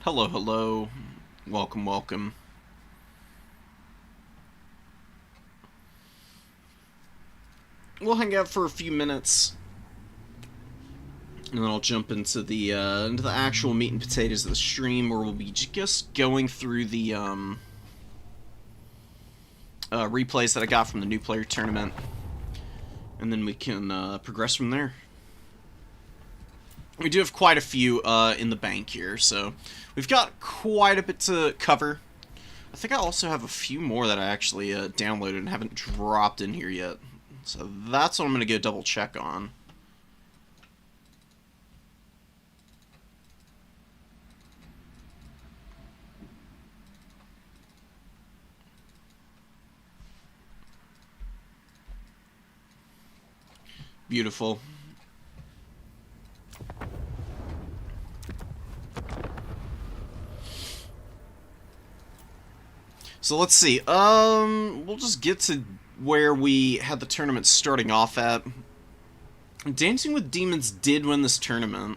Hello, hello. Welcome, welcome. We'll hang out for a few minutes, and then I'll jump into the actual meat and potatoes of the stream, where we'll be just going through the replays that I got from the new player tournament, and then we can progress from there. We do have quite a few in the bank here, so we've got quite a bit to cover. I think I also have a few more that I actually downloaded and haven't dropped in here yet. So that's what I'm going to go double check on. Beautiful. So let's see. We'll just get to where we had the tournament starting off at. Dancing with Demons did win this tournament.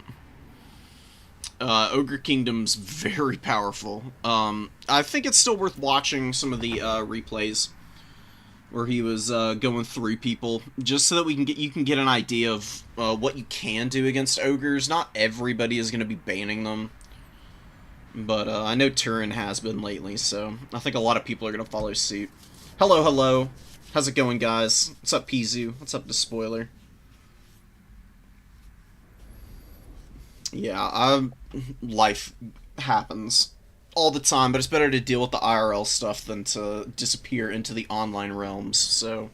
Ogre Kingdom's very powerful. I think it's still worth watching some of the replays where he was going through people, just so that you can get an idea of what you can do against ogres. Not everybody is going to be banning them, but I know Turin has been lately, so I think a lot of people are going to follow suit. Hello, hello. How's it going, guys? What's up, Pizu? What's up, Despoiler? Yeah, life happens all the time, but it's better to deal with the IRL stuff than to disappear into the online realms, so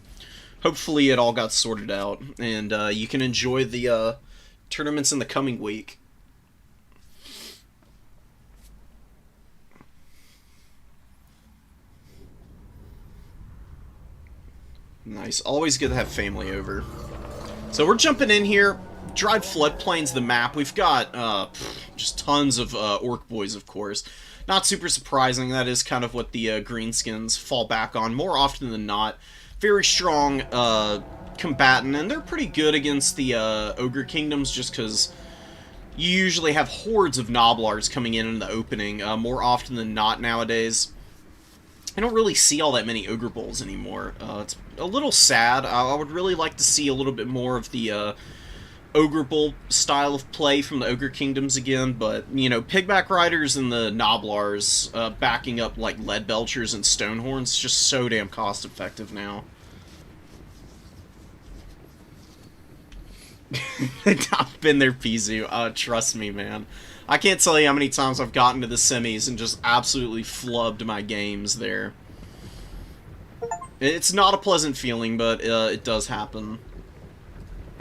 hopefully it all got sorted out, and you can enjoy the tournaments in the coming week. Nice. Always good to have family over. So we're jumping in here. Dried Floodplain's the map. We've got just tons of orc boys, of course. Not super surprising. That is kind of what the greenskins fall back on more often than not. Very strong combatant, and they're pretty good against the ogre kingdoms, just because you usually have hordes of Noblars coming in the opening more often than not nowadays. I don't really see all that many Ogre Bowls anymore. It's a little sad. I would really like to see a little bit more of the Ogre Bowl style of play from the Ogre Kingdoms again, but, you know, Pigback Riders and the Noblars backing up, like, Lead Belchers and Stonehorns is just so damn cost-effective now. I've been there, Pizu. Trust me, man. I can't tell you how many times I've gotten to the semis and just absolutely flubbed my games there. It's not a pleasant feeling, but it does happen.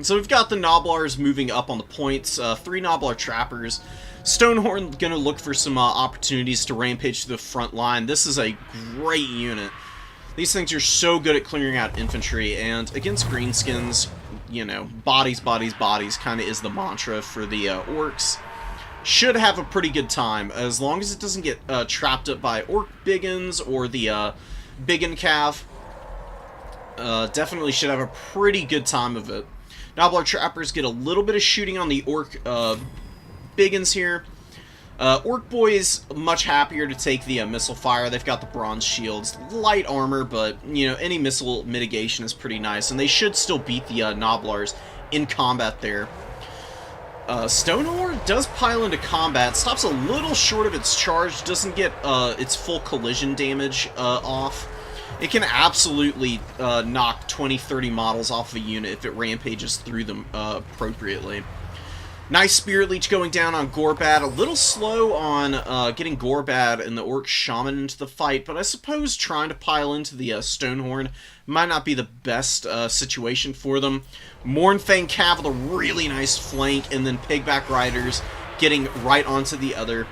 So we've got the Noblars moving up on the points. 3 Noblar Trappers. Stonehorn gonna look for some opportunities to rampage to the front line. This is a great unit. These things are so good at clearing out infantry, and against greenskins, you know, bodies, bodies, bodies kind of is the mantra for the orcs. Should have a pretty good time, as long as it doesn't get trapped up by Orc Biggins or the Biggin Cav. Definitely should have a pretty good time of it. Noblar Trappers get a little bit of shooting on the Orc Biggins here. Orc Boys, much happier to take the missile fire. They've got the bronze shields. Light armor, but, you know, any missile mitigation is pretty nice, and they should still beat the Noblars in combat there. Stonehorn does pile into combat, stops a little short of its charge, doesn't get its full collision damage off. It can absolutely knock 20-30 models off a unit if it rampages through them appropriately. Nice Spirit Leech going down on Gorbad. A little slow on getting Gorbad and the Orc Shaman into the fight, but I suppose trying to pile into the Stonehorn might not be the best situation for them. Mournfang Cav with a really nice flank, and then Pigback Riders getting right onto the other.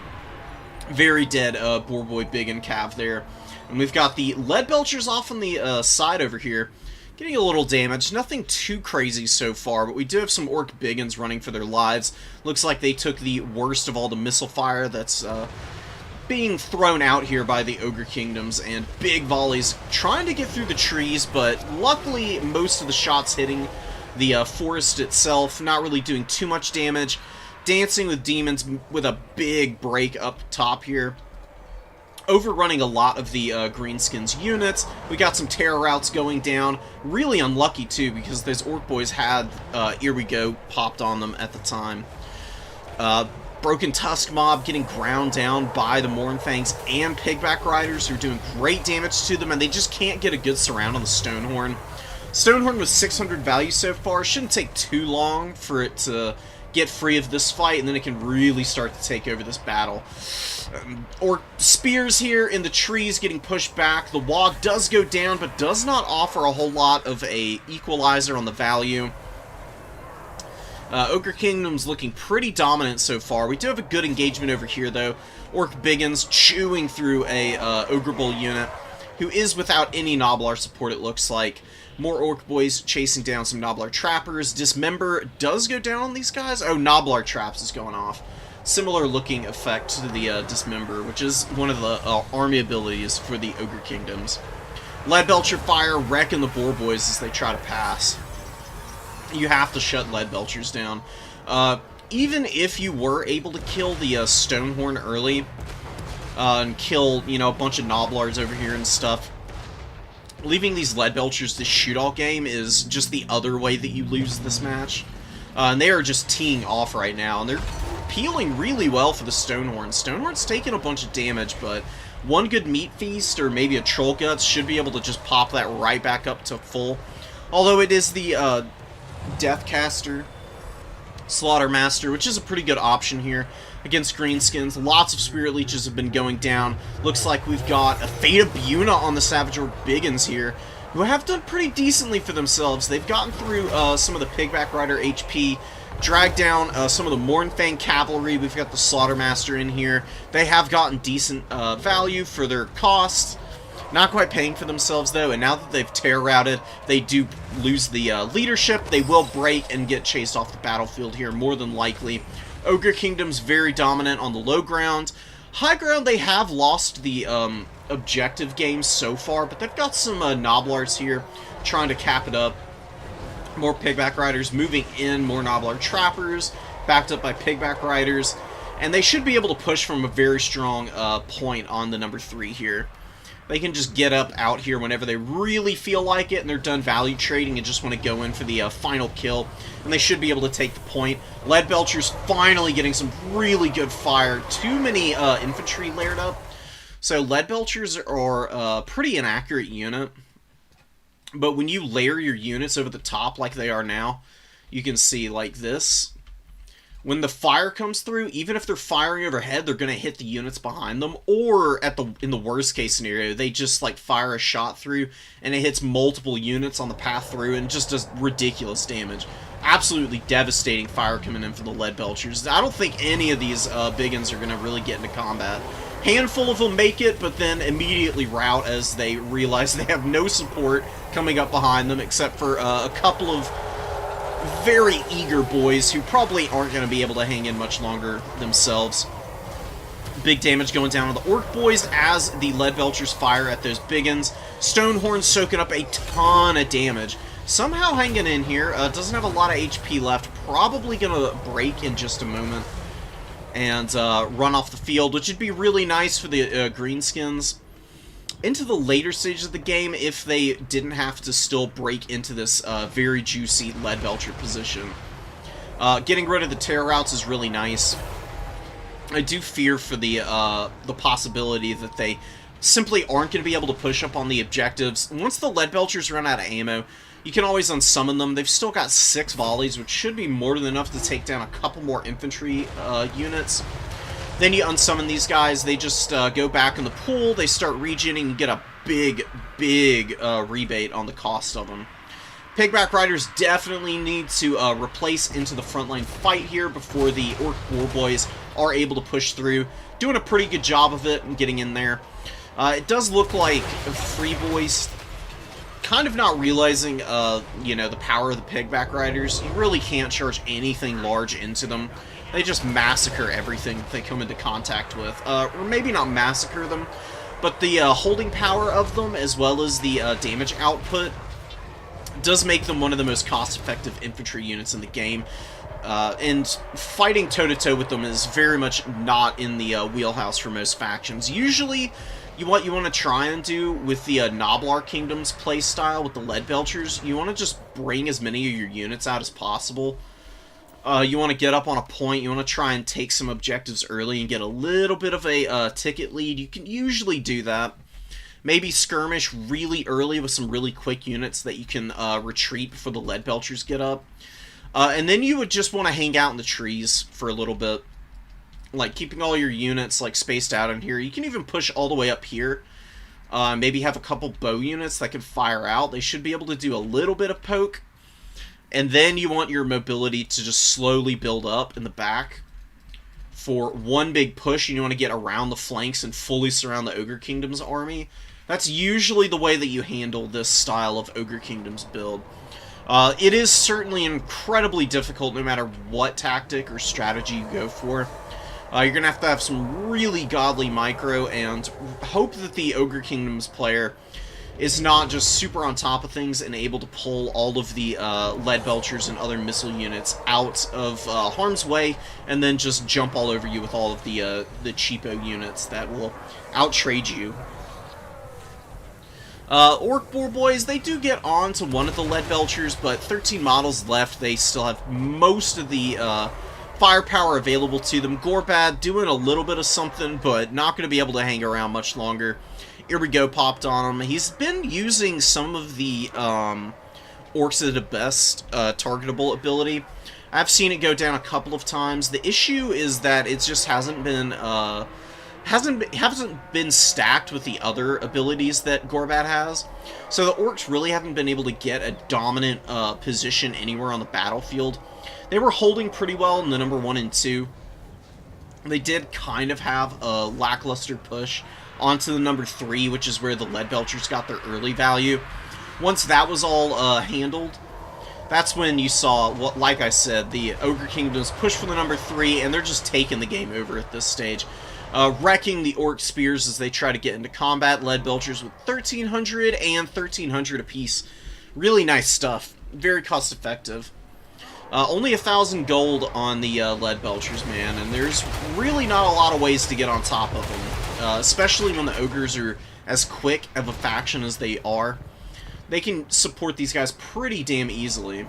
Very dead Boarboy Big and Cav there. And we've got the Lead Belchers off on the side over here. Getting a little damage. Nothing too crazy so far, but we do have some Orc Biggins running for their lives. Looks like they took the worst of all the missile fire that's being thrown out here by the Ogre Kingdoms, and big volleys trying to get through the trees, but luckily most of the shots hitting the forest itself, not really doing too much damage. Dancing with Demons with a big break up top here. Overrunning a lot of the Greenskins units. We got some terror routes going down. Really unlucky, too, because those Orc Boys had Here We Go popped on them at the time. Broken Tusk Mob getting ground down by the Mournfangs and Pigback Riders, who are doing great damage to them, and they just can't get a good surround on the Stonehorn. Stonehorn was 600 value so far. Shouldn't take too long for it to get free of this fight, and then it can really start to take over this battle. Or spears here in the trees getting pushed back. The Wog does go down, but does not offer a whole lot of a equalizer on the value. Ogre Kingdom's looking pretty dominant so far. We do have a good engagement over here, though. Orc Biggins chewing through a Ogre Bull unit, who is without any Noblar support, it looks like. More Orc Boys chasing down some Noblar Trappers. Dismember does go down on these guys. Oh, Noblar Traps is going off. Similar looking effect to the Dismember, which is one of the army abilities for the Ogre Kingdoms. Leadbelcher Fire wrecking the Boar Boys as they try to pass. You have to shut Leadbelchers down. Even if you were able to kill the Stonehorn early, and kill, you know, a bunch of Noblards over here and stuff, leaving these Leadbelchers to shoot all game is just the other way that you lose this match. And they are just teeing off right now, and they're peeling really well for the Stonehorn. Stonehorn's taking a bunch of damage, but one good Meat Feast or maybe a Troll Guts should be able to just pop that right back up to full. Although it is the Deathcaster Slaughtermaster, which is a pretty good option here against Greenskins. Lots of Spirit Leeches have been going down. Looks like we've got a Fate of Buna on the Savage Orc Biggins here, who have done pretty decently for themselves. They've gotten through some of the Pigback Rider HP, dragged down some of the Mournfang Cavalry. We've got the Slaughtermaster in here. They have gotten decent value for their cost. Not quite paying for themselves, though, and now that they've terror routed, they do lose the leadership. They will break and get chased off the battlefield here, more than likely. Ogre Kingdom's very dominant on the low ground. High ground, they have lost the objective game so far, but they've got some Noblars here trying to cap it up. More Pigback Riders moving in, more Noblar Trappers, backed up by Pigback Riders, and they should be able to push from a very strong point on the number 3 here. They can just get up out here whenever they really feel like it, and they're done value trading and just want to go in for the final kill, and they should be able to take the point. Leadbelcher's finally getting some really good fire. Too many infantry layered up, so Leadbelchers are a pretty inaccurate unit, but when you layer your units over the top like they are now, you can see like this. When the fire comes through, even if they're firing overhead, they're going to hit the units behind them, or in the worst case scenario, they just like fire a shot through and it hits multiple units on the path through and just does ridiculous damage. Absolutely devastating fire coming in from the Leadbelchers. I don't think any of these Biggins are going to really get into combat. Handful of them make it, but then immediately rout as they realize they have no support coming up behind them except for a couple of very eager boys who probably aren't going to be able to hang in much longer themselves. Big damage going down on the Orc Boys as the Leadbelchers fire at those Biggins. Stonehorn soaking up a ton of damage. Somehow hanging in here. Doesn't have a lot of HP left. Probably going to break in just a moment and run off the field, which would be really nice for the Greenskins. Into the later stages of the game, if they didn't have to still break into this very juicy Leadbelcher position. Getting rid of the terror routes is really nice. I do fear for the possibility that they simply aren't going to be able to push up on the objectives. Once the Leadbelchers run out of ammo, you can always unsummon them. They've still got 6 volleys, which should be more than enough to take down a couple more infantry units. Then you unsummon these guys, they just go back in the pool, they start regening and get a big rebate on the cost of them. Pigback Riders definitely need to replace into the frontline fight here before the Orc War Boys are able to push through. Doing a pretty good job of it and getting in there. It does look like Free Boys kind of not realizing, you know, the power of the Pigback Riders. You really can't charge anything large into them. They just massacre everything that they come into contact with. Or maybe not massacre them, but the holding power of them, as well as the damage output, does make them one of the most cost-effective infantry units in the game. And fighting toe-to-toe with them is very much not in the wheelhouse for most factions. Usually, what you want to try and do with the Noblar Kingdoms playstyle with the Lead Belchers, you want to just bring as many of your units out as possible. You want to get up on a point, you want to try and take some objectives early and get a little bit of a ticket lead. You can usually do that. Maybe skirmish really early with some really quick units that you can retreat before the Lead Belchers get up. And then you would just want to hang out in the trees for a little bit. Like, keeping all your units, like, spaced out in here. You can even push all the way up here. Maybe have a couple bow units that can fire out. They should be able to do a little bit of poke. And then you want your mobility to just slowly build up in the back for one big push. You want to get around the flanks and fully surround the Ogre Kingdom's army. That's usually the way that you handle this style of Ogre Kingdom's build. It is certainly incredibly difficult no matter what tactic or strategy you go for. You're going to have some really godly micro and hope that the Ogre Kingdoms player is not just super on top of things and able to pull all of the Lead Belchers and other missile units out of harm's way and then just jump all over you with all of the cheapo units that will outtrade you. Orc Boar Boys, they do get on to one of the Lead Belchers, but 13 models left. They still have most of the firepower available to them. Gorbad doing a little bit of something, but not going to be able to hang around much longer. Here we go, popped on him. He's been using some of the Orcs at the best targetable ability. I've seen it go down a couple of times. The issue is that it just hasn't been stacked with the other abilities that Gorbad has. So the Orcs really haven't been able to get a dominant position anywhere on the battlefield. They were holding pretty well in the number 1 and 2. They did kind of have a lackluster push onto the number 3, which is where the Lead Belchers got their early value. Once that was all handled, that's when you saw, like I said, the Ogre Kingdoms push for the number 3, and they're just taking the game over at this stage. Wrecking the Orc Spears as they try to get into combat. Lead Belchers with 1,300 and 1,300 apiece. Really nice stuff. Very cost effective. Only 1,000 gold on the Lead Belchers, man, and there's really not a lot of ways to get on top of them. Especially when the Ogres are as quick of a faction as they are. They can support these guys pretty damn easily.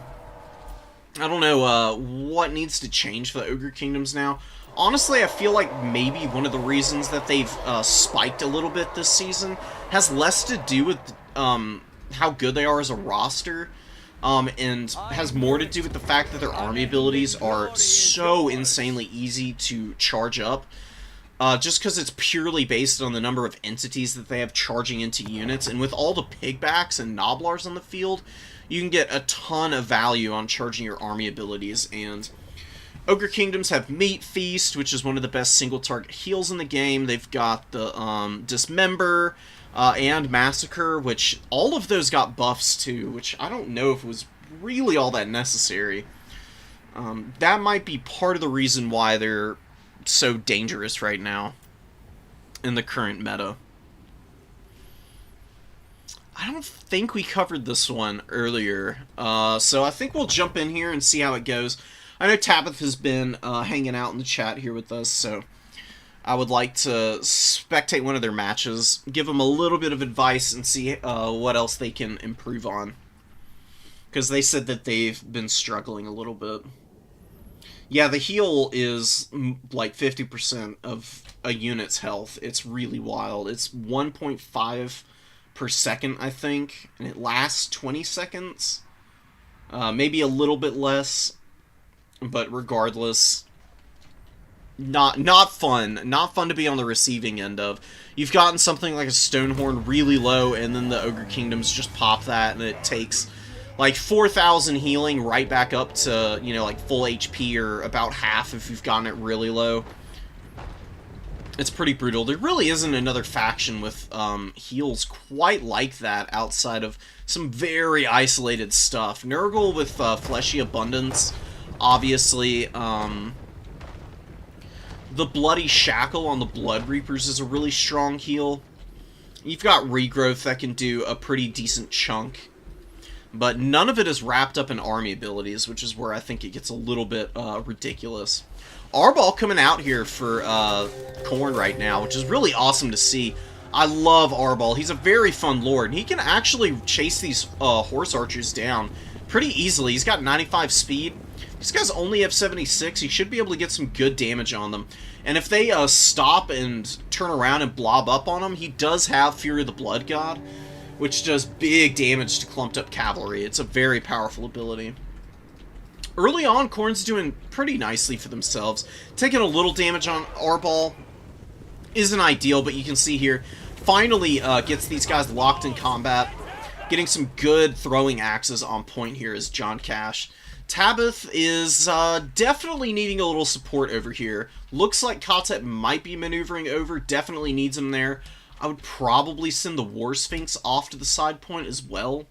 I don't know what needs to change for the Ogre Kingdoms now. Honestly, I feel like maybe one of the reasons that they've spiked a little bit this season has less to do with how good they are as a roster, and has more to do with the fact that their army abilities are so insanely easy to charge up. Just because it's purely based on the number of entities that they have charging into units, and with all the pigbacks and noblars on the field, you can get a ton of value on charging your army abilities. And Ogre Kingdoms have Meat Feast, which is one of the best single-target heals in the game. They've got the Dismember and Massacre, which all of those got buffs too, which I don't know if it was really all that necessary. That might be part of the reason why they're so dangerous right now in the current meta. I don't think we covered this one earlier, so I think we'll jump in here and see how it goes. I know Tabitha has been hanging out in the chat here with us, so I would like to spectate one of their matches, give them a little bit of advice, and see what else they can improve on. Because they said that they've been struggling a little bit. Yeah, the heal is like 50% of a unit's health. It's really wild. It's 1.5 per second, I think, and it lasts 20 seconds. Maybe a little bit less, but regardless, not fun. Not fun to be on the receiving end of. You've gotten something like a Stonehorn really low, and then the Ogre Kingdoms just pop that, and it takes like 4,000 healing right back up to, you know, like full HP or about half if you've gotten it really low. It's pretty brutal. There really isn't another faction with heals quite like that outside of some very isolated stuff. Nurgle with Fleshy Abundance, obviously. The Bloody Shackle on the Blood Reapers is a really strong heal. You've got Regrowth that can do a pretty decent chunk. But none of it is wrapped up in army abilities, which is where I think it gets a little bit ridiculous. Arball coming out here for Khorne right now, which is really awesome to see. I love Arball. He's a very fun lord, and he can actually chase these horse archers down pretty easily. He's got 95 speed. These guys only have 76. He should be able to get some good damage on them. And if they stop and turn around and blob up on him, he does have Fury of the Blood God, which does big damage to clumped up cavalry. It's a very powerful ability. Early on, Khorne's doing pretty nicely for themselves. Taking a little damage on Arball isn't ideal, but you can see here, finally gets these guys locked in combat. Getting some good throwing axes on point here is John Cash. Tabith is definitely needing a little support over here. Looks like Katet might be maneuvering over, definitely needs him there. I would probably send the War Sphinx off to the side point as well.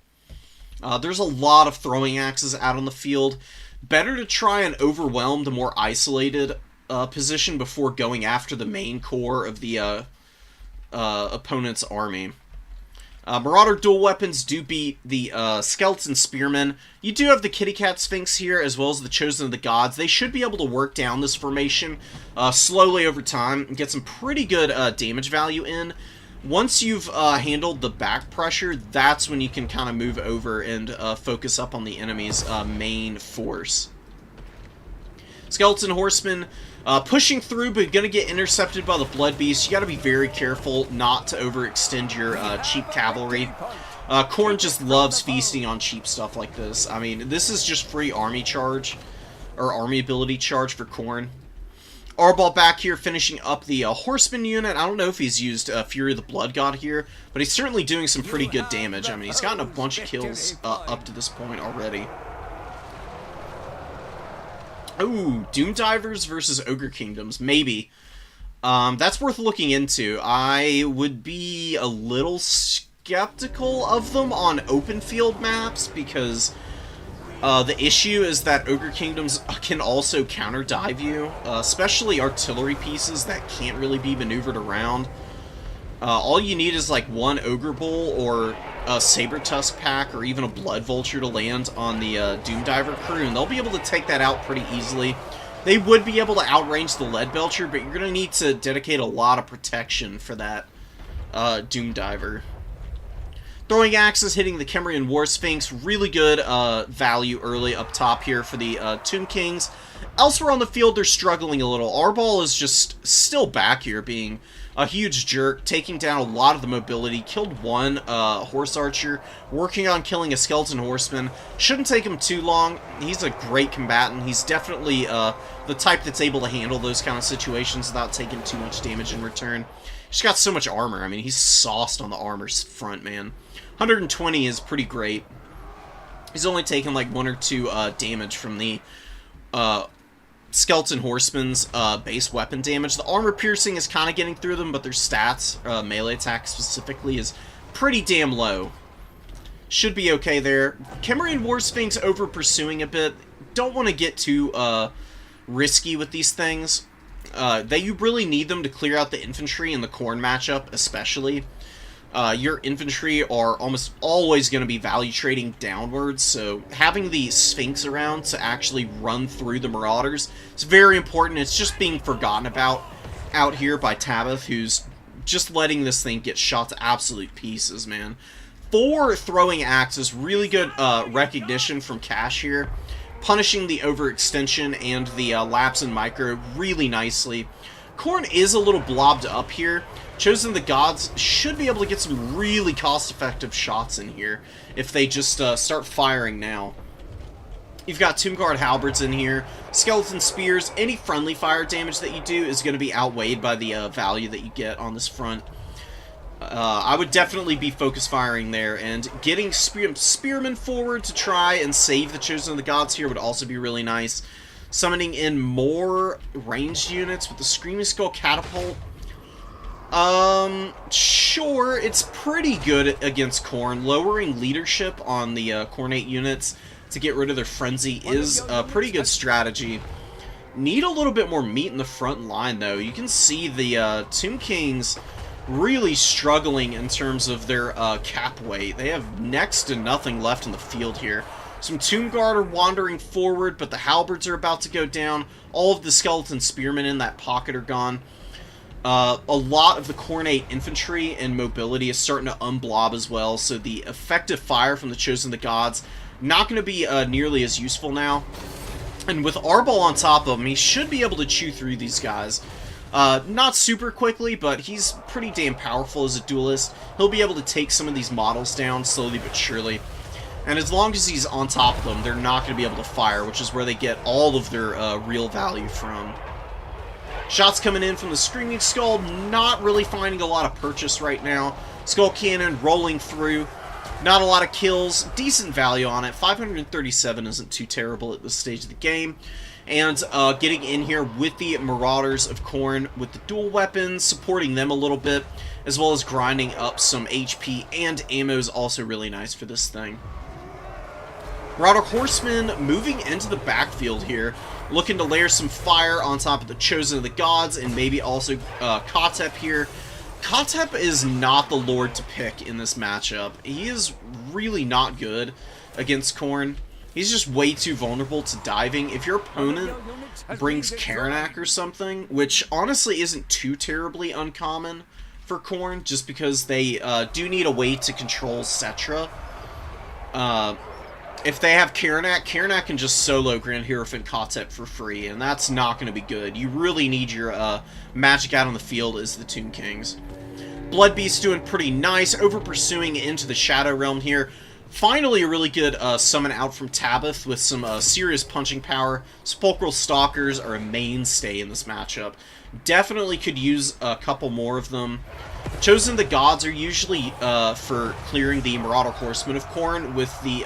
There's a lot of throwing axes out on the field. Better to try and overwhelm the more isolated position before going after the main core of the opponent's army. Marauder dual weapons do beat the Skeleton Spearmen. You do have the Kitty Cat Sphinx here, as well as the Chosen of the Gods. They should be able to work down this formation slowly over time and get some pretty good damage value in. Once you've handled the back pressure, that's when you can kind of move over and focus up on the enemy's main force. Skeleton Horsemen pushing through, but going to get intercepted by the Blood Beast. You got to be very careful not to overextend your cheap cavalry. Khorne just loves feasting on cheap stuff like this. I mean, this is just free army charge, or army ability charge for Khorne. Arball back here finishing up the Horseman unit. I don't know if he's used Fury of the Blood God here, but he's certainly doing some pretty good damage. I mean, he's gotten a bunch of kills up to this point already. Ooh, Doom Divers versus Ogre Kingdoms. Maybe. That's worth looking into. I would be a little skeptical of them on open field maps, because the issue is that Ogre Kingdoms can also counter dive you, especially artillery pieces that can't really be maneuvered around. All you need is like one Ogre Bull or a Saber Tusk pack or even a Blood Vulture to land on the Doom Diver crew, and they'll be able to take that out pretty easily. They would be able to outrange the Lead Belcher, but you're going to need to dedicate a lot of protection for that Doom Diver. Throwing axes hitting the Kemrian War Sphinx. Really good value early up top here for the Tomb Kings. Elsewhere on the field, they're struggling a little. Arball is just still back here being a huge jerk, taking down a lot of the mobility. Killed one horse archer, working on killing a skeleton horseman. Shouldn't take him too long. He's a great combatant. He's definitely the type that's able to handle those kind of situations without taking too much damage in return. He's got so much armor. I mean, he's sauced on the armor front, man. 120 is pretty great. He's only taken like 1 or 2 damage from the Skeleton Horseman's base weapon damage. The armor piercing is kind of getting through them, but their stats, melee attack specifically, is pretty damn low. Should be okay there. Kemrian War Sphinx over pursuing a bit. Don't want to get too risky with these things. You really need them to clear out the infantry in the Khorne matchup, especially. Your infantry are almost always going to be value trading downwards, so having the Sphinx around to actually run through the Marauders is very important. It's just being forgotten about out here by Tabith, who's just letting this thing get shot to absolute pieces, man. 4 throwing axes, really good recognition from Cash here, punishing the overextension and the lapse in micro really nicely. Khorne is a little blobbed up here. Chosen of the Gods should be able to get some really cost-effective shots in here if they just start firing now. You've got Tomb Guard Halberds in here, Skeleton Spears. Any friendly fire damage that you do is going to be outweighed by the value that you get on this front. I would definitely be focus firing there, and getting Spearmen forward to try and save the Chosen of the Gods here would also be really nice. Summoning in more ranged units with the Screaming Skull Catapult. Sure, it's pretty good against Khorne. Lowering leadership on the Khornate units to get rid of their frenzy is a pretty good strategy. Need a little bit more meat in the front line, though. You can see the Tomb Kings really struggling in terms of their cap weight. They have next to nothing left in the field here. Some Tomb Guard are wandering forward, but the halberds are about to go down. All of the skeleton spearmen in that pocket are gone. A lot of the Khornate infantry and mobility is starting to unblob as well, so the effective fire from the Chosen of the Gods not going to be nearly as useful now. And with Arbol on top of him, he should be able to chew through these guys. Not super quickly, but he's pretty damn powerful as a duelist. He'll be able to take some of these models down slowly but surely. And as long as he's on top of them, they're not going to be able to fire, which is where they get all of their real value from. Shots coming in from the Screaming Skull, not really finding a lot of purchase right now. Skull Cannon rolling through. Not a lot of kills. Decent value on it. 537 isn't too terrible at this stage of the game. And getting in here with the Marauders of Khorne with the dual weapons, supporting them a little bit, as well as grinding up some HP and ammo is also really nice for this thing. Marauder Horsemen moving into the backfield here, looking to layer some fire on top of the Chosen of the Gods, and maybe also Kotep here. Kotep is not the lord to pick in this matchup. He is really not good against Khorne. He's just way too vulnerable to diving. If your opponent brings Karanak or something, which honestly isn't too terribly uncommon for Khorne, just because they do need a way to control Cetra. If they have Karanak, Karanak can just solo Grand Hierophant Kotep for free, and that's not going to be good. You really need your magic out on the field as the Tomb Kings. Bloodbeast doing pretty nice, over-pursuing into the Shadow Realm here. Finally, a really good summon out from Tabith with some serious punching power. Sepulchral Stalkers are a mainstay in this matchup. Definitely could use a couple more of them. Chosen of the Gods are usually for clearing the Marauder Horsemen of Khorne with the,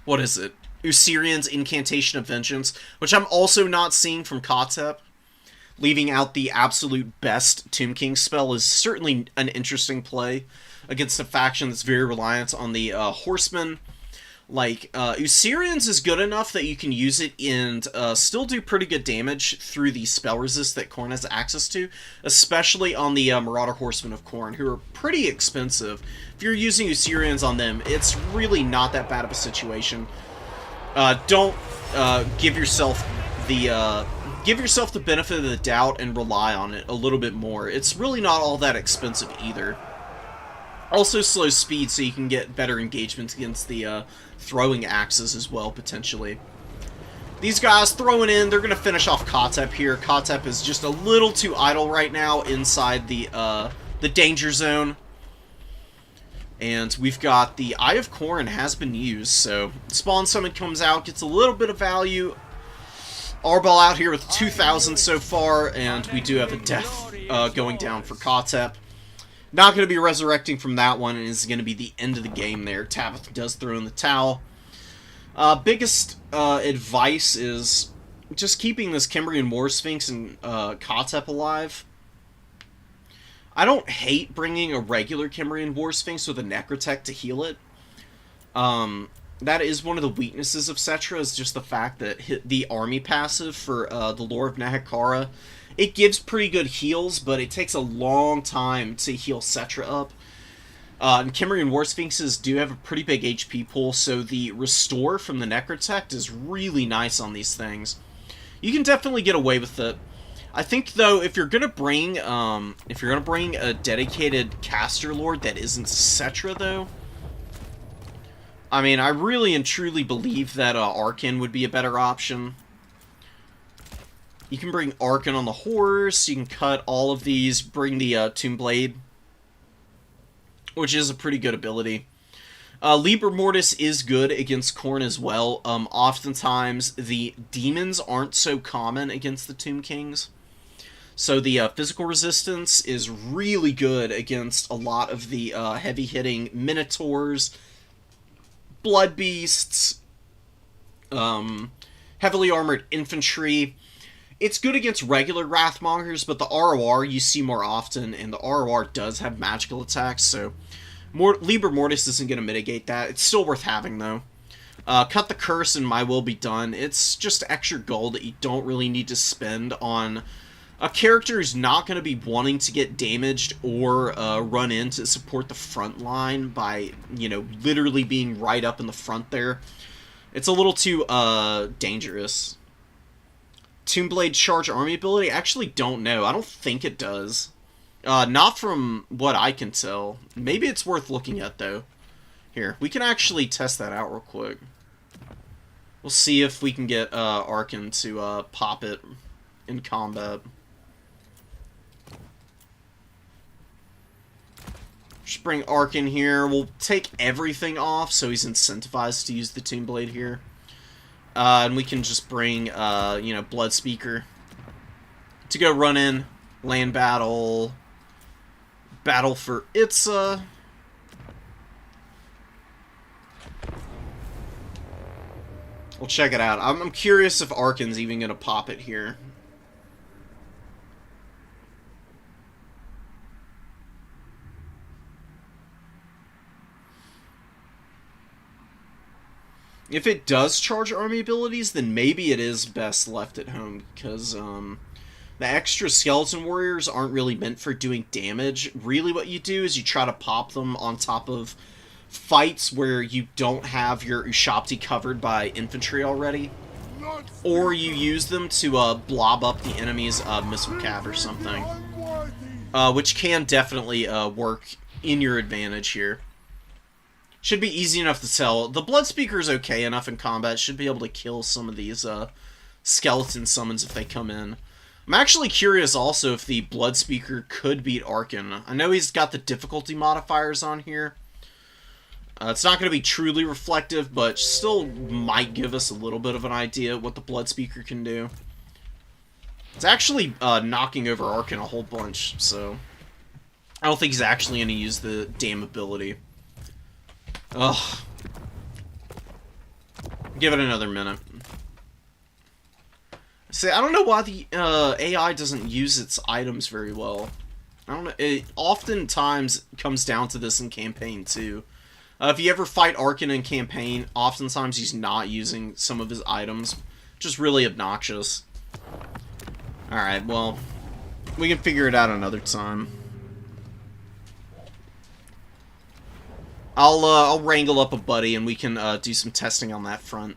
what is it? Usirian's Incantation of Vengeance, which I'm also not seeing from Kotep. Leaving out the absolute best Tomb King spell is certainly an interesting play against a faction that's very reliant on the Horsemen. Like, Usirian's is good enough that you can use it and still do pretty good damage through the spell resist that Khorne has access to, especially on the Marauder Horsemen of Khorne, who are pretty expensive. If you're using Usirians on them, it's really not that bad of a situation. Don't give yourself the benefit of the doubt and rely on it a little bit more. It's really not all that expensive either. Also slow speed, so you can get better engagement against the throwing axes as well, potentially. These guys throwing in, they're going to finish off Kotep here. Kotep is just a little too idle right now inside the danger zone. And we've got the Eye of Khorne has been used, so Spawn Summon comes out, gets a little bit of value. Arbol out here with 2,000 so far, and we do have a death going down for Kotep. Not going to be resurrecting from that one, and is going to be the end of the game there. Tabith does throw in the towel. Biggest advice is just keeping this Kembrian War Sphinx and Kotep alive. I don't hate bringing a regular Kembrian War Sphinx with a Necrotech to heal it. That is one of the weaknesses of Cetra, is just the fact that the army passive for the Lore of Nehekara, it gives pretty good heals, but it takes a long time to heal Cetra up. And Kembrian War Sphinxes do have a pretty big HP pool, so the restore from the Necrotect is really nice on these things. You can definitely get away with it. I think, though, if you're gonna bring a dedicated caster lord that isn't Cetra, though, I mean, I really and truly believe that Arkan would be a better option. You can bring Arkan on the horse, you can cut all of these, bring the Tomb Blade, which is a pretty good ability. Liber Mortis is good against Khorne as well. Oftentimes, the demons aren't so common against the Tomb Kings. So the physical resistance is really good against a lot of the heavy-hitting Minotaurs, Blood Beasts, heavily armored infantry. It's good against regular Wrathmongers, but the ROR you see more often, and the ROR does have magical attacks, so Liber Mortis isn't going to mitigate that. It's still worth having, though. Cut the Curse and My Will Be Done. It's just extra gold that you don't really need to spend on a character who's not going to be wanting to get damaged or run in to support the front line by, you know, literally being right up in the front there. It's a little too dangerous. Toonblade charge army ability? I actually don't know. I don't think it does. Not from what I can tell. Maybe it's worth looking at, though. Here, we can actually test that out real quick. We'll see if we can get Arkin to pop it in combat. Just bring Arkin here. We'll take everything off so he's incentivized to use the Toonblade here. And we can just bring, you know, Bloodspeaker to go run in, land battle, battle for Itza. We'll check it out. I'm curious if Arkin's even going to pop it here. If it does charge army abilities, then maybe it is best left at home, because the extra skeleton warriors aren't really meant for doing damage. Really what you do is you try to pop them on top of fights where you don't have your Ushabti covered by infantry already. Or you use them to blob up the enemy's missile cav or something. Which can definitely work in your advantage here. Should be easy enough to tell. The Bloodspeaker is okay enough in combat. Should be able to kill some of these skeleton summons if they come in. I'm actually curious also if the Bloodspeaker could beat Arkin. I know he's got the difficulty modifiers on here. It's not going to be truly reflective, but still might give us a little bit of an idea what the Bloodspeaker can do. It's actually knocking over Arkin a whole bunch, so I don't think he's actually going to use the damn ability. Ugh. Give it another minute. See, I don't know why the AI doesn't use its items very well. I don't know. It oftentimes comes down to this in campaign, too. If you ever fight Arkin in campaign, oftentimes he's not using some of his items. Just really obnoxious. Alright, well, we can figure it out another time. I'll wrangle up a buddy and we can do some testing on that front.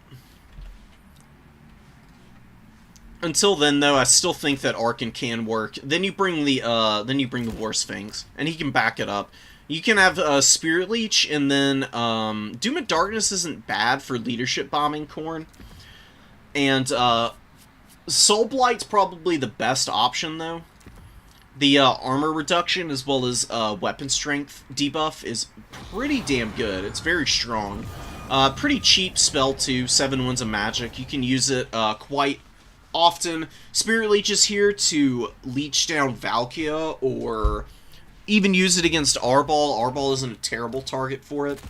Until then, though, I still think that Arkin can work. Then you bring the War Sphinx, and he can back it up. You can have Spirit Leech, and then Doom of Darkness isn't bad for leadership bombing Khorne. And Soul Blight's probably the best option, though. The armor reduction as well as weapon strength debuff is pretty damn good. It's very strong. Pretty cheap spell too, 7 Winds of Magic. You can use it quite often. Spirit Leech is here to leech down Valkia, or even use it against Arbol. Arbol isn't a terrible target for it.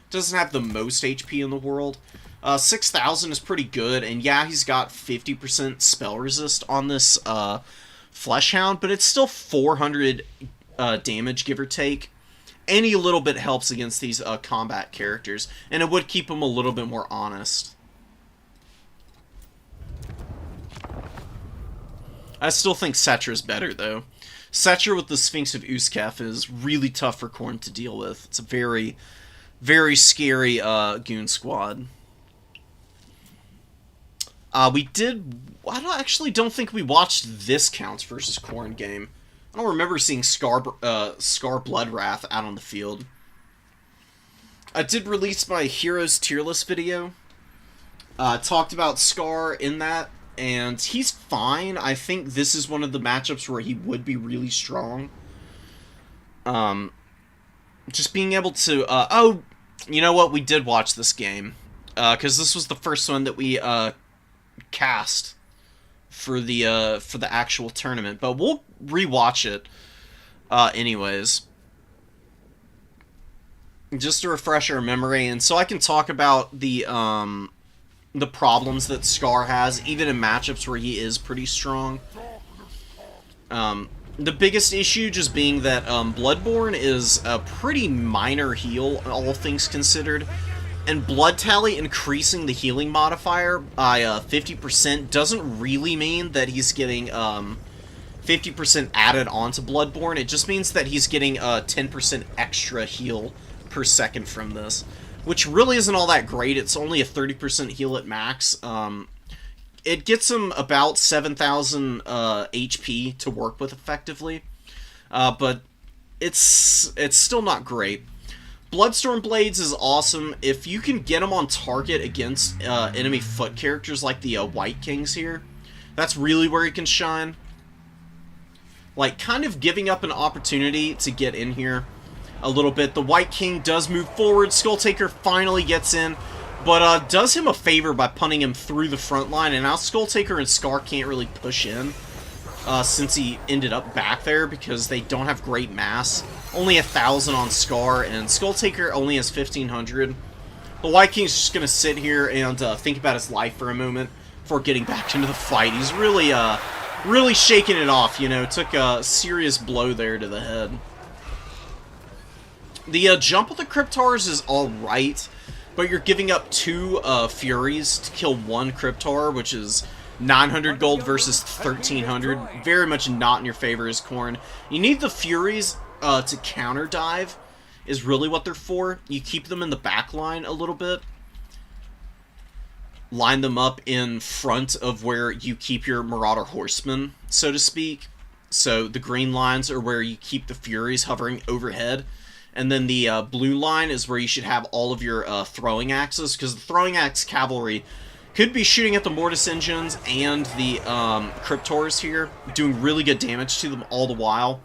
Doesn't have the most HP in the world. 6,000 is pretty good, and yeah, he's got 50% spell resist on this Fleshhound, but it's still 400 damage, give or take. Any little bit helps against these combat characters, and it would keep them a little bit more honest. I still think Setra's better, though. Setra with the Sphinx of Uskef is really tough for Khorne to deal with. It's a very, very scary goon squad. I don't think we watched this Counts versus Khorne game. I don't remember seeing Scar Bloodwrath out on the field. I did release my Heroes Tier List video. Talked about Scar in that, and he's fine. I think this is one of the matchups where he would be really strong. Just being able to... oh, you know what? We did watch this game. Because this was the first one that we... cast for the actual tournament, but we'll rewatch it anyways, just to refresh our memory, and so I can talk about the problems that Scar has, even in matchups where he is pretty strong. The biggest issue just being that Bloodborne is a pretty minor heal, all things considered. And Blood Tally increasing the healing modifier by 50% doesn't really mean that he's getting 50% added onto Bloodborne. It just means that he's getting a 10% extra heal per second from this, which really isn't all that great. It's only a 30% heal at max. It gets him about 7,000 HP to work with effectively, but it's still not great. Bloodstorm Blades is awesome. If you can get them on target against enemy foot characters like the White Kings here, that's really where he can shine. Like, kind of giving up an opportunity to get in here a little bit. The White King does move forward. Skulltaker finally gets in, but does him a favor by punting him through the front line, and now Skulltaker and Scar can't really push in since he ended up back there because they don't have great mass. Only 1,000 on Scar, and Skulltaker only has 1,500. The White King's just going to sit here and think about his life for a moment before getting back into the fight. He's really, really shaking it off, you know. Took a serious blow there to the head. The jump with the Cryptars is alright, but you're giving up 2 Furies to kill 1 Cryptar, which is 900 gold versus 1,300. Very much not in your favor as Corn. You need the Furies to counter dive, is really what they're for. You keep them in the back line a little bit. Line them up in front of where you keep your Marauder Horsemen, so to speak. So the green lines are where you keep the Furies hovering overhead. And then the blue line is where you should have all of your throwing axes, because the throwing axe cavalry could be shooting at the Mortis Engines and the Cryptors here, doing really good damage to them all the while.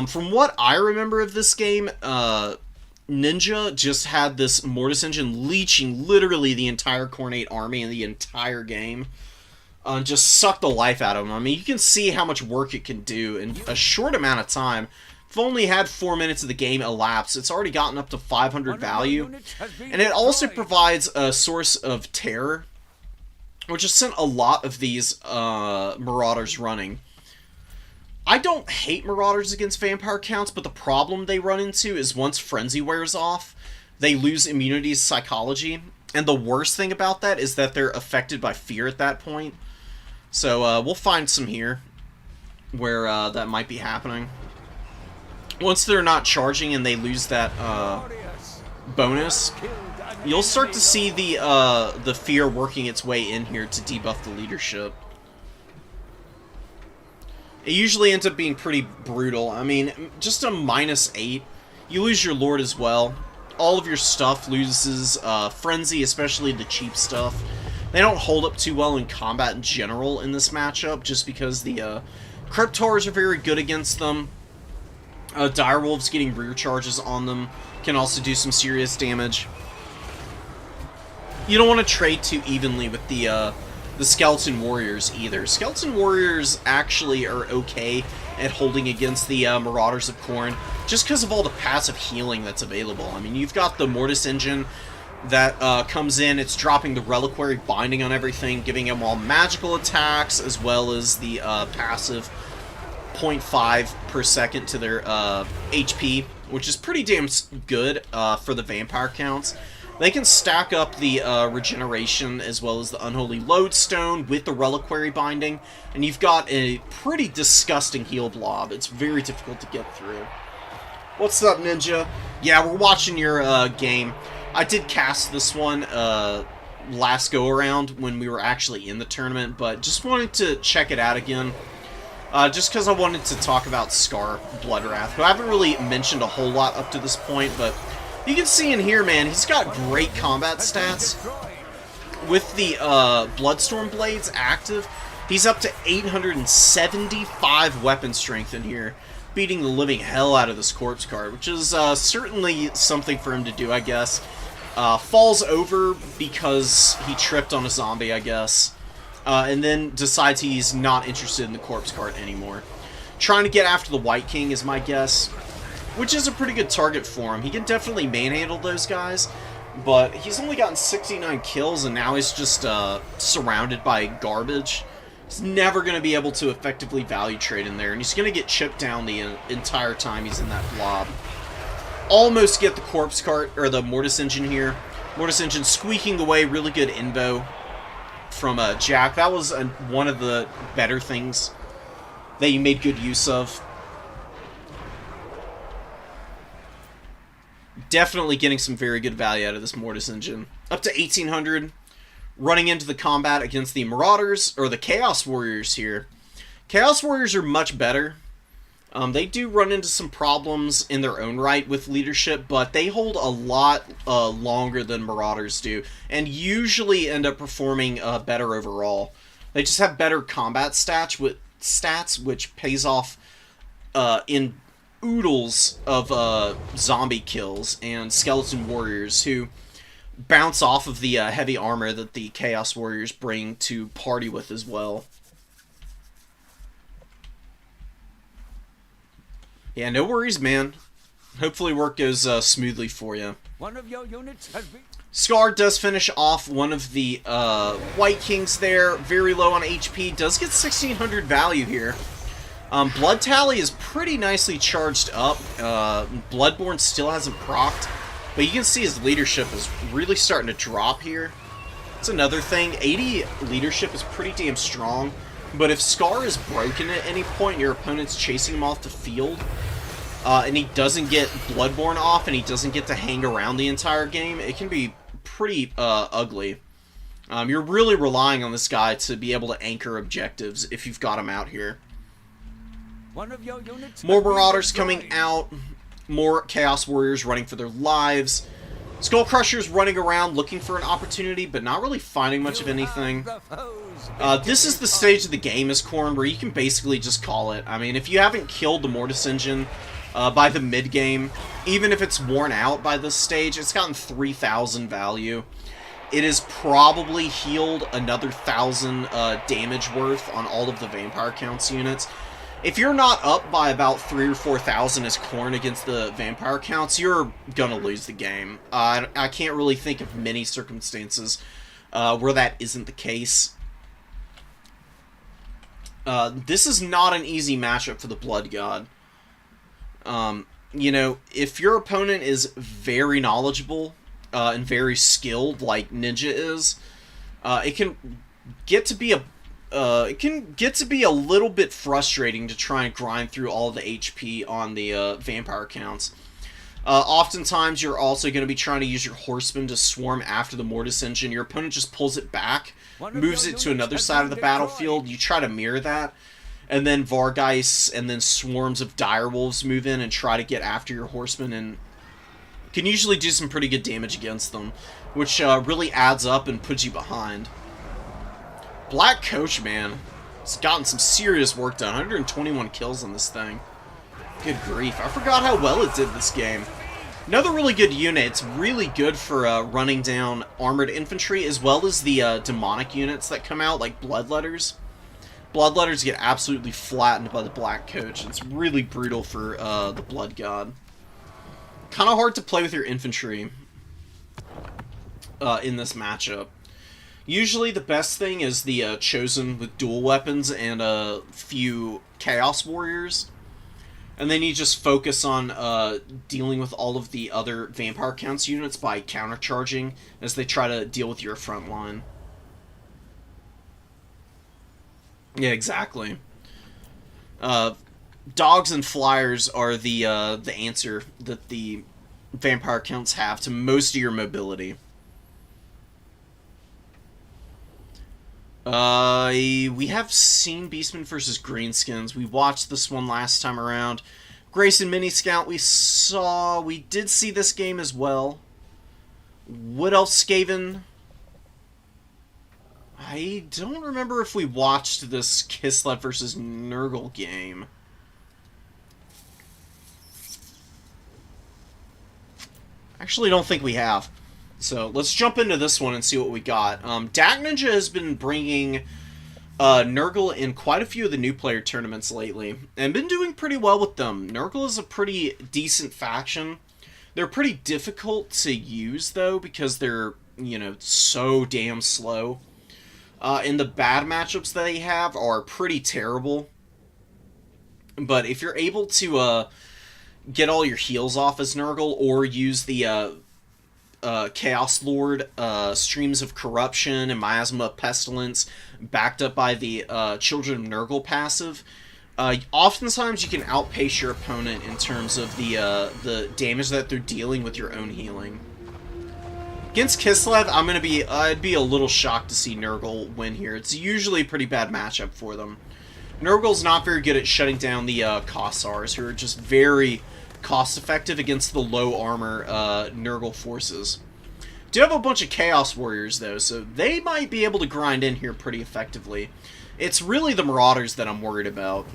From what I remember of this game, Ninja just had this Mortis Engine leeching literally the entire Cornate army in the entire game. Just sucked the life out of them. I mean, you can see how much work it can do in a short amount of time. I've only had 4 minutes of the game elapse. It's already gotten up to 500 value. And it also provides a source of terror, which has sent a lot of these Marauders running. I don't hate Marauders against Vampire Counts, but the problem they run into is once Frenzy wears off, they lose immunity to Psychology. And the worst thing about that is that they're affected by fear at that point. So we'll find some here where that might be happening. Once they're not charging and they lose that bonus, you'll start to see the fear working its way in here to debuff the leadership. It usually ends up being pretty brutal. I mean, just a -8. You lose your Lord as well. All of your stuff loses Frenzy, especially the cheap stuff. They don't hold up too well in combat in general in this matchup, just because the Cryptors are very good against them. Direwolves getting rear charges on them can also do some serious damage. You don't want to trade too evenly with the Skeleton Warriors either. Skeleton Warriors actually are okay at holding against the Marauders of Khorne, just because of all the passive healing that's available. I mean, you've got the Mortis Engine that comes in, it's dropping the Reliquary Binding on everything, giving them all magical attacks, as well as the passive 0.5 per second to their HP, which is pretty damn good for the Vampire Counts. They can stack up the regeneration as well as the Unholy Lodestone with the Reliquary Binding, and you've got a pretty disgusting heal blob. It's very difficult to get through. What's up, Ninja? Yeah, we're watching your game. I did cast this one last go-around when we were actually in the tournament, but just wanted to check it out again. Just because I wanted to talk about Scar Bloodwrath, who I haven't really mentioned a whole lot up to this point, but you can see in here, man, he's got great combat stats. With the Bloodstorm Blades active, he's up to 875 weapon strength in here, beating the living hell out of this corpse card, which is certainly something for him to do, I guess. Falls over because he tripped on a zombie, I guess. And then decides he's not interested in the corpse card anymore. Trying to get after the White King is my guess, which is a pretty good target for him. He can definitely manhandle those guys, but he's only gotten 69 kills, and now he's just surrounded by garbage. He's never going to be able to effectively value trade in there, and he's going to get chipped down the entire time he's in that blob. Almost get the corpse cart, or the Mortis Engine here. Mortis Engine squeaking away, really good invo from Jack. That was one of the better things that you made good use of. Definitely getting some very good value out of this Mortis engine. Up to 1800, running into the combat against the Marauders, or the Chaos Warriors here. Chaos Warriors are much better. They do run into some problems in their own right with leadership, but they hold a lot longer than Marauders do, and usually end up performing better overall. They just have better combat stats, which pays off in oodles of zombie kills and skeleton warriors who bounce off of the heavy armor that the Chaos Warriors bring to party with as well. Yeah, no worries, man. Hopefully work goes smoothly for you. One of your units has been... Scar does finish off one of the White Kings there. Very low on HP. Does get 1600 value here. Blood Tally is pretty nicely charged up. Bloodborne still hasn't procced. But you can see his leadership is really starting to drop here. That's another thing. 80 leadership is pretty damn strong. But if Scar is broken at any point, your opponent's chasing him off the field, and he doesn't get Bloodborne off, and he doesn't get to hang around the entire game, it can be pretty ugly. You're really relying on this guy to be able to anchor objectives if you've got him out here. One of your units More Marauders coming out, more Chaos Warriors running for their lives. Skull Crusher's running around looking for an opportunity, but not really finding much of anything. This is the stage of the game, as Corn, where you can basically just call it. I mean, if you haven't killed the Mortis engine by the mid-game, even if it's worn out by this stage, it's gotten 3,000 value. It has probably healed another 1,000 damage worth on all of the Vampire Counts units. If you're not up by about 3,000 or 4,000 as Corn against the Vampire Counts, you're gonna lose the game. I can't really think of many circumstances where that isn't the case. This is not an easy matchup for the Blood God. You know, if your opponent is very knowledgeable and very skilled, like Ninja is, it can get to be a little bit frustrating to try and grind through all of the HP on the Vampire Counts. Oftentimes, you're also going to be trying to use your Horseman to swarm after the Mortis engine. Your opponent just pulls it back, moves it to another side of the battlefield. You try to mirror that, and then Vargeist and then swarms of Direwolves move in and try to get after your Horseman, and can usually do some pretty good damage against them, which really adds up and puts you behind. Black Coach, man, it's gotten some serious work done. 121 kills on this thing. Good grief. I forgot how well it did this game. Another really good unit. It's really good for running down armored infantry, as well as the demonic units that come out, like Bloodletters. Bloodletters get absolutely flattened by the Black Coach. It's really brutal for the Blood God. Kind of hard to play with your infantry in this matchup. Usually the best thing is the Chosen with dual weapons and a few Chaos Warriors. And then you just focus on dealing with all of the other Vampire Counts units by countercharging as they try to deal with your front line. Yeah, exactly. Dogs and Flyers are the answer that the Vampire Counts have to most of your mobility. We have seen Beastmen versus Greenskins. We watched this one last time around. Grayson Mini Scout we did see this game as well. Wood Elf Skaven. I don't remember if we watched this Kislev versus Nurgle game. Actually, don't think we have. So, let's jump into this one and see what we got. Dak Ninja has been bringing Nurgle in quite a few of the new player tournaments lately, and been doing pretty well with them. Nurgle is a pretty decent faction. They're pretty difficult to use, though, because they're, you know, so damn slow. And the bad matchups that they have are pretty terrible. But if you're able to get all your heals off as Nurgle, or use the Chaos Lord, Streams of Corruption, and Miasma of Pestilence, backed up by the Children of Nurgle passive, Oftentimes you can outpace your opponent in terms of the damage that they're dealing with your own healing. Against Kislev, I'd be a little shocked to see Nurgle win here. It's usually a pretty bad matchup for them. Nurgle's not very good at shutting down the Kossars, who are just very cost-effective against the low armor Nurgle forces. Do have a bunch of Chaos Warriors, though, so they might be able to grind in here pretty effectively. It's really the Marauders that I'm worried about.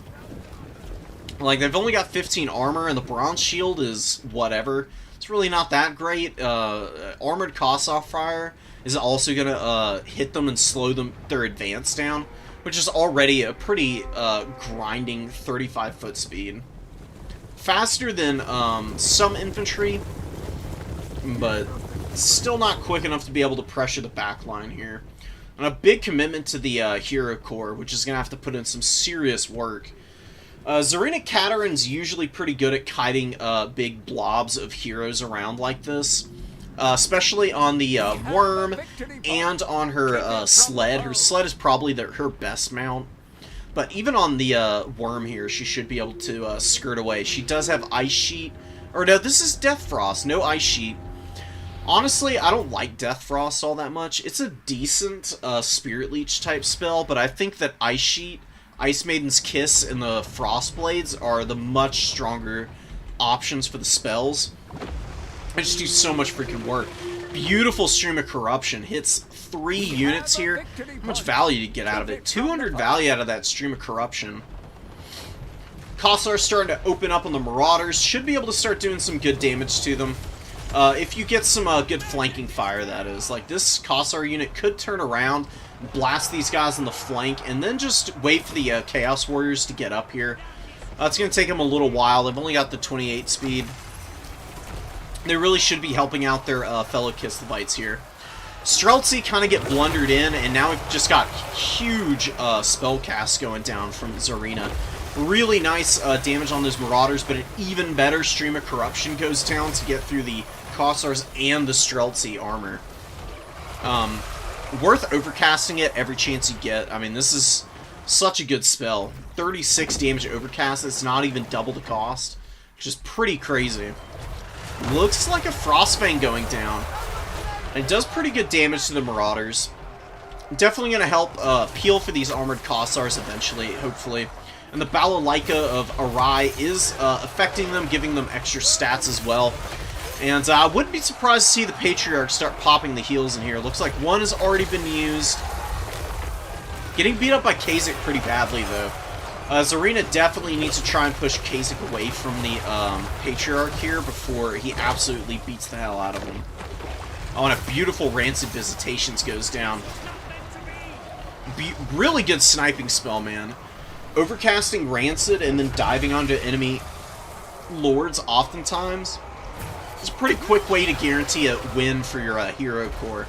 Like, they've only got 15 armor, and the Bronze Shield is whatever. It's really not that great. Armored Kossar Fire is also going to hit them and slow their advance down, which is already a pretty grinding 35-foot speed. Faster than some infantry, but still not quick enough to be able to pressure the back line here. And a big commitment to the Hero Corps, which is going to have to put in some serious work. Zarina Katarin's usually pretty good at kiting big blobs of heroes around like this. Especially on the Worm and on her sled. Her sled is probably her best mount. But even on the Worm here, she should be able to skirt away. She does have Ice Sheet. Or no, this is Death Frost, no Ice Sheet. Honestly, I don't like Death Frost all that much. It's a decent Spirit Leech type spell, but I think that Ice Sheet, Ice Maiden's Kiss, and the Frost Blades are the much stronger options for the spells. They just do so much freaking work. Beautiful Stream of Corruption. Hits 3 units here. How much value to get out of it? 200 value out of that Stream of Corruption. Kossar's starting to open up on the Marauders. Should be able to start doing some good damage to them. If you get some good flanking fire, that is. Like, this Kossar unit could turn around, blast these guys on the flank, and then just wait for the Chaos Warriors to get up here. It's going to take them a little while. They've only got the 28 speed. They really should be helping out their fellow Kislevites here. Streltsy kind of get blundered in, and now we've just got huge spell casts going down from Zarina. Really nice damage on those Marauders, but an even better Stream of Corruption goes down to get through the Kossars and the Streltsy armor. Worth overcasting it every chance you get. I mean, this is such a good spell. 36 damage overcast, it's not even double the cost, which is pretty crazy. Looks like a Frostfang going down. And it does pretty good damage to the Marauders. Definitely going to help peel for these armored Kossars eventually, hopefully. And the Balalaika of Arai is affecting them, giving them extra stats as well. And I wouldn't be surprised to see the Patriarch start popping the heals in here. Looks like one has already been used. Getting beat up by Kha'Zix pretty badly, though. Zarina definitely needs to try and push Kha'Zix away from the Patriarch here before he absolutely beats the hell out of him. Oh, and a beautiful Rancid Visitations goes down. Really good sniping spell, man. Overcasting Rancid and then diving onto enemy lords oftentimes is a pretty quick way to guarantee a win for your Hero Corps.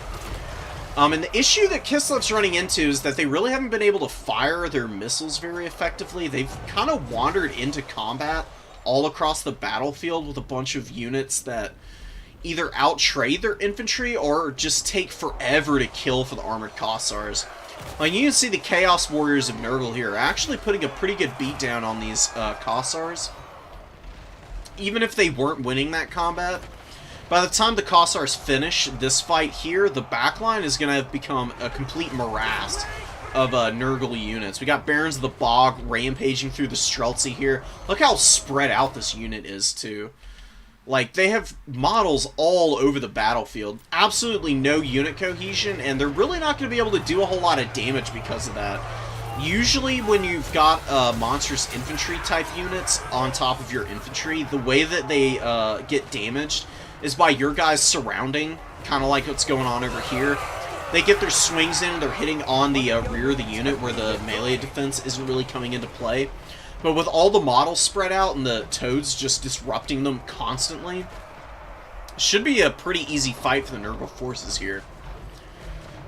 And the issue that Kislev's running into is that they really haven't been able to fire their missiles very effectively. They've kind of wandered into combat all across the battlefield with a bunch of units that either outtrade their infantry or just take forever to kill for the armored Kossars. Like, you can see the Chaos Warriors of Nurgle here are actually putting a pretty good beatdown on these Kossars. Even if they weren't winning that combat. By the time the Kossars finish this fight here, the backline is going to have become a complete morass of Nurgle units. We got Barons of the Bog rampaging through the Streltsy here. Look how spread out this unit is, too. Like, they have models all over the battlefield. Absolutely no unit cohesion, and they're really not going to be able to do a whole lot of damage because of that. Usually, when you've got monstrous infantry-type units on top of your infantry, the way that they get damaged is by your guys surrounding, kind of like what's going on over here. They get their swings in, they're hitting on the rear of the unit where the melee defense isn't really coming into play. But with all the models spread out and the Toads just disrupting them constantly, it should be a pretty easy fight for the Nurgle forces here.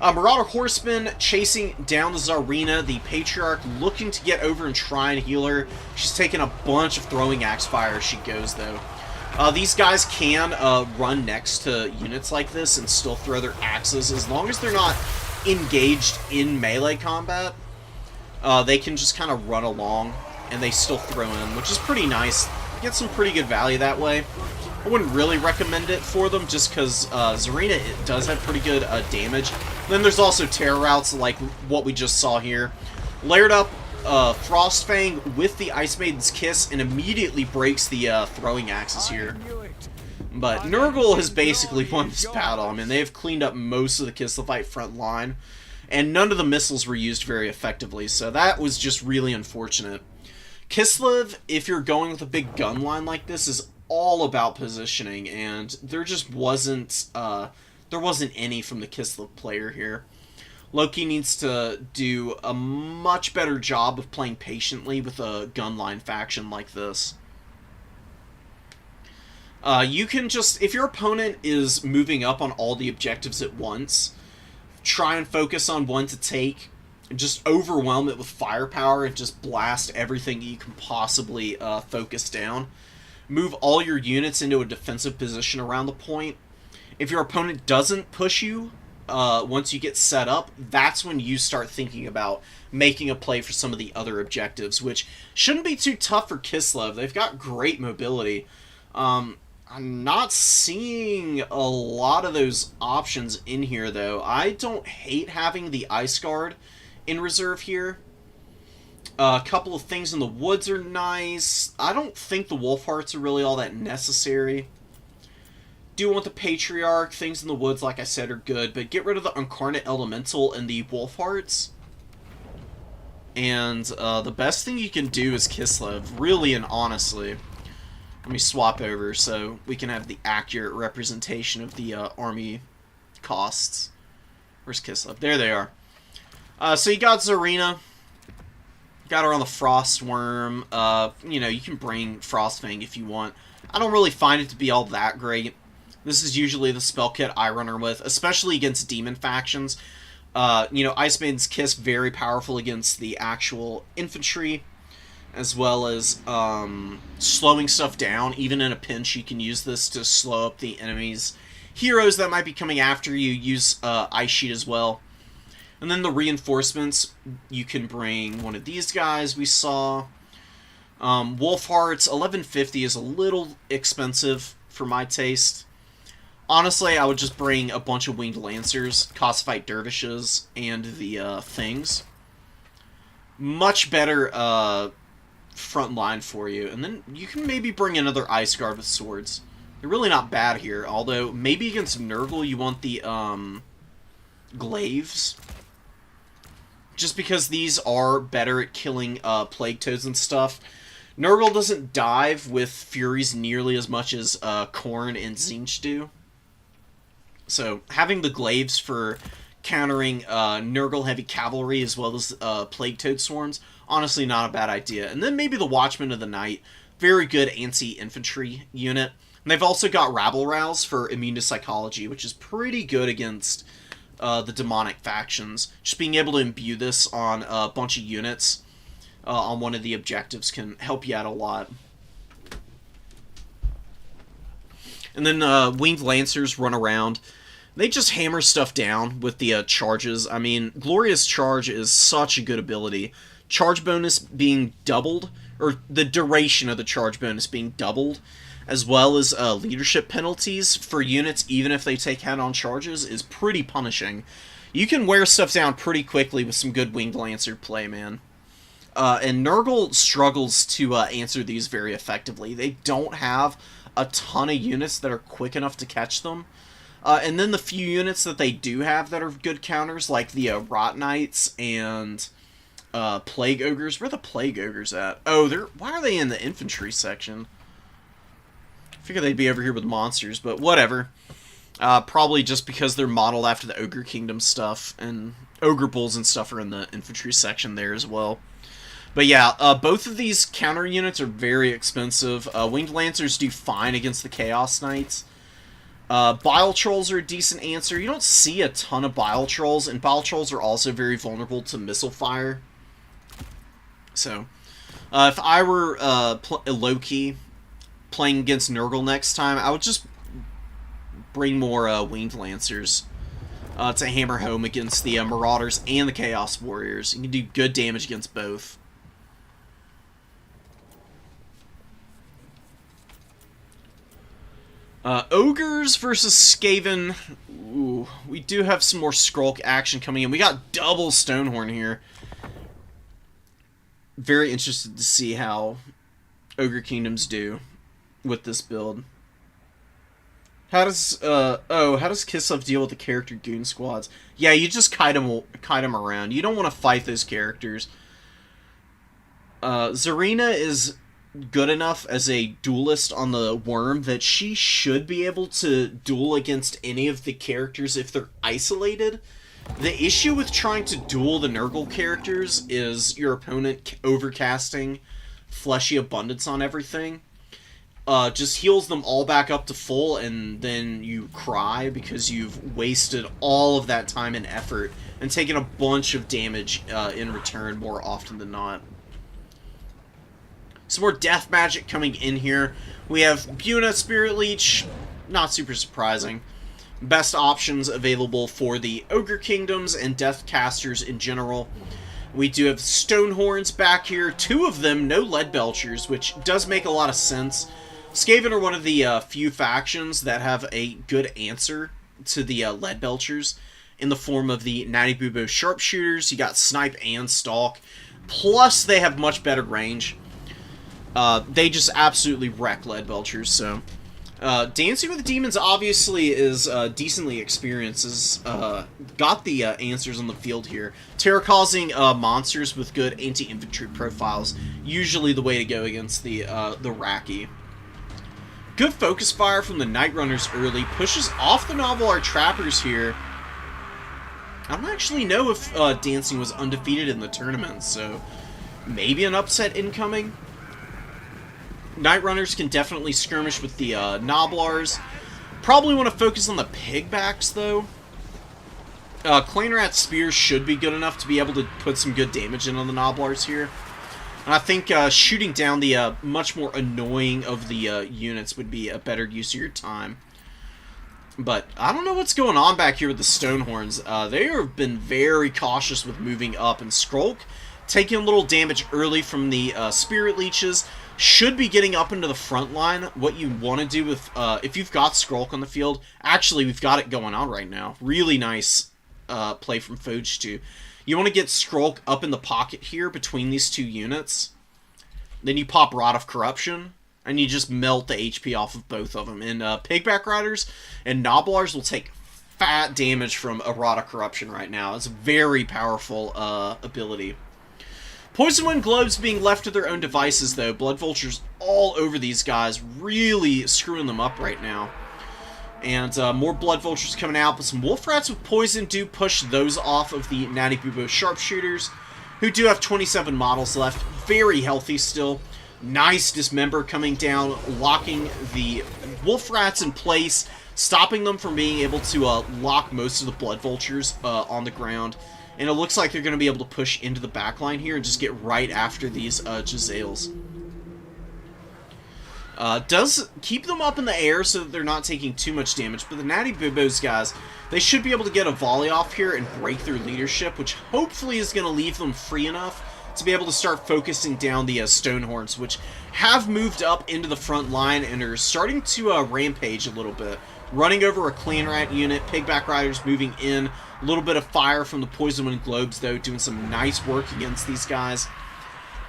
Marauder Horseman chasing down the Zarina, the Patriarch looking to get over and try and heal her. She's taking a bunch of throwing axe fire as she goes, though. These guys can run next to units like this and still throw their axes. As long as they're not engaged in melee combat, they can just kind of run along. and they still throw in, which is pretty nice. Get some pretty good value that way. I wouldn't really recommend it for them, just because Zarina it does have pretty good damage. Then there's also Terror Routes, like what we just saw here. Layered up Frostfang with the Ice Maiden's Kiss, and immediately breaks the throwing axes here. But Nurgle has basically won this battle. I mean, they have cleaned up most of the Kislev front line, and none of the missiles were used very effectively, so that was just really unfortunate. Kislev, if you're going with a big gun line like this, is all about positioning, and there just wasn't any from the Kislev player here. Loki needs to do a much better job of playing patiently with a gunline faction like this. You can just, if your opponent is moving up on all the objectives at once, try and focus on one to take, and just overwhelm it with firepower and just blast everything you can possibly focus down. Move all your units into a defensive position around the point. If your opponent doesn't push you, once you get set up, that's when you start thinking about making a play for some of the other objectives, which shouldn't be too tough for Kislev. They've got great mobility. I'm not seeing a lot of those options in here, though. I don't hate having the Ice Guard in reserve here. A couple of things in the woods are nice. I don't think the Wolf Hearts are really all that necessary. Do want the Patriarch. Things in the woods, like I said, are good, but get rid of the Incarnate Elemental and the Wolf Hearts. And the best thing you can do is Kislev, really and honestly. Let me swap over so we can have the accurate representation of the army costs. Where's Kislev? There they are. So you got Zarina. Got her on the Frostworm. You know, you can bring Frostfang if you want. I don't really find it to be all that great. This is usually the spell kit I run her with, especially against demon factions. You know, Ice Maiden's Kiss, very powerful against the actual infantry, as well as slowing stuff down. Even in a pinch, you can use this to slow up the enemy's heroes that might be coming after you. Use Ice Sheet as well. And then the reinforcements, you can bring one of these guys we saw. Wolf Hearts, 1150 is a little expensive for my taste. Honestly, I would just bring a bunch of Winged Lancers, Costified Dervishes, and the things. Much better front line for you. And then you can maybe bring another Ice Guard with swords. They're really not bad here, although maybe against Nurgle you want the Glaives. Just because these are better at killing Plague Toads and stuff. Nurgle doesn't dive with Furies nearly as much as Khorne and Tzeentch do. So, having the Glaives for countering Nurgle heavy cavalry as well as Plague Toad swarms, honestly not a bad idea. And then maybe the Watchmen of the Night, very good anti-infantry unit. And they've also got Rabble Rouse for immune to psychology, which is pretty good against the demonic factions. Just being able to imbue this on a bunch of units on one of the objectives can help you out a lot. And then Winged Lancers run around. They just hammer stuff down with the charges. I mean, Glorious Charge is such a good ability. Charge bonus being doubled, or the duration of the charge bonus being doubled, as well as leadership penalties for units, even if they take head-on charges, is pretty punishing. You can wear stuff down pretty quickly with some good Winged Lancer play, man. And Nurgle struggles to answer these very effectively. They don't have a ton of units that are quick enough to catch them. And then the few units that they do have that are good counters, like the Rot Knights and Plague Ogres. Where are the Plague Ogres at? Oh, why are they in the infantry section? I figure they'd be over here with monsters, but whatever. Probably just because they're modeled after the Ogre Kingdom stuff, and Ogre Bulls and stuff are in the infantry section there as well. But yeah, both of these counter units are very expensive. Winged Lancers do fine against the Chaos Knights. Bile Trolls are a decent answer. You don't see a ton of Bile Trolls, and Bile Trolls are also very vulnerable to missile fire. So, if I were Loki playing against Nurgle next time, I would just bring more Winged Lancers to hammer home against the Marauders and the Chaos Warriors. You can do good damage against both. Ogres versus Skaven. Ooh, we do have some more Skrulk action coming in. We got double Stonehorn here. Very interested to see how Ogre Kingdoms do with this build. How does Kislev deal with the character goon squads? Yeah, you just kite them around. You don't want to fight those characters. Zarina is good enough as a duelist on the Worm that she should be able to duel against any of the characters if they're isolated. The issue with trying to duel the Nurgle characters is your opponent overcasting Fleshy Abundance on everything. Just heals them all back up to full, and then you cry because you've wasted all of that time and effort and taken a bunch of damage in return more often than not. Some more death magic coming in here. We have Buna, Spirit Leech, not super surprising. Best options available for the Ogre Kingdoms and Death Casters in general. We do have Stonehorns back here, 2 of them, no Lead Belchers, which does make a lot of sense. Skaven are one of the few factions that have a good answer to the Lead Belchers in the form of the Natty Bubo Sharpshooters. You got Snipe and Stalk, plus they have much better range. They just absolutely wreck Lead Belchers, so... Dancing with the Demons obviously is decently experienced. Got the answers on the field here. Terror-causing monsters with good anti-infantry profiles. Usually the way to go against the Raki. Good focus fire from the Night Runners early. Pushes off the Novelar Trappers here. I don't actually know if Dancing was undefeated in the tournament, so maybe an upset incoming. Night Runners can definitely skirmish with the Noblars. Probably want to focus on the Pigbacks, though. Clanrat Spears should be good enough to be able to put some good damage in on the Noblars here. And I think shooting down the much more annoying of the units would be a better use of your time. But I don't know what's going on back here with the Stonehorns. They have been very cautious with moving up, and Skrulk taking a little damage early from the Spirit Leeches. Should be getting up into the front line. What you want to do with, if you've got Skrulk on the field, actually we've got it going on right now. Really nice play from Foge too. You want to get Skrulk up in the pocket here between these 2 units. Then you pop Rod of Corruption, and you just melt the HP off of both of them. And Pigback Riders and Noblars will take fat damage from a Rod of Corruption right now. It's a very powerful ability. Poison Wind Globes being left to their own devices, though. Blood Vultures all over these guys, really screwing them up right now. And more Blood Vultures coming out, but some Wolf Rats with Poison do push those off of the Natty Bubo Sharpshooters, who do have 27 models left. Very healthy still. Nice Dismember coming down, locking the Wolf Rats in place, stopping them from being able to lock most of the Blood Vultures on the ground. And it looks like they're going to be able to push into the backline here and just get right after these Jezzails. Does keep them up in the air so that they're not taking too much damage. But the Natty Bubos guys, they should be able to get a volley off here and break their leadership, which hopefully is going to leave them free enough to be able to start focusing down the Stonehorns, which have moved up into the front line and are starting to rampage a little bit. Running over a Clan Rat unit, Pigback Riders moving in. A little bit of fire from the Poison Wind Globes, though, doing some nice work against these guys.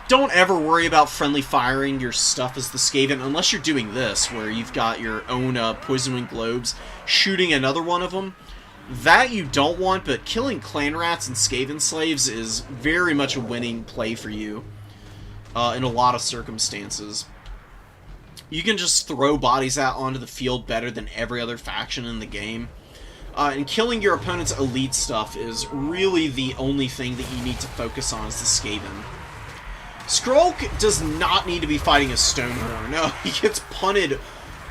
Don't ever worry about friendly firing your stuff as the Skaven, unless you're doing this, where you've got your own Poison Wind Globes shooting another one of them. That you don't want, but killing Clan Rats and Skaven Slaves is very much a winning play for you in a lot of circumstances. You can just throw bodies out onto the field better than every other faction in the game. And killing your opponent's elite stuff is really the only thing that you need to focus on as the Skaven. Skrulk does not need to be fighting a Stonehorn. No, he gets punted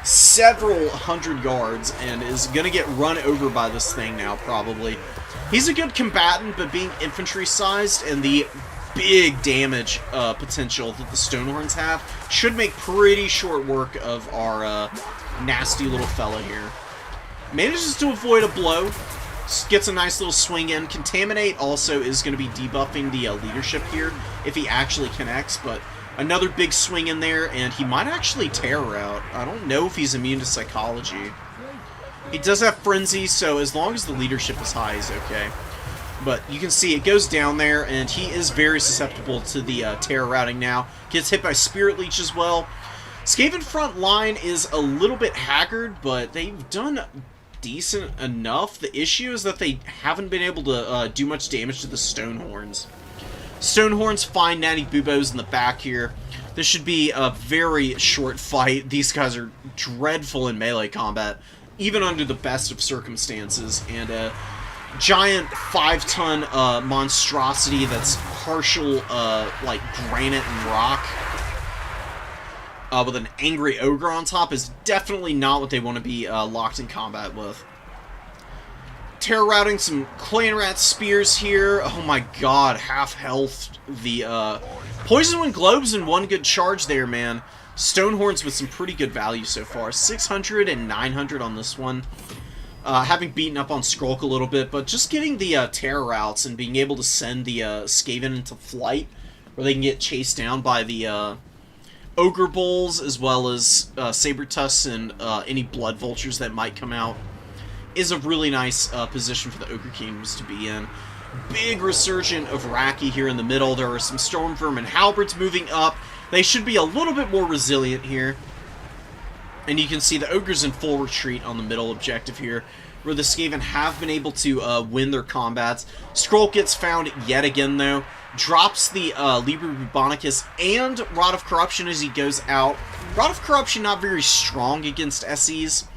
several hundred yards and is going to get run over by this thing now, probably. He's a good combatant, but being infantry-sized and the big damage potential that the Stonehorns have should make pretty short work of our nasty little fella here. Manages to avoid a blow, gets a nice little swing in. Contaminate also is going to be debuffing the leadership here if he actually connects, but Another big swing in there, and he might actually terror out. I don't know if he's immune to psychology. He does have frenzy, so as long as the leadership is high, he's okay. But you can see it goes down there, and he is very susceptible to the terror routing now. Gets hit by Spirit Leech as well. Skaven front line is a little bit haggard, but they've done decent enough. The issue is that they haven't been able to do much damage to the Stonehorns. Stonehorns find Natty Bubos in the back here. This should be a very short fight. These guys are dreadful in melee combat, even under the best of circumstances. And a giant 5-ton monstrosity that's partial like granite and rock with an angry ogre on top is definitely not what they want to be locked in combat with. Terror routing some Clan Rat Spears here. Oh my god, half health. The Poison Wind Globes in one good charge there, man. Stonehorns with some pretty good value so far. 600 and 900 on this one. Having beaten up on Skrulk a little bit, but just getting the terror routes and being able to send the Skaven into flight, where they can get chased down by the Ogre Bulls, as well as Saber Tusks and any Blood Vultures that might come out, is a really nice position for the Ogre Kingdoms to be in. Big resurgent of Raki here in the middle. There are some Storm Vermin Halberds moving up. They should be a little bit more resilient here. And you can see the Ogres in full retreat on the middle objective here, where the Skaven have been able to win their combats. Skrull gets found yet again, though. Drops the Liber Bubonicus and Rod of Corruption as he goes out. Rod of Corruption not very strong against SEs.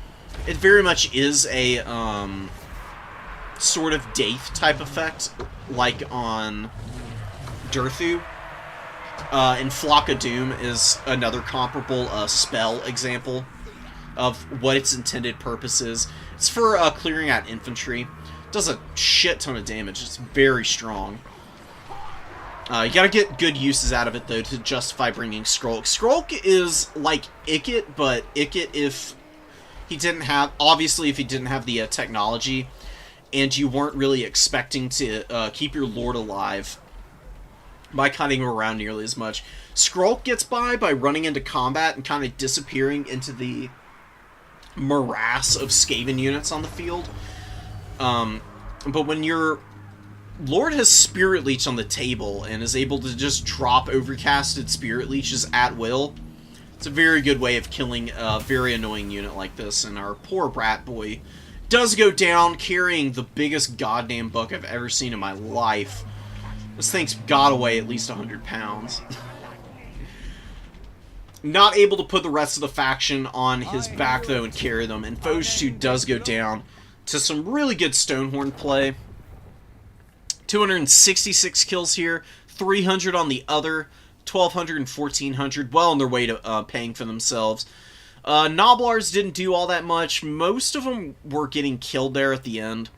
It very much is a sort of Daith type effect, like on Durthu. And Flock of Doom is another comparable spell example of what its intended purpose is. It's for clearing out infantry. Does a shit ton of damage. It's very strong. You gotta get good uses out of it, though, to justify bringing Skrulk. Skrulk is like Ikit, but Ikit if he didn't have... Obviously, if he didn't have the technology, and you weren't really expecting to keep your lord alive by cutting him around nearly as much. Skrulk gets by running into combat and kind of disappearing into the morass of Skaven units on the field. But when your Lord has Spirit Leech on the table and is able to just drop overcasted Spirit Leeches at will, it's a very good way of killing a very annoying unit like this. And our poor Rat Boy does go down, carrying the biggest goddamn buck I've ever seen in my life. This thing's got away at least 100 pounds. Not able to put the rest of the faction on his back, though, and carry them. And Foge 2 does go down to some really good Stonehorn play. 266 kills here, 300 on the other, 1,200 and 1,400, well on their way to paying for themselves. Noblars didn't do all that much. Most of them were getting killed there at the end.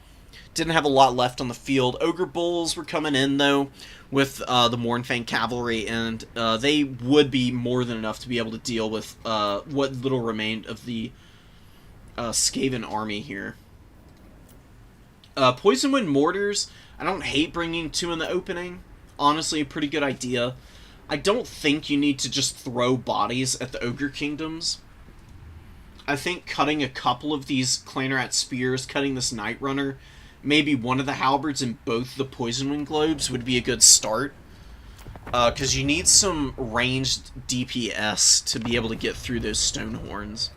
Didn't have a lot left on the field. Ogre Bulls were coming in, though, with the Mournfang Cavalry, and they would be more than enough to be able to deal with what little remained of the Skaven army here. Poison Wind Mortars, I don't hate bringing 2 in the opening. Honestly, a pretty good idea. I don't think you need to just throw bodies at the Ogre Kingdoms. I think cutting a couple of these Clanrat Spears, cutting this Night Runner, maybe one of the Halberds and both the Poison Wind Globes would be a good start. Because you need some ranged DPS to be able to get through those Stonehorns.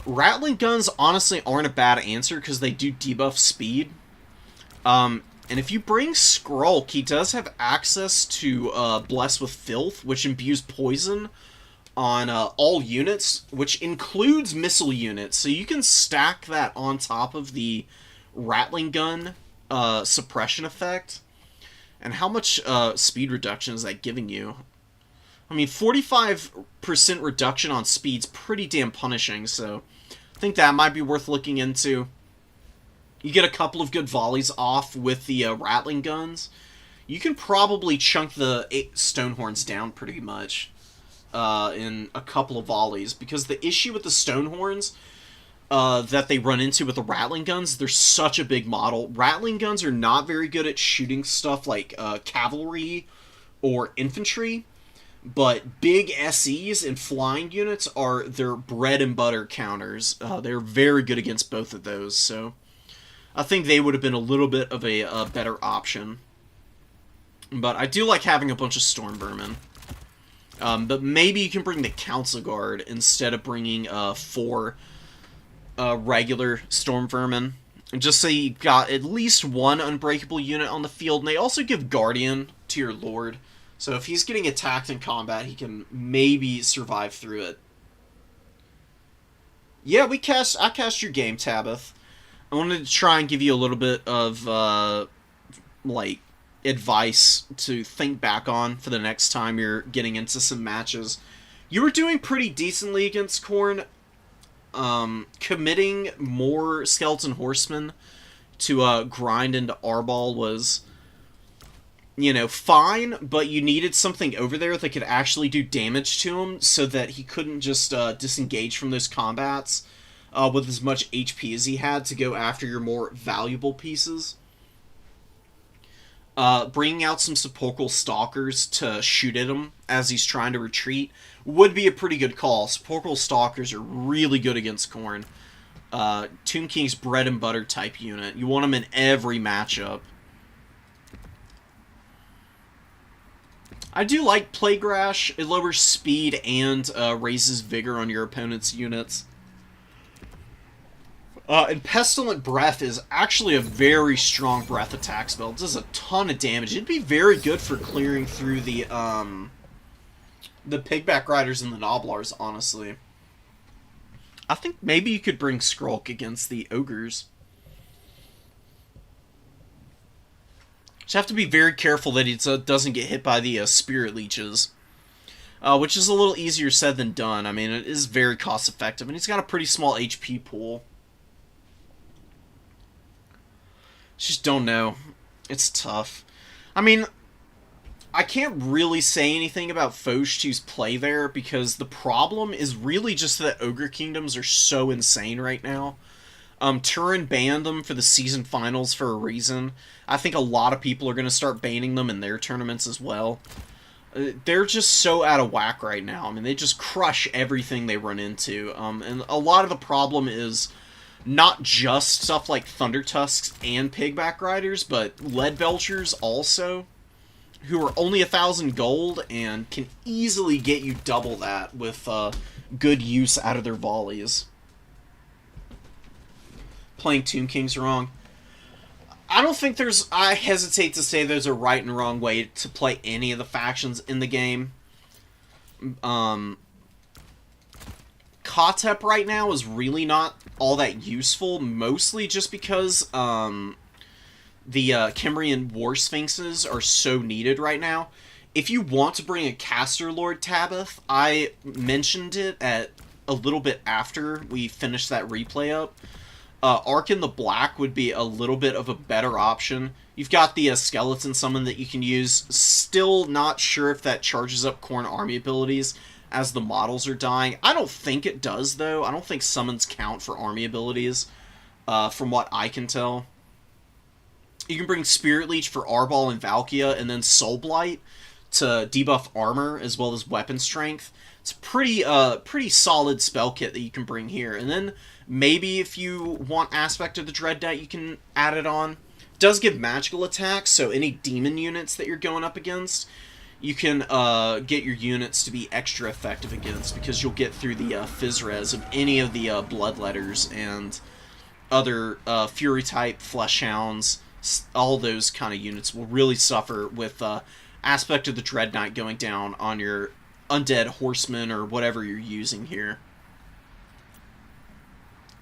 Rattling Guns honestly aren't a bad answer because they do debuff speed. And if you bring Skrulk, he does have access to Bless with Filth, which imbues poison on all units, which includes missile units. So you can stack that on top of the Rattling Gun suppression effect. And how much speed reduction is that giving you? I mean, 45% reduction on speed's pretty damn punishing, so I think that might be worth looking into. You get a couple of good volleys off with the Rattling Guns. You can probably chunk the 8 Stonehorns down pretty much in a couple of volleys, because the issue with the Stonehorns, that they run into with the Ratling guns. They're such a big model. Ratling guns are not very good at shooting stuff like cavalry or infantry, but big SEs and flying units are their bread and butter counters. They're very good against both of those, so I think they would have been a little bit of a better option. But I do like having a bunch of Storm Vermin. But maybe you can bring the Council Guard instead of bringing 4 regular Storm Vermin. And just say you got at least 1 unbreakable unit on the field. And they also give Guardian to your Lord. So if he's getting attacked in combat, he can maybe survive through it. Yeah, I cast your game, Tabith. I wanted to try and give you a little bit of, like, advice to think back on for the next time you're getting into some matches. You were doing pretty decently against Khorne. Committing more Skeleton Horsemen to grind into Arbol was, you know, fine, but you needed something over there that could actually do damage to him so that he couldn't just disengage from those combats with as much HP as he had to go after your more valuable pieces. Bringing out some Sepulchral Stalkers to shoot at him as he's trying to retreat would be a pretty good call. Sepulchral Stalkers are really good against Khorne. Tomb King's bread and butter type unit. You want them in every matchup. I do like Plague Rash. It lowers speed and raises vigor on your opponent's units. And Pestilent Breath is actually a very strong breath attack spell. It does a ton of damage. It'd be very good for clearing through the Pigback Riders and the Noblars, honestly. I think maybe you could bring Skrulk against the Ogres. Just have to be very careful that he doesn't get hit by the Spirit Leeches. Which is a little easier said than done. I mean, it is very cost effective, and he's got a pretty small HP pool. Just don't know. It's tough. I mean, I can't really say anything about Foch2's play there because the problem is really just that Ogre Kingdoms are so insane right now. Turin banned them for the season finals for a reason. I think a lot of people are going to start banning them in their tournaments as well. They're just so out of whack right now. I mean, they just crush everything they run into. And a lot of the problem is not just stuff like Thunder Tusks and Pigback Riders, but Lead Belchers also, who are only 1,000 gold and can easily get you double that with good use out of their volleys. Playing Tomb Kings wrong. I don't think there's... I hesitate to say there's a right and wrong way to play any of the factions in the game. Kotep right now is really not all that useful, mostly just because the Kimrian War Sphinxes are so needed right now. If you want to bring a Caster Lord Tabith, I mentioned it at a little bit after we finished that replay up. Arc in the Black would be a little bit of a better option. You've got the Skeleton Summon that you can use. Still not sure if that charges up Khorne army abilities as the models are dying. I don't think it does, though. I don't think summons count for army abilities, from what I can tell. You can bring Spirit Leech for Arbol and Valkia, and then Soul Blight to debuff armor as well as weapon strength. It's a pretty solid spell kit that you can bring here. And then maybe if you want Aspect of the Dread Knight, you can add it on. It does give magical attacks, so any demon units that you're going up against, you can get your units to be extra effective against, because you'll get through the Phys-Res of any of the Bloodletters and other Fury-type Fleshhounds. All those kind of units will really suffer with Aspect of the Dread Knight going down on your Undead Horsemen or whatever you're using here.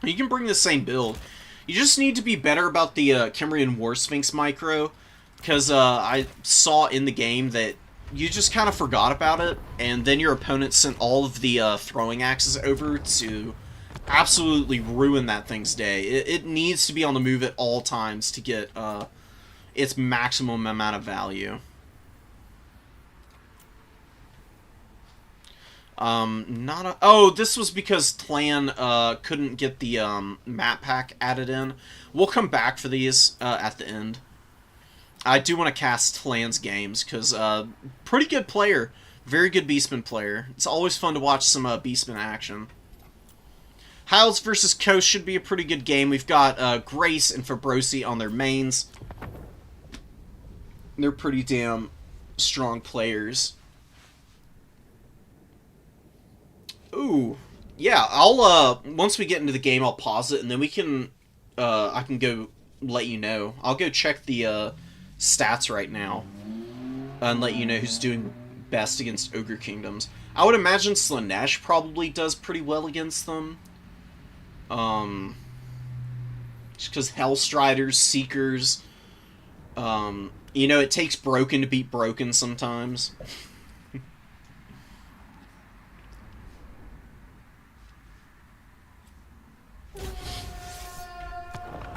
You can bring the same build. You just need to be better about the Kimrian War Sphinx micro, because I saw in the game that you just kind of forgot about it, and then your opponent sent all of the throwing axes over to absolutely ruin that thing's day. It needs to be on the move at all times to get its maximum amount of value. Not a... Oh, this was because Clan, couldn't get the, map pack added in. We'll come back for these, at the end. I do want to cast Clan's games, because, pretty good player. Very good Beastman player. It's always fun to watch some, Beastman action. Hiles versus Coast should be a pretty good game. We've got, Grace and Fabrosi on their mains. They're pretty damn strong players. Ooh, yeah, I'll, once we get into the game, I'll pause it, and then we can, I can go let you know. I'll go check the, stats right now, and let you know who's doing best against Ogre Kingdoms. I would imagine Slaanesh probably does pretty well against them. Just because Hellstriders, Seekers, you know, it takes Broken to beat Broken sometimes.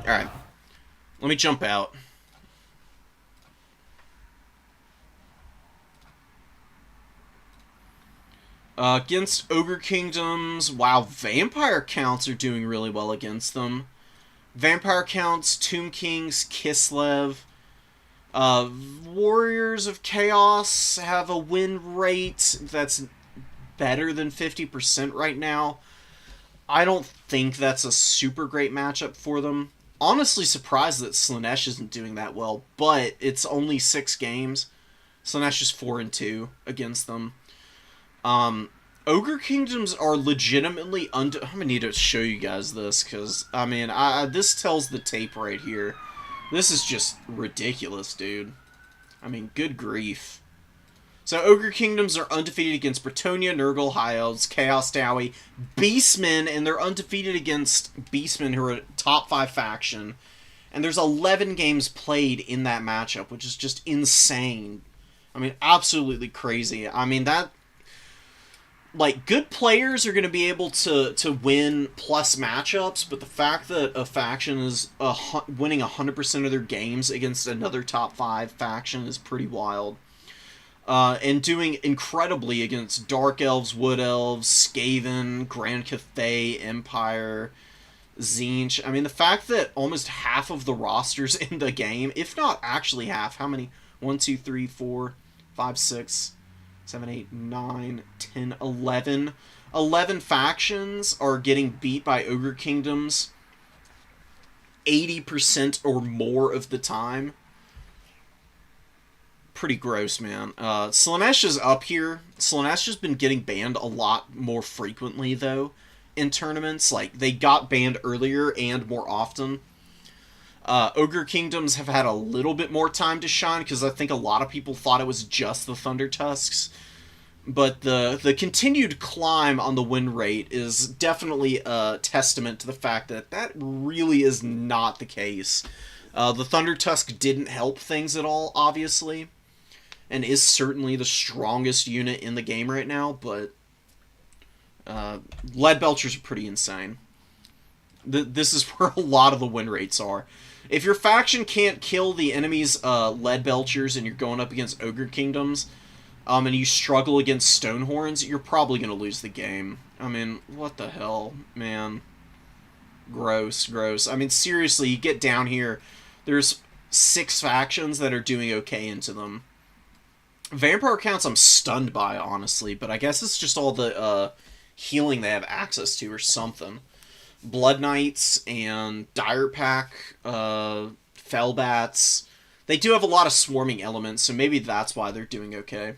Alright. Let me jump out. Against Ogre Kingdoms, wow, Vampire Counts are doing really well against them. Vampire Counts, Tomb Kings, Kislev. Warriors of Chaos have a win rate that's better than 50% right now. I don't think that's a super great matchup for them. Honestly surprised that Slaanesh isn't doing that well, but it's only 6 games. Slaanesh is 4-2 against them. Ogre Kingdoms are legitimately I'm gonna need to show you guys this, because, I mean, this tells the tape right here. This is just ridiculous, dude. I mean, good grief. So, Ogre Kingdoms are undefeated against Bretonnia, Nurgle, High Elves, Chaos Dowie, Beastmen, and they're undefeated against Beastmen, who are a top 5 faction. And there's 11 games played in that matchup, which is just insane. I mean, absolutely crazy. I mean, that... Like, good players are going to be able to win plus matchups, but the fact that a faction is winning 100% of their games against another top 5 faction is pretty wild. And doing incredibly against Dark Elves, Wood Elves, Skaven, Grand Cathay, Empire, Tzeentch. I mean, the fact that almost half of the rosters in the game, if not actually half, how many? 1, 2, 3, 4, 5, 6... 7, 8, 9, 10, 11. 11 factions are getting beat by Ogre Kingdoms 80% or more of the time. Pretty gross, man. Slaanesh is up here. Slaanesh has been getting banned a lot more frequently, though, in tournaments. Like, they got banned earlier and more often. Ogre Kingdoms have had a little bit more time to shine, because I think a lot of people thought it was just the Thunder Tusks. But the continued climb on the win rate is definitely a testament to the fact that that really is not the case. The Thunder Tusk didn't help things at all, obviously, and is certainly the strongest unit in the game right now, but Lead Belchers are pretty insane. This is where a lot of the win rates are. If your faction can't kill the enemy's Lead Belchers and you're going up against Ogre Kingdoms, and you struggle against Stonehorns, you're probably going to lose the game. I mean, what the hell, man? Gross, gross. I mean, seriously, you get down here, there's 6 factions that are doing okay into them. Vampire Counts I'm stunned by, honestly, but I guess it's just all the healing they have access to or something. Blood Knights and Dire Pack, Fellbats. They do have a lot of swarming elements, so maybe that's why they're doing okay.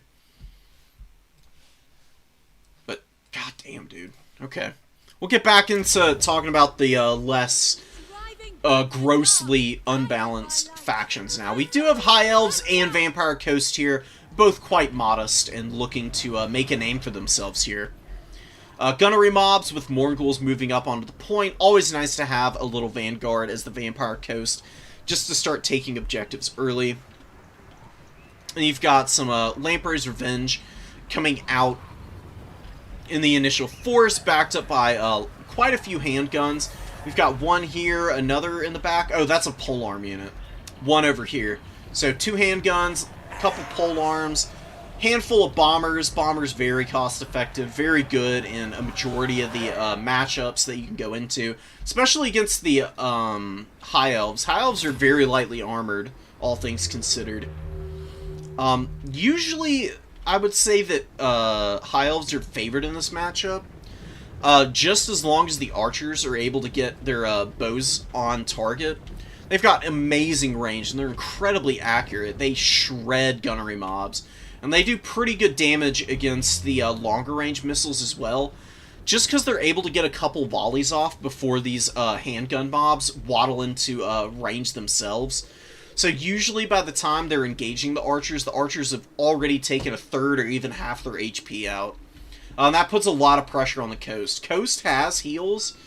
But, goddamn, dude. Okay. We'll get back into talking about the less grossly unbalanced factions now. We do have High Elves and Vampire Coast here, both quite modest and looking to make a name for themselves here. Gunnery mobs with Morghuls moving up onto the point. Always nice to have a little Vanguard as the Vampire Coast, just to start taking objectives early. And you've got some Lamprey's Revenge coming out in the initial force, backed up by quite a few handguns. We've got one here, another in the back. Oh, that's a polearm unit. One over here. So 2 handguns, a couple polearms, Handful of bombers. Bombers very cost effective, very good in a majority of the matchups that you can go into, especially against the high elves. High elves are very lightly armored, all things considered. Usually, I would say that high elves are favored in this matchup, just as long as the archers are able to get their bows on target. They've got amazing range, and they're incredibly accurate. They shred gunnery mobs. And they do pretty good damage against the longer range missiles as well, just because they're able to get a couple volleys off before these handgun mobs waddle into range themselves. So usually by the time they're engaging the archers have already taken a third or even half their HP out. That puts a lot of pressure on the Coast. Coast has heals.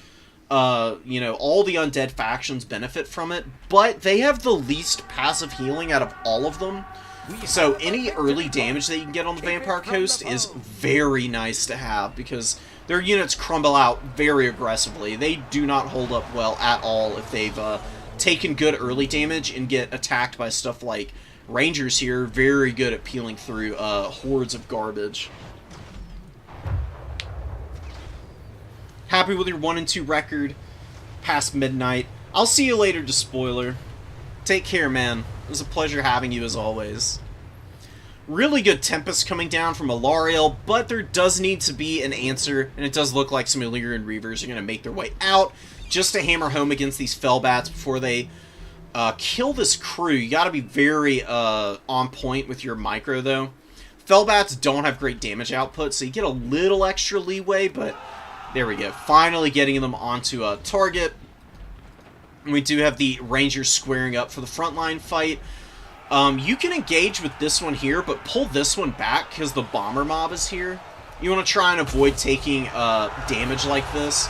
You know, all the undead factions benefit from it, but they have the least passive healing out of all of them. So any early damage that you can get on the Vampire Coast is very nice to have, because their units crumble out very aggressively. They do not hold up well at all if they've taken good early damage and get attacked by stuff like Rangers here, very good at peeling through hordes of garbage. Happy with your 1-2 record past midnight. I'll see you later, Despoiler. Take care, man. It was a pleasure having you as always. Really good Tempest coming down from Alariel, but there does need to be an answer, and it does look like some Illyrian Reavers are going to make their way out just to hammer home against these Fellbats before they kill this crew. You got to be very on point with your micro, though. Fellbats don't have great damage output, so you get a little extra leeway, but there we go. Finally getting them onto a target. We do have the Rangers squaring up for the frontline fight. You can engage with this one here, but pull this one back because the bomber mob is here. You want to try and avoid taking damage like this.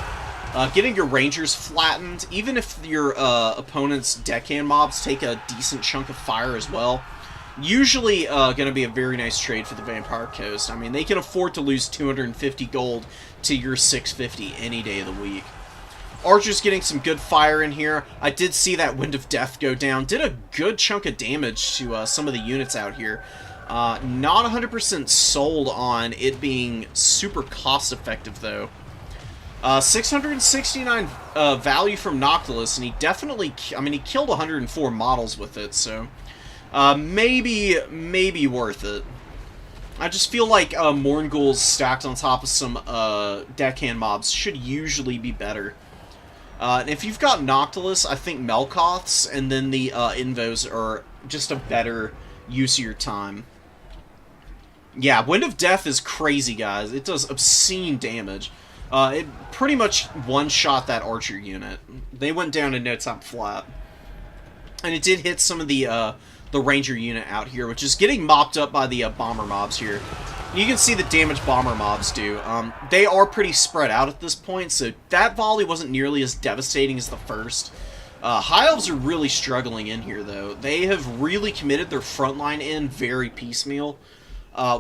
Getting your Rangers flattened, even if your opponent's deckhand mobs take a decent chunk of fire as well. Usually going to be a very nice trade for the Vampire Coast. I mean, they can afford to lose 250 gold to your 650 any day of the week. Archer's getting some good fire in here. I did see that Wind of Death go down. Did a good chunk of damage to some of the units out here. Not 100% sold on it being super cost-effective, though. 669 value from Noctilus, and he definitely... I mean, he killed 104 models with it, so... maybe worth it. I just feel like Morngul's stacked on top of some deckhand mobs should usually be better. And if you've got Noctilus, I think Melkoths and then the Invos are just a better use of your time. Yeah, Wind of Death is crazy, guys. It does obscene damage. It pretty much one-shot that Archer unit. They went down in no time flat. And it did hit some of the Ranger unit out here, which is getting mopped up by the Bomber mobs here. You can see the damage Bomber mobs do. They are pretty spread out at this point, so that volley wasn't nearly as devastating as the first. High Elves are really struggling in here, though. They have really committed their front line in very piecemeal,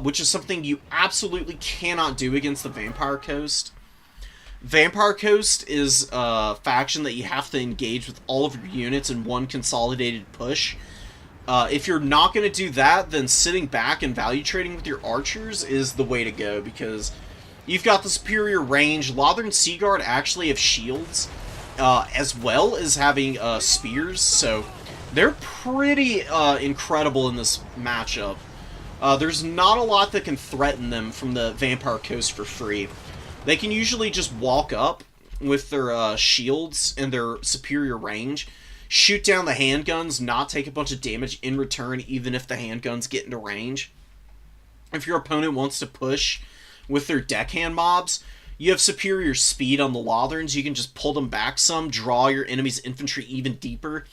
which is something you absolutely cannot do against the Vampire Coast. Vampire Coast is a faction that you have to engage with all of your units in one consolidated push. If you're not going to do that, then sitting back and value trading with your archers is the way to go, because you've got the superior range. Lothar and Seaguard actually have shields, as well as having spears, so they're pretty incredible in this matchup. There's not a lot that can threaten them from the Vampire Coast for free. They can usually just walk up with their shields and their superior range, shoot down the handguns, not take a bunch of damage in return, even if the handguns get into range. If your opponent wants to push with their deckhand mobs, you have superior speed on the Lotharns. You can just pull them back some, draw your enemy's infantry even deeper.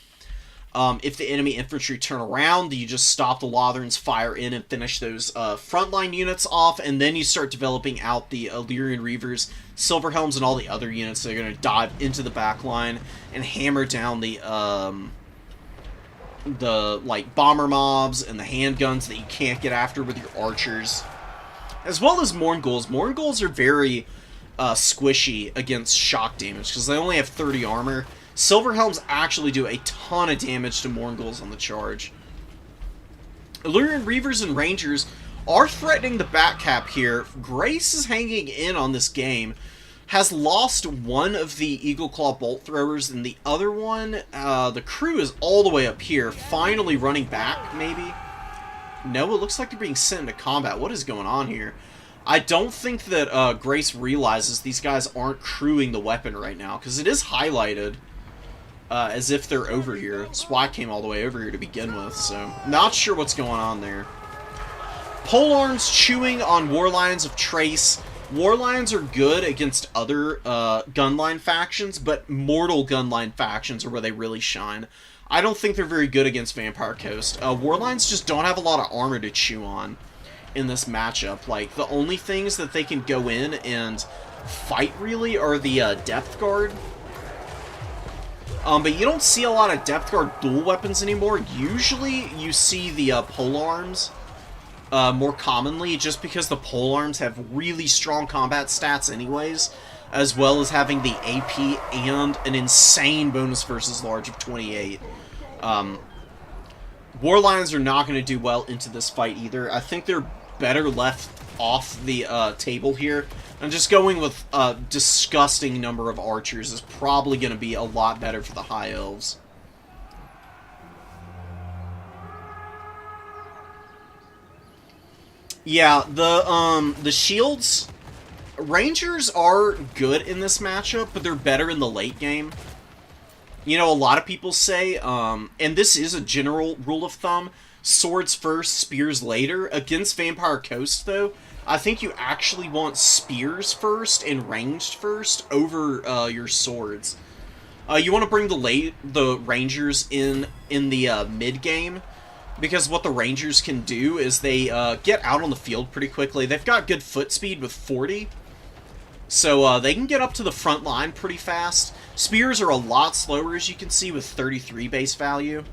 If the enemy infantry turn around, you just stop the Lotharns, fire in, and finish those frontline units off, and then you start developing out the Illyrian Reavers, Silverhelms, and all the other units that are going to dive into the back line and hammer down the like bomber mobs and the handguns that you can't get after with your archers, as well as Morngul's. Morngul's are very squishy against shock damage because they only have 30 armor. Silverhelms actually do a ton of damage to Morngul's on the charge. Illyrian Reavers and Rangers are threatening the back cap here. Grace is hanging in on this game. Has lost one of the Eagle Claw bolt throwers, and the other one, the crew is all the way up here, finally running back, maybe? No, it looks like they're being sent into combat. What is going on here? I don't think that Grace realizes these guys aren't crewing the weapon right now, because it is highlighted as if they're over here. That's why I came all the way over here to begin with, so not sure what's going on there. Polearms chewing on Warlions of Trace. Warlions are good against other gunline factions, but mortal gunline factions are where they really shine. I don't think they're very good against Vampire Coast. Warlions just don't have a lot of armor to chew on in this matchup. Like, the only things that they can go in and fight, really, are the Depth Guard. But you don't see a lot of Depth Guard dual weapons anymore. Usually, you see the polearms more commonly, just because the polearms have really strong combat stats anyways, as well as having the AP and an insane bonus versus large of 28. Warlions are not going to do well into this fight either. I think they're better left off the table here. And just going with a disgusting number of archers is probably going to be a lot better for the High Elves. Yeah, the shields, Rangers are good in this matchup, but they're better in the late game. You know, a lot of people say, and this is a general rule of thumb, swords first, spears later. Against Vampire Coast, though, I think you actually want spears first and ranged first over your swords. You want to bring the Rangers in the mid-game, because what the Rangers can do is they get out on the field pretty quickly. They've got good foot speed with 40, so they can get up to the front line pretty fast. Spears are a lot slower, as you can see, with 33 base value.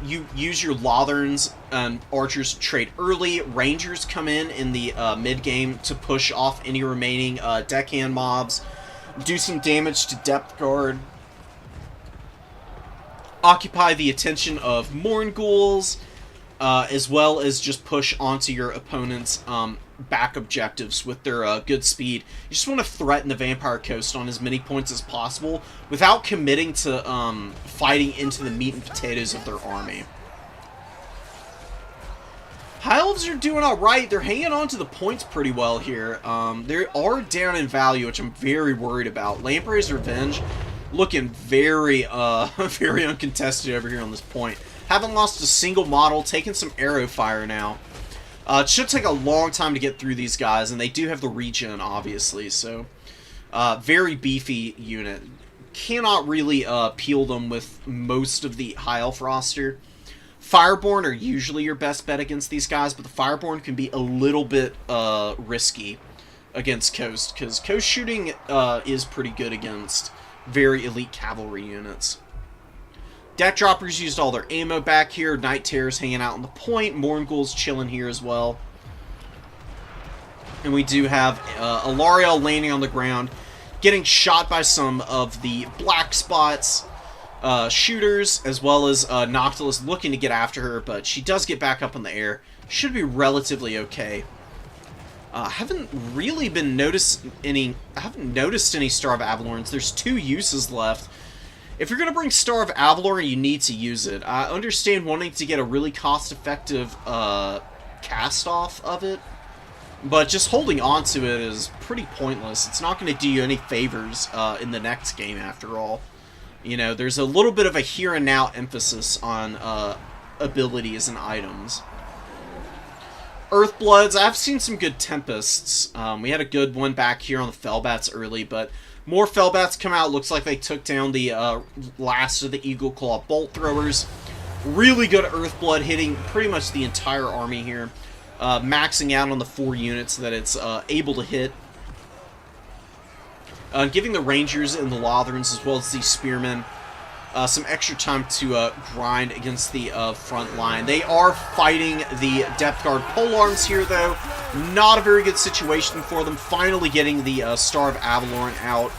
You use your Lotherns and Archers to trade early. Rangers come in the mid-game to push off any remaining deckhand mobs, do some damage to Depth Guard, occupy the attention of Mournghouls, as well as just push onto your opponent's back objectives with their good speed. You just want to threaten the Vampire Coast on as many points as possible without committing to fighting into the meat and potatoes of their army. High Elves are doing alright. They're hanging on to the points pretty well here. They are down in value, which I'm very worried about. Lamprey's Revenge looking very, very uncontested over here on this point. Haven't lost a single model, taking some arrow fire now. It should take a long time to get through these guys, and they do have the regen, obviously, so very beefy unit. Cannot really peel them with most of the High Elf roster. Fireborn are usually your best bet against these guys, but the Fireborn can be a little bit risky against Coast, because Coast shooting is pretty good against very elite cavalry units. Deck Droppers used all their ammo back here. Night Terrors hanging out on the point. Mournghouls chilling here as well. And we do have Alariel landing on the ground, getting shot by some of the Black Spots shooters, as well as Noctilus looking to get after her, but she does get back up in the air. Should be relatively okay. Haven't really been I haven't noticed any Star of Avalorns. There's 2 uses left. If you're going to bring Star of Avalorn, you need to use it. I understand wanting to get a really cost-effective cast-off of it, but just holding on to it is pretty pointless. It's not going to do you any favors in the next game, after all. You know, there's a little bit of a here-and-now emphasis on abilities and items. Earthbloods, I've seen some good Tempests. We had a good one back here on the Fellbats early, but more Fellbats come out. Looks like they took down the last of the Eagle Claw bolt throwers. Really good Earthblood, hitting pretty much the entire army here. Maxing out on the 4 units that it's able to hit. Giving the Rangers and the Lotherns, as well as these Spearmen, some extra time to grind against the front line. They are fighting the Depth Guard polearms here, though. Not a very good situation for them. Finally getting the Star of Avalorn out.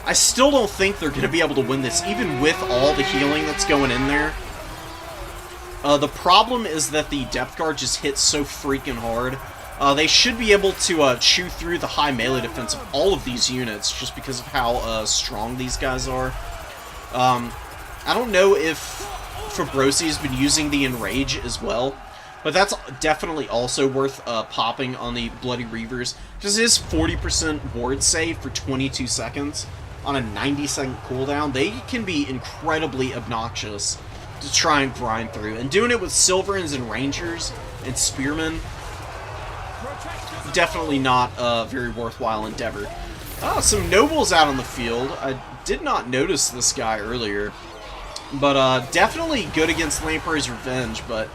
I still don't think they're going to be able to win this, even with all the healing that's going in there. The problem is that the depth guard just hits so freaking hard. They should be able to chew through the high melee defense of all of these units just because of how strong these guys are. I don't know if Fabrosi's been using the Enrage as well, but that's definitely also worth popping on the Bloody Reavers. Just is 40% ward save for 22 seconds on a 90-second cooldown. They can be incredibly obnoxious to try and grind through. And doing it with Silverins and Rangers and Spearmen, definitely not a very worthwhile endeavor. Some Nobles out on the field. I did not notice this guy earlier. But definitely good against Lamprey's Revenge, but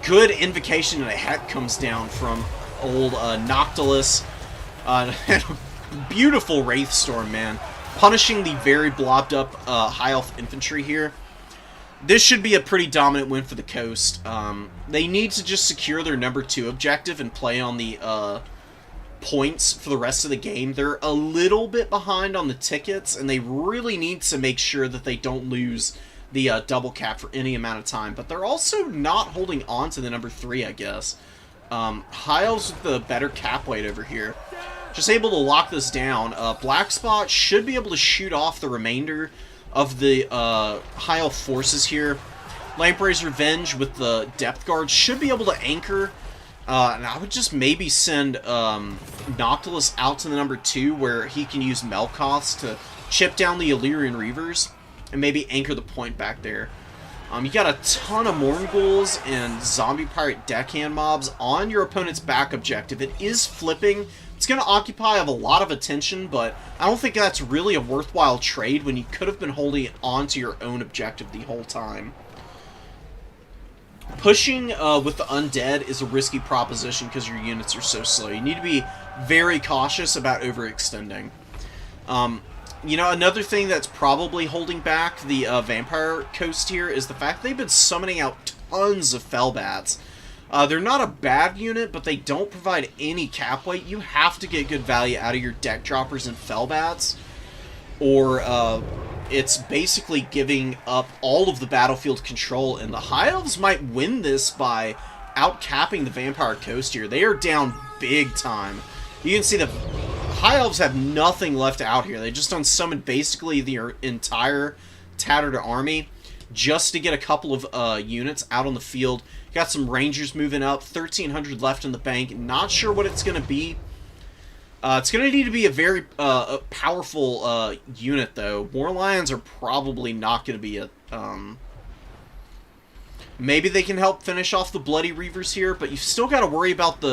good invocation and a heck comes down from old Noctilus. Beautiful Wraithstorm, man. Punishing the very blobbed up high elf infantry here. This should be a pretty dominant win for the Coast. They need to just secure their number 2 objective and play on the points for the rest of the game. They're a little bit behind on the tickets, and they really need to make sure that they don't lose the double cap for any amount of time. But they're also not holding on to the number 3, I guess. High Elves with the better cap weight over here. Just able to lock this down. Black Spot should be able to shoot off the remainder of the High Elf forces here. Lamprey's Revenge with the Depth Guard should be able to anchor. And I would just maybe send Noctilus out to the number 2 where he can use Melkoths to chip down the Illyrian Reavers and maybe anchor the point back there. You got a ton of Mournguls and Zombie Pirate Deckhand mobs on your opponent's back objective. It is flipping. It's going to occupy a lot of attention, but I don't think that's really a worthwhile trade when you could have been holding on to your own objective the whole time. Pushing with the Undead is a risky proposition because your units are so slow. You need to be very cautious about overextending. You know, another thing that's probably holding back the Vampire Coast here is the fact they've been summoning out tons of Fellbats. They're not a bad unit, but they don't provide any cap weight. You have to get good value out of your deck droppers and Fellbats, or it's basically giving up all of the battlefield control, and the High Elves might win this by outcapping the Vampire Coast here. They are down big time. You can see the High Elves have nothing left out here. They just unsummoned basically the entire tattered army just to get a couple of units out on the field. Got some Rangers moving up, 1,300 left in the bank. Not sure what it's going to be. It's going to need to be a very powerful unit, though. War Lions are probably not going to be a... maybe they can help finish off the Bloody Reavers here, but you've still got to worry about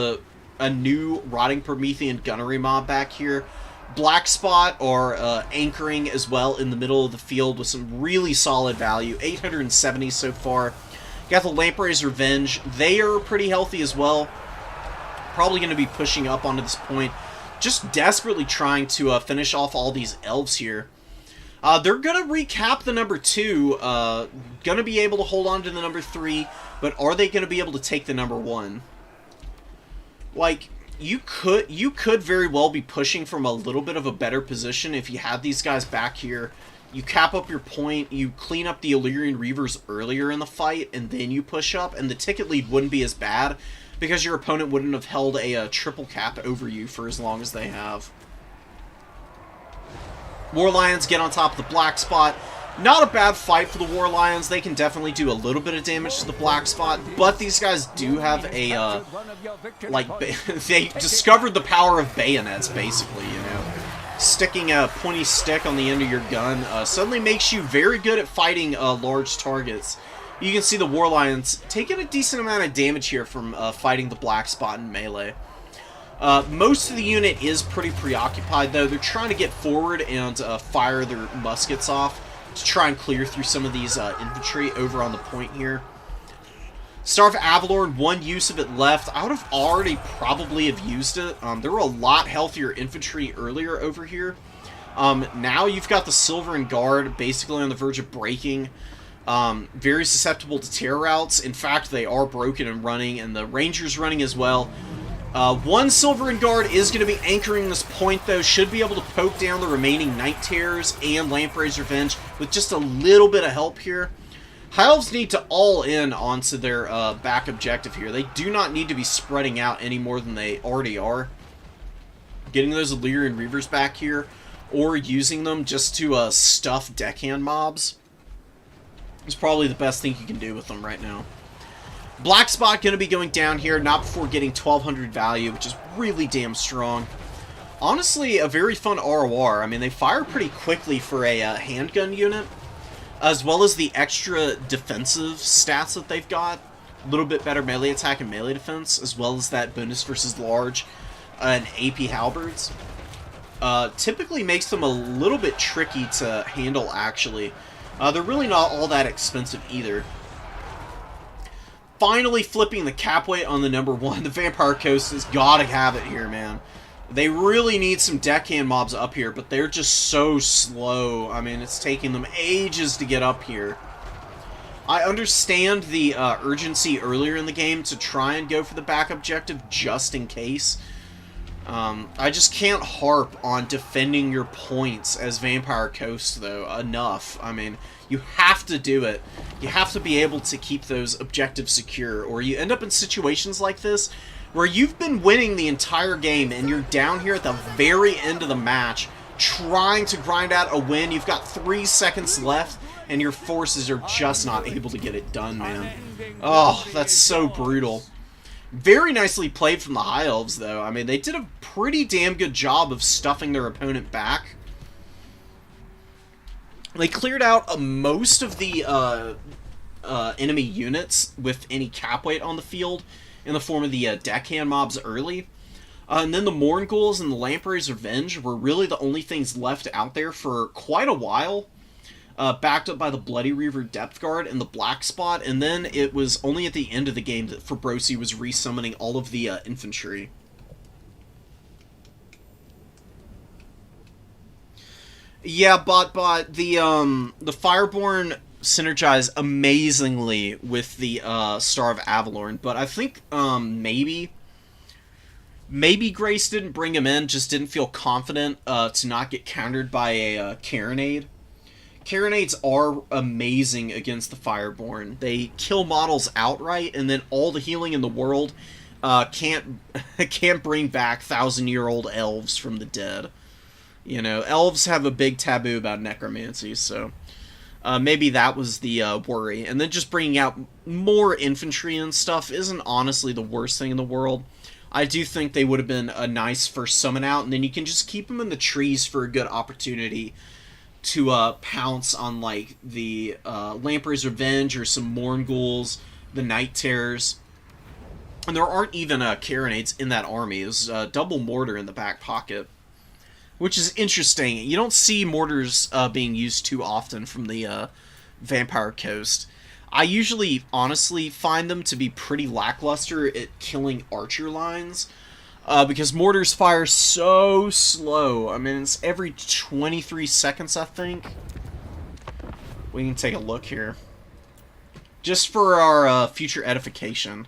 a new Rotting Promethean Gunnery mob back here. Black Spot are anchoring as well in the middle of the field with some really solid value. 870 so far. Got the Lamprey's Revenge. They are pretty healthy as well. Probably going to be pushing up onto this point. Just desperately trying to finish off all these elves here. They're going to recap the number 2. Going to be able to hold on to the number 3. But are they going to be able to take the number 1? Like, you could very well be pushing from a little bit of a better position if you had these guys back here. You cap up your point, you clean up the Illyrian Reavers earlier in the fight, and then you push up, and the ticket lead wouldn't be as bad because your opponent wouldn't have held a triple cap over you for as long as they have. War Lions get on top of the Black Spot. Not a bad fight for the War Lions. They can definitely do a little bit of damage to the Black Spot, but these guys do have a, they discovered the power of bayonets, basically, you know. Sticking a pointy stick on the end of your gun suddenly makes you very good at fighting large targets. You can see the War Lions taking a decent amount of damage here from fighting the Black Spot in melee. Most of the unit is pretty preoccupied, though. They're trying to get forward and fire their muskets off to try and clear through some of these infantry over on the point here. Star of Avalorn, one use of it left. I would have already probably have used it. There were a lot healthier infantry earlier over here. Now you've got the Silverin Guard basically on the verge of breaking. Very susceptible to terror routes. In fact, they are broken and running, and the Rangers running as well. One Silverin Guard is going to be anchoring this point, though. Should be able to poke down the remaining Night Terrors and Lamprey's Revenge with just a little bit of help here. High Elves need to all in onto their back objective here. They do not need to be spreading out any more than they already are. Getting those Illyrian Reavers back here, or using them just to stuff deckhand mobs, is probably the best thing you can do with them right now. Black Spot going to be going down here, not before getting 1200 value, which is really damn strong. Honestly, a very fun ROR. I mean, they fire pretty quickly for a handgun unit, as well as the extra defensive stats that they've got. A little bit better melee attack and melee defense, as well as that bonus versus large and AP halberds. Typically makes them a little bit tricky to handle, actually. They're really not all that expensive either. Finally flipping the cap weight on the number 1. The Vampire Coast has got to have it here, man. They really need some deckhand mobs up here, but they're just so slow. I mean, it's taking them ages to get up here. I understand the urgency earlier in the game to try and go for the back objective just in case. I just can't harp on defending your points as Vampire Coast, though, enough. I mean, you have to do it. You have to be able to keep those objectives secure, or you end up in situations like this where you've been winning the entire game and you're down here at the very end of the match trying to grind out a win. You've got 3 seconds left and your forces are just not able to get it done, man. Oh, that's so brutal. Very nicely played from the High Elves, though. I mean, they did a pretty damn good job of stuffing their opponent back. They cleared out most of the enemy units with any cap weight on the field in the form of the deckhand mobs early. And then the Mournghulls and the Lamprey's Revenge were really the only things left out there for quite a while. Backed up by the Bloody Reaver Depth Guard and the Black Spot, and then it was only at the end of the game that Fabrosi was resummoning all of the infantry. Yeah, but the Fireborn synergize amazingly with the Star of Avalorn, but I think maybe Grace didn't bring him in, just didn't feel confident to not get countered by a Carronade. Carronades are amazing against the Fireborn. They kill models outright, and then all the healing in the world can't bring back 1,000-year-old elves from the dead. You know, elves have a big taboo about necromancy, so maybe that was the worry. And then just bringing out more infantry and stuff isn't honestly the worst thing in the world. I do think they would have been a nice first summon out, and then you can just keep them in the trees for a good opportunity to pounce on, like, the Lamprey's Revenge or some Mournghulls, the Night Terrors. And there aren't even Carronades in that army. There's double mortar in the back pocket, which is interesting. You don't see mortars being used too often from the Vampire Coast. I usually, honestly, find them to be pretty lackluster at killing archer lines, because mortars fire so slow. I mean, it's every 23 seconds, I think. We can take a look here. Just for our future edification.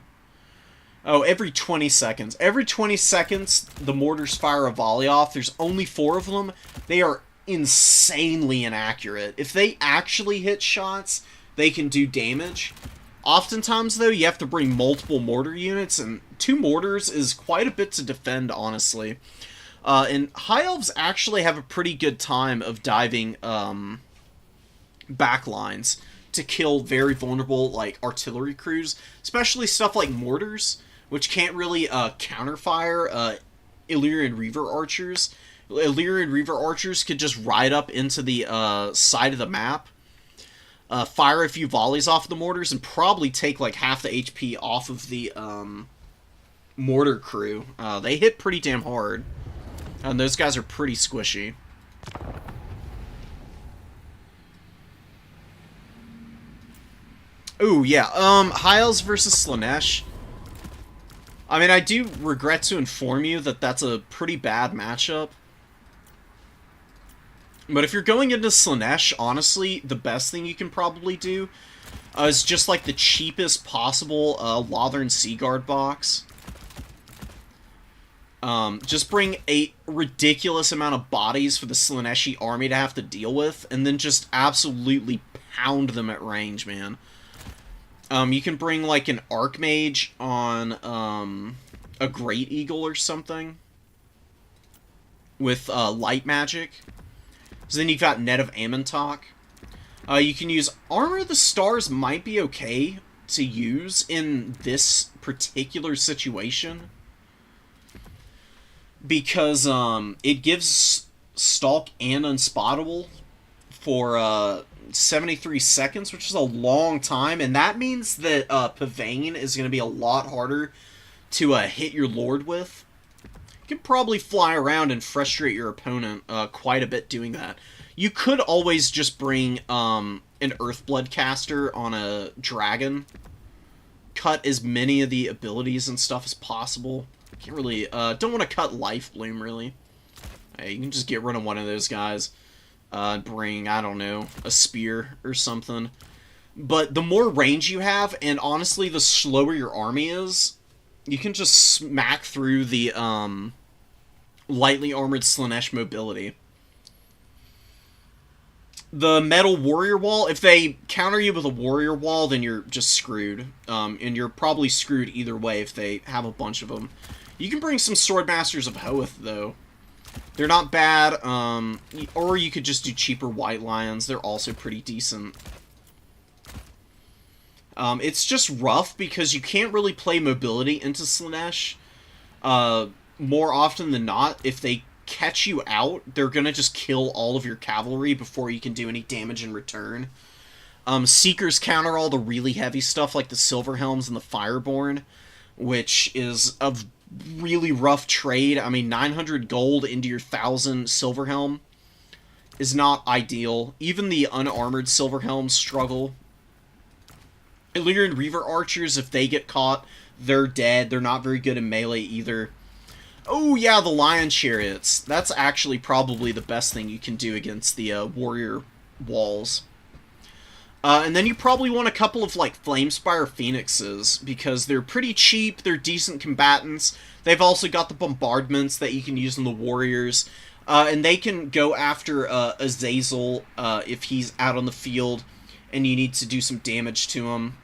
Oh, every 20 seconds. Every 20 seconds, the mortars fire a volley off. There's only 4 of them. They are insanely inaccurate. If they actually hit shots, they can do damage. Oftentimes, though, you have to bring multiple mortar units, and 2 mortars is quite a bit to defend, honestly. And High Elves actually have a pretty good time of diving backlines to kill very vulnerable, like, artillery crews, especially stuff like mortars, which can't really counterfire Illyrian Reaver archers. Illyrian Reaver archers could just ride up into the side of the map, fire a few volleys off the mortars, and probably take like half the HP off of the mortar crew. They hit pretty damn hard, and those guys are pretty squishy. Ooh, yeah, High Elves versus Slaanesh. I mean, I do regret to inform you that that's a pretty bad matchup. But if you're going into Slaanesh, honestly, the best thing you can probably do is just like the cheapest possible Lothern Seaguard box. Just bring a ridiculous amount of bodies for the Slaaneshi army to have to deal with, and then just absolutely pound them at range, man. You can bring, like, an Archmage on, a Great Eagle or something. With, light magic. So then you've got Net of Amontok. You can use Armor of the Stars might be okay to use in this particular situation. Because, it gives Stalk and Unspottable for, 73 seconds, which is a long time, and that means that, Pavane is going to be a lot harder to, hit your Lord with. You can probably fly around and frustrate your opponent, quite a bit doing that. You could always just bring, an Earthblood caster on a dragon. Cut as many of the abilities and stuff as possible. Can't really, don't want to cut Life Bloom, really. Hey, you can just get rid of one of those guys. Bring, I don't know, a spear or something. But the more range you have, and honestly, the slower your army is, you can just smack through the, lightly armored Slaanesh mobility. The Metal Warrior Wall, if they counter you with a Warrior Wall, then you're just screwed. And you're probably screwed either way if they have a bunch of them. You can bring some Swordmasters of Hoeth, though. They're not bad, or you could just do cheaper White Lions. They're also pretty decent. It's just rough because you can't really play mobility into Slaanesh. More often than not, if they catch you out, they're gonna just kill all of your cavalry before you can do any damage in return. Seekers counter all the really heavy stuff like the Silverhelms and the Fireborn, which is a really rough trade. I mean, 900 gold into your 1,000 Silverhelm is not ideal. Even the unarmored Silverhelms struggle. Illyrian Reaver Archers, if they get caught, they're dead. They're not very good in melee either. Oh yeah, the Lion Chariots. That's actually probably the best thing you can do against the warrior walls. And then you probably want a couple of, like, Flamespire Phoenixes, because they're pretty cheap, they're decent combatants. They've also got the bombardments that you can use on the warriors. And they can go after Azazel if he's out on the field and you need to do some damage to him.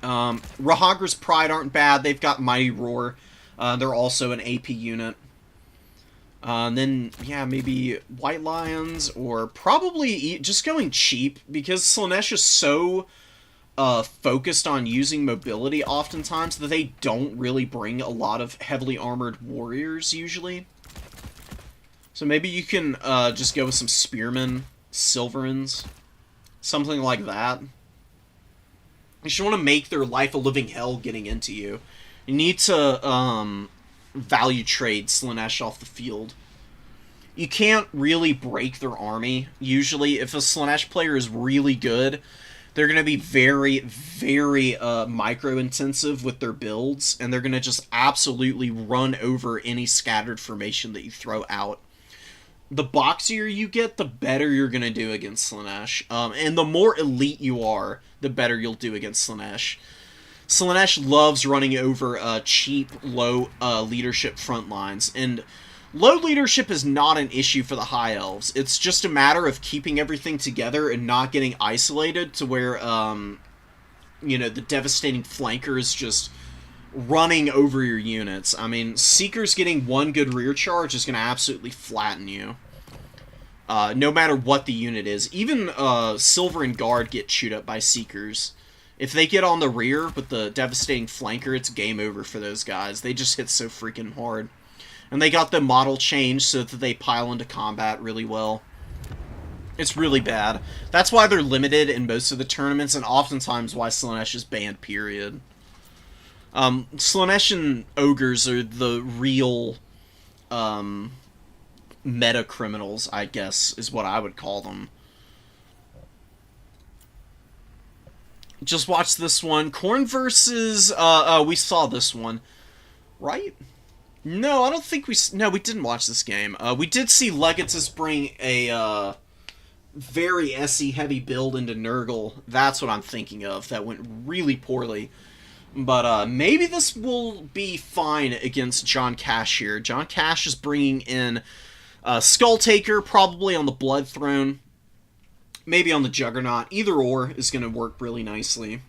Rahagra's Pride aren't bad. They've got Mighty Roar. They're also an AP unit. Then, yeah, maybe White Lions, or probably just going cheap, because Slaanesh is so focused on using mobility oftentimes that they don't really bring a lot of heavily armored warriors, usually. So maybe you can just go with some Spearmen, Silverins, something like that. You should want to make their life a living hell getting into you. You need to value trade Slaanesh off the field. You can't really break their army. Usually, if a Slaanesh player is really good, they're going to be very, very micro-intensive with their builds, and they're going to just absolutely run over any scattered formation that you throw out. The boxier you get, the better you're going to do against Slaanesh. And the more elite you are, the better you'll do against Slaanesh. Slaanesh loves running over cheap, low leadership front lines, and low leadership is not an issue for the High Elves. It's just a matter of keeping everything together and not getting isolated to where, you know, the devastating flanker is just running over your units. I mean, Seekers getting one good rear charge is going to absolutely flatten you. No matter what the unit is. Even Silver and Guard get chewed up by Seekers. If they get on the rear with the devastating flanker, it's game over for those guys. They just hit so freaking hard. And they got the model changed so that they pile into combat really well. It's really bad. That's why they're limited in most of the tournaments, and oftentimes why Slaanesh is banned, period. Slaanesh and Ogres are the real meta criminals, I guess, is what I would call them. Just watch this one. Khorne versus... we saw this one. Right? No, I don't think we... No, we didn't watch this game. We did see Legatus bring a very SE-heavy build into Nurgle. That's what I'm thinking of. That went really poorly. But maybe this will be fine against John Cash here. John Cash is bringing in Skulltaker, probably on the Blood Throne. Maybe on the Juggernaut. Either or is going to work really nicely.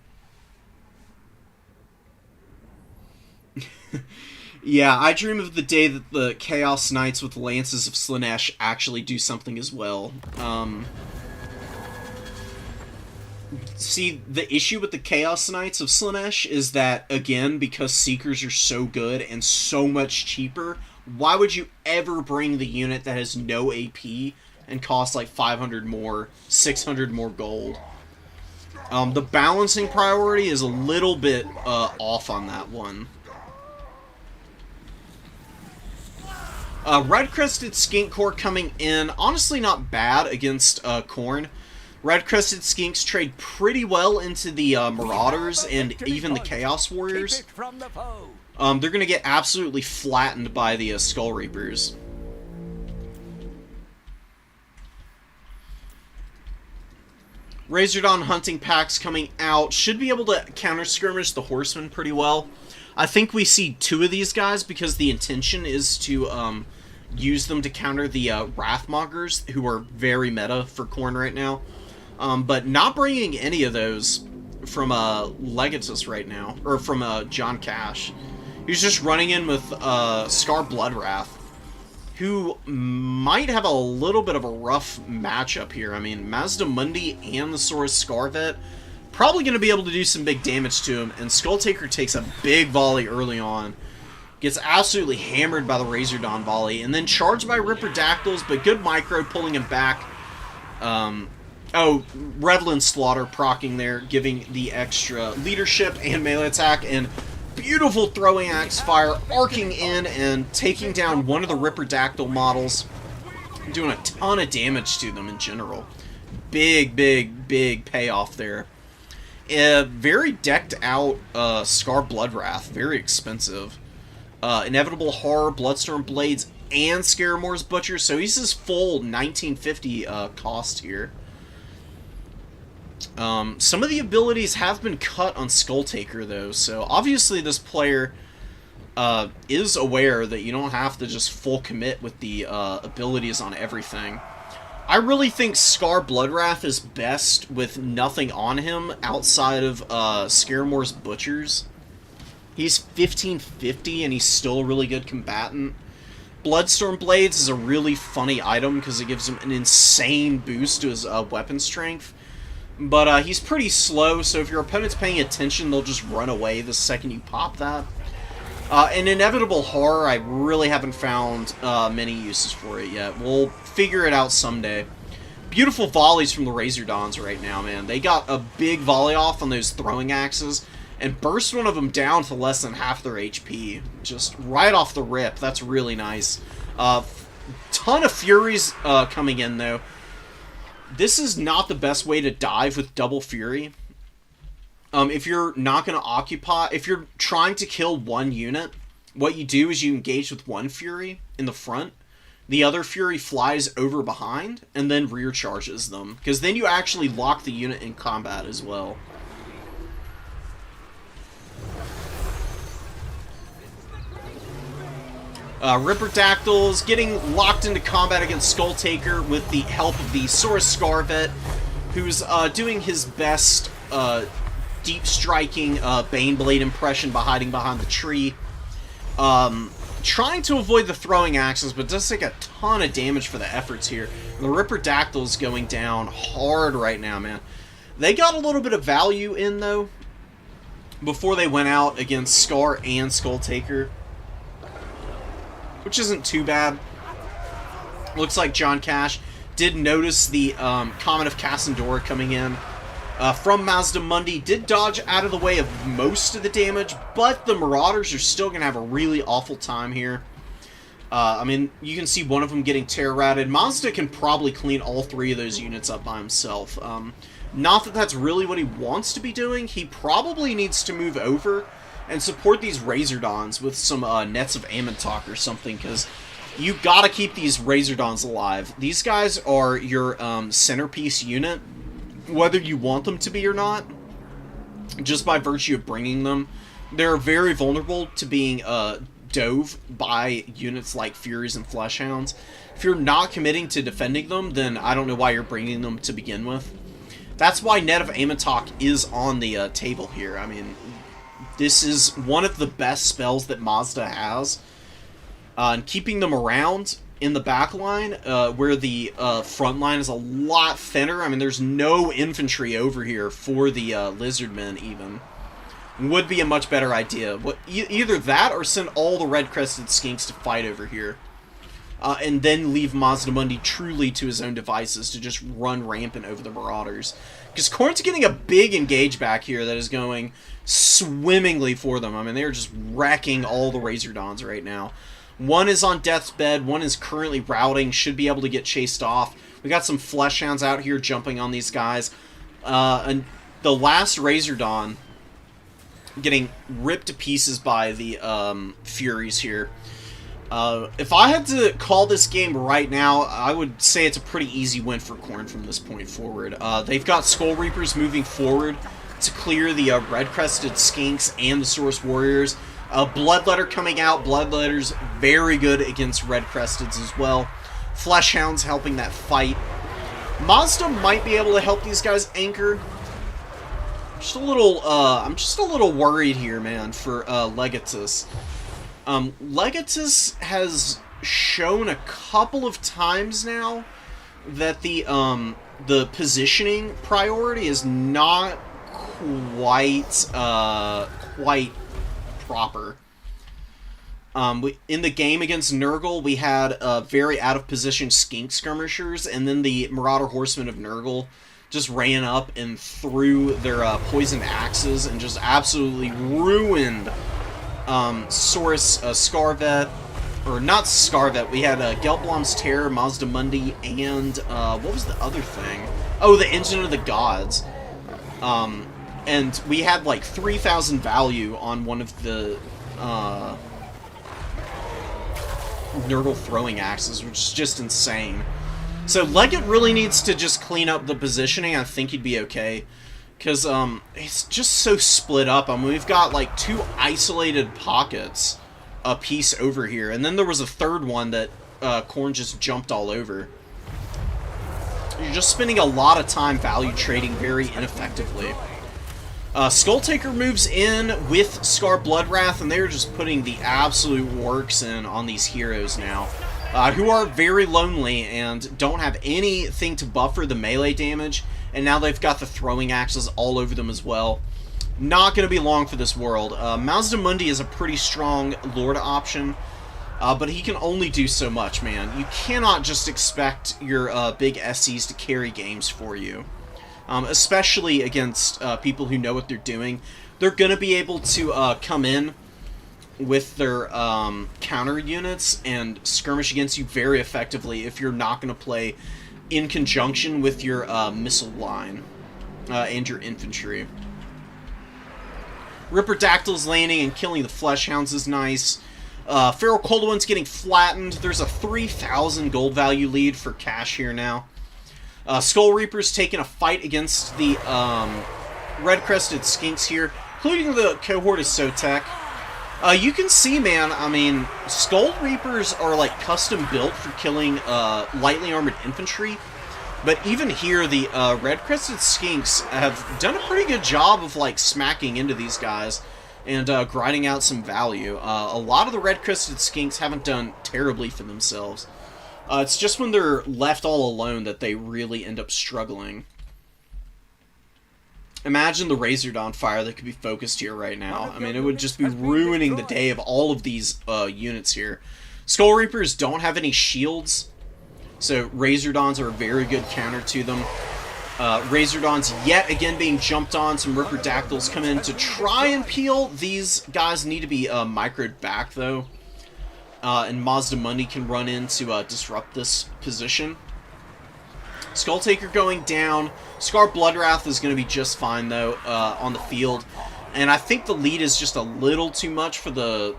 Yeah, I dream of the day that the Chaos Knights with Lances of Slaanesh actually do something as well. See, the issue with the Chaos Knights of Slaanesh is that, again, because Seekers are so good and so much cheaper, why would you ever bring the unit that has no AP and costs like 500 more, 600 more gold? The balancing priority is a little bit off on that one. Red-Crested Skink Corps coming in, honestly not bad against Khorne. Red-Crested Skinks trade pretty well into the Marauders and even the Chaos Warriors. They're going to get absolutely flattened by the Skull Reapers. Razordawn hunting packs coming out. Should be able to counter-skirmish the Horsemen pretty well. I think we see 2 of these guys because the intention is to use them to counter the Wrathmongers, who are very meta for Khorne right now. But not bringing any of those from Legatus right now, or from John Cash. He's just running in with Scar Bloodwrath, who might have a little bit of a rough matchup here. I mean, Mazdamundi and the Saurus Scarvet probably going to be able to do some big damage to him, and Skulltaker takes a big volley early on. Gets absolutely hammered by the Razordawn volley, and then charged by Ripperdactyls, but good micro pulling him back. Oh, Revelin Slaughter proccing there, giving the extra leadership and melee attack, and beautiful throwing axe fire, arcing in and taking down one of the Ripperdactyl models, doing a ton of damage to them in general. Big, big, big payoff there. Very decked out Scar Bloodwrath, very expensive. Inevitable Horror, Bloodstorm Blades, and Scaremore's Butcher, so he's his full 1950 cost here. Some of the abilities have been cut on Skulltaker, though, so obviously this player is aware that you don't have to just full commit with the abilities on everything. I really think Scar Bloodwrath is best with nothing on him outside of Scaremore's Butchers. He's 1550 and he's still a really good combatant. Bloodstorm Blades is a really funny item because it gives him an insane boost to his weapon strength. But he's pretty slow, so if your opponent's paying attention, they'll just run away the second you pop that. And Inevitable Horror, I really haven't found many uses for it yet. We'll figure it out someday. Beautiful volleys from the Razordawns right now, man. They got a big volley off on those throwing axes and burst one of them down to less than half their HP. Just right off the rip. That's really nice. Ton of Furies coming in, though. This is not the best way to dive with Double Fury. If you're not going to occupy... If you're trying to kill one unit, what you do is you engage with one Fury in the front. The other Fury flies over behind and then rear charges them. Because then you actually lock the unit in combat as well. Ripperdactyls getting locked into combat against Skulltaker with the help of the Saurus Scarvet, who's doing his best deep striking Baneblade impression by hiding behind the tree. Trying to avoid the throwing axes, but does take a ton of damage for the efforts here. And the Ripperdactyls going down hard right now, man. They got a little bit of value in, though, before they went out against Scar and Skulltaker, which isn't too bad. Looks like John Cash did notice the Comet of Cassandora coming in from Mazdamundi. Did dodge out of the way of most of the damage, but the Marauders are still going to have a really awful time here. I mean, you can see one of them getting terror-ratted. Mazda can probably clean all 3 of those units up by himself. Not that that's really what he wants to be doing. He probably needs to move over and support these Razordawns with some Nets of Amontok or something, because you gotta keep these Razordawns alive. These guys are your centerpiece unit, whether you want them to be or not, just by virtue of bringing them. They're very vulnerable to being dove by units like Furies and Fleshhounds. If you're not committing to defending them, then I don't know why you're bringing them to begin with. That's why Net of Amatok is on the table here. I mean, this is one of the best spells that Mazda has. And keeping them around in the back line, where the front line is a lot thinner. I mean, there's no infantry over here for the Lizardmen, even. Would be a much better idea. Either that, or send all the red-crested skinks to fight over here. And then leave Mazdamundi truly to his own devices to just run rampant over the Marauders. Because Khorne's getting a big engage back here that is going swimmingly for them. I mean, they're just wrecking all the Razordons right now. One is on death's bed, one is currently routing, should be able to get chased off. We got some Fleshhounds out here jumping on these guys. And the last Razordon getting ripped to pieces by the Furies here. If I had to call this game right now, I would say it's a pretty easy win for Khorne from this point forward. They've got Skull Reapers moving forward to clear the red-crested skinks and the Source Warriors. Bloodletter coming out. Bloodletter's very good against red-cresteds as well. Fleshhounds helping that fight. Mazda might be able to help these guys anchor. I'm just a little worried here, man, for Legatus. Legatus has shown a couple of times now that the positioning priority is not quite proper. In the game against Nurgle, we had very out-of-position skink skirmishers, and then the Marauder Horsemen of Nurgle just ran up and threw their poisoned axes and just absolutely ruined Scarvet, or not Scarvet, we had Gelblom's Terror, Mazdamundi, and what was the other thing? Oh, the Engine of the Gods. And we had like 3,000 value on one of the Nurgle throwing axes, which is just insane. So Leggett really needs to just clean up the positioning. I think he'd be okay. Because it's just so split up. I mean, we've got like 2 isolated pockets a piece over here. And then there was a third one that Khorne just jumped all over. You're just spending a lot of time value trading very ineffectively. Skulltaker moves in with Scar Bloodwrath, and they're just putting the absolute works in on these heroes now. Who are very lonely and don't have anything to buffer the melee damage, and now they've got the throwing axes all over them as well. Not going to be long for this world. Mazdamundi is a pretty strong Lord option, but he can only do so much, man. You cannot just expect your big SCs to carry games for you. Especially against people who know what they're doing. They're going to be able to come in with their counter units and skirmish against you very effectively if you're not going to play in conjunction with your missile line and your infantry. Ripperdactyl's landing and killing the Fleshhounds is nice. Feral Coldowan's getting flattened. There's a 3,000 gold value lead for cash here now. Skull Reaper's taking a fight against the red-crested skinks here, including the cohort of Sotek. You can see, man, I mean, Skull Reapers are like custom built for killing lightly armored infantry, but even here, the red-crested skinks have done a pretty good job of like smacking into these guys and grinding out some value. A lot of the red-crested skinks haven't done terribly for themselves. It's just when they're left all alone that they really end up struggling. Imagine the Razordon fire that could be focused here right now. I mean, it would just be ruining the day of all of these units here. Skull Reapers don't have any shields, so Razordons are a very good counter to them. Razordons yet again being jumped on. Some Ripperdactyls come in to try and peel. These guys need to be microed back, though. And Mazdamundi can run in to disrupt this position. Skulltaker going down. Scar Bloodwrath is going to be just fine, though, on the field. And I think the lead is just a little too much for the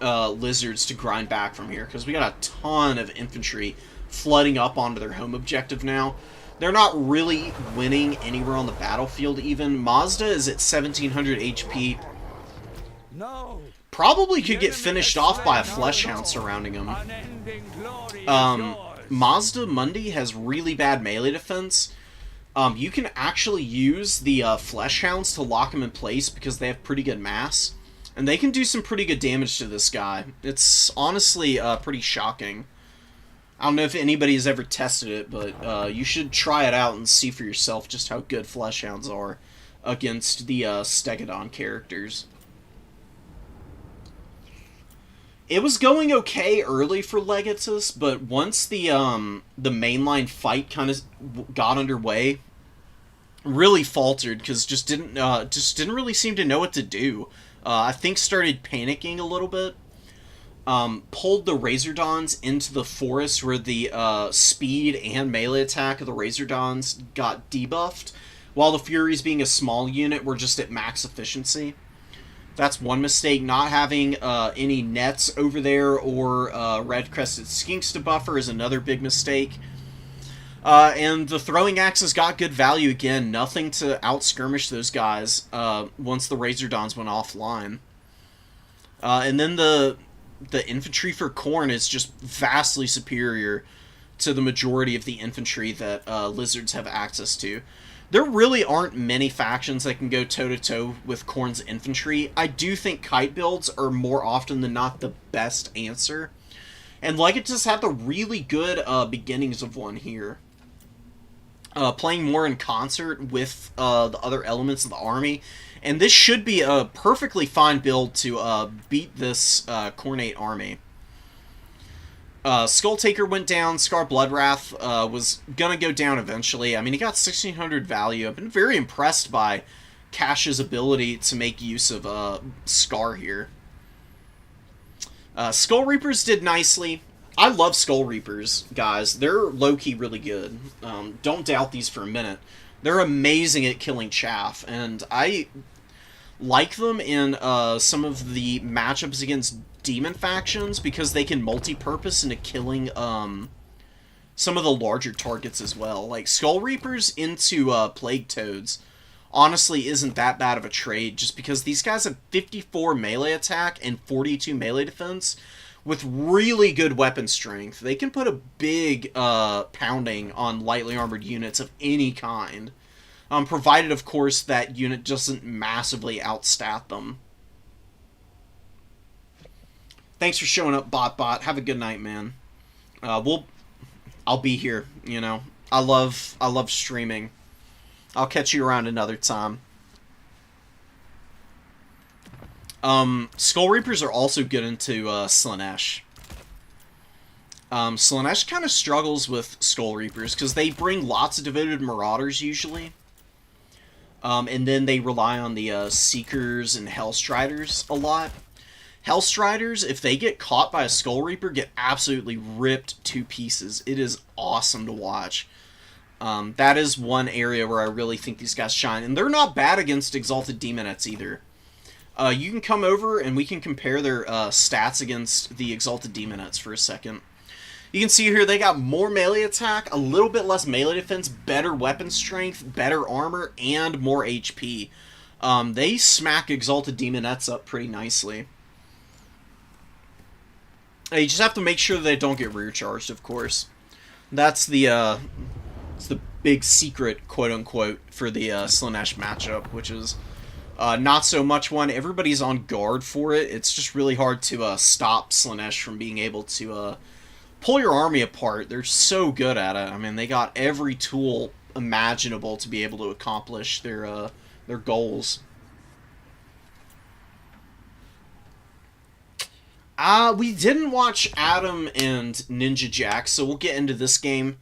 Lizards to grind back from here, because we got a ton of infantry flooding up onto their home objective now. They're not really winning anywhere on the battlefield, even. Mazda is at 1,700 HP. No. probably could get finished off by a Flesh Hound surrounding him. Unending glory is yours. Mazda Mundi has really bad melee defense. You can actually use the Flesh Hounds to lock him in place because they have pretty good mass. And they can do some pretty good damage to this guy. It's honestly pretty shocking. I don't know if anybody's ever tested it, but you should try it out and see for yourself just how good Flesh Hounds are against the Stegodon characters. It was going okay early for Legatus, but once the mainline fight kind of got underway, really faltered because just didn't really seem to know what to do. I think started panicking a little bit. Pulled the Razordons into the forest where the speed and melee attack of the Razordons got debuffed, while the Furies, being a small unit, were just at max efficiency. That's one mistake. Not having any nets over there or red-crested skinks to buffer is another big mistake. And the throwing axes got good value again. Nothing to out-skirmish those guys once the Razordons went offline. And then the infantry for Khorne is just vastly superior to the majority of the infantry that Lizards have access to. There really aren't many factions that can go toe-to-toe with Khorne's infantry. I do think kite builds are more often than not the best answer. And Legatus had the really good beginnings of one here. Playing more in concert with the other elements of the army. And this should be a perfectly fine build to beat this Khornate army. Skulltaker went down. Scar Bloodwrath was gonna go down eventually. I mean, he got 1600 value. I've been very impressed by Cash's ability to make use of Scar here. Skull Reapers did nicely. I love Skull Reapers, guys. They're low-key really good. Don't doubt these for a minute. They're amazing at killing chaff, and I like them in some of the matchups against demon factions because they can multi-purpose into killing some of the larger targets as well. Like, Skull Reapers into Plague Toads honestly isn't that bad of a trade just because these guys have 54 melee attack and 42 melee defense with really good weapon strength. They can put a big pounding on lightly armored units of any kind. Provided, of course, that unit doesn't massively outstat them. Thanks for showing up, Bot. Have a good night, man. I'll be here, you know. I love streaming. I'll catch you around another time. Skull Reapers are also good into Slaanesh. Slaanesh kind of struggles with Skull Reapers because they bring lots of devoted Marauders usually. And then they rely on the Seekers and Hellstriders a lot. Hellstriders, if they get caught by a Skull Reaper, get absolutely ripped to pieces. It is awesome to watch. That is one area where I really think these guys shine. And they're not bad against Exalted Demonettes either. You can come over and we can compare their stats against the Exalted Demonettes for a second. You can see here they got more melee attack, a little bit less melee defense, better weapon strength, better armor, and more HP. They smack Exalted Demonettes up pretty nicely. You just have to make sure they don't get rear charged, of course. That's the big secret, quote-unquote, for the Slaanesh matchup, which is not so much one. Everybody's on guard for it. It's just really hard to stop Slaanesh from being able to pull your army apart. They're so good at it. I mean, they got every tool imaginable to be able to accomplish their goals. We didn't watch Adam and Ninja Jack, so we'll get into this game.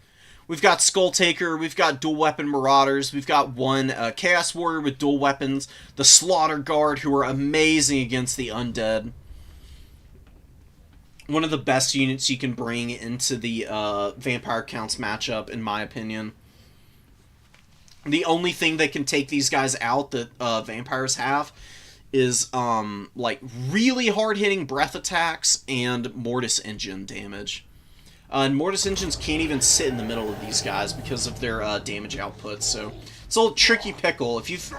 We've got Skulltaker, we've got dual weapon Marauders, we've got one Chaos Warrior with dual weapons, the Slaughter Guard, who are amazing against the Undead. One of the best units you can bring into the Vampire Counts matchup, in my opinion. The only thing that can take these guys out that Vampires have is like really hard-hitting breath attacks and Mortis Engine damage. And Mortis Engines can't even sit in the middle of these guys because of their damage output, so It's a little tricky pickle. If you've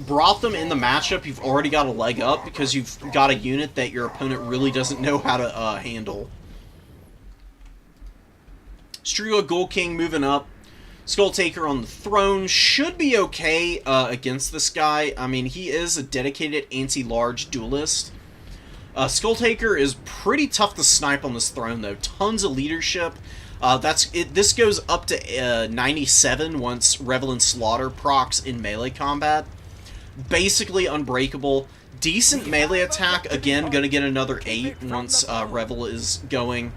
brought them in the matchup, you've already got a leg up because you've got a unit that your opponent really doesn't know how to handle. Strugo Ghoul King moving up. Skull Taker on the throne should be okay against this guy. I mean, he is a dedicated anti-large duelist. Skull Taker is pretty tough to snipe on this throne, though. Tons of leadership. This goes up to 97 once Revel and Slaughter procs in melee combat. Basically unbreakable. Decent melee attack. Again, gonna get another 8 once Revel is going.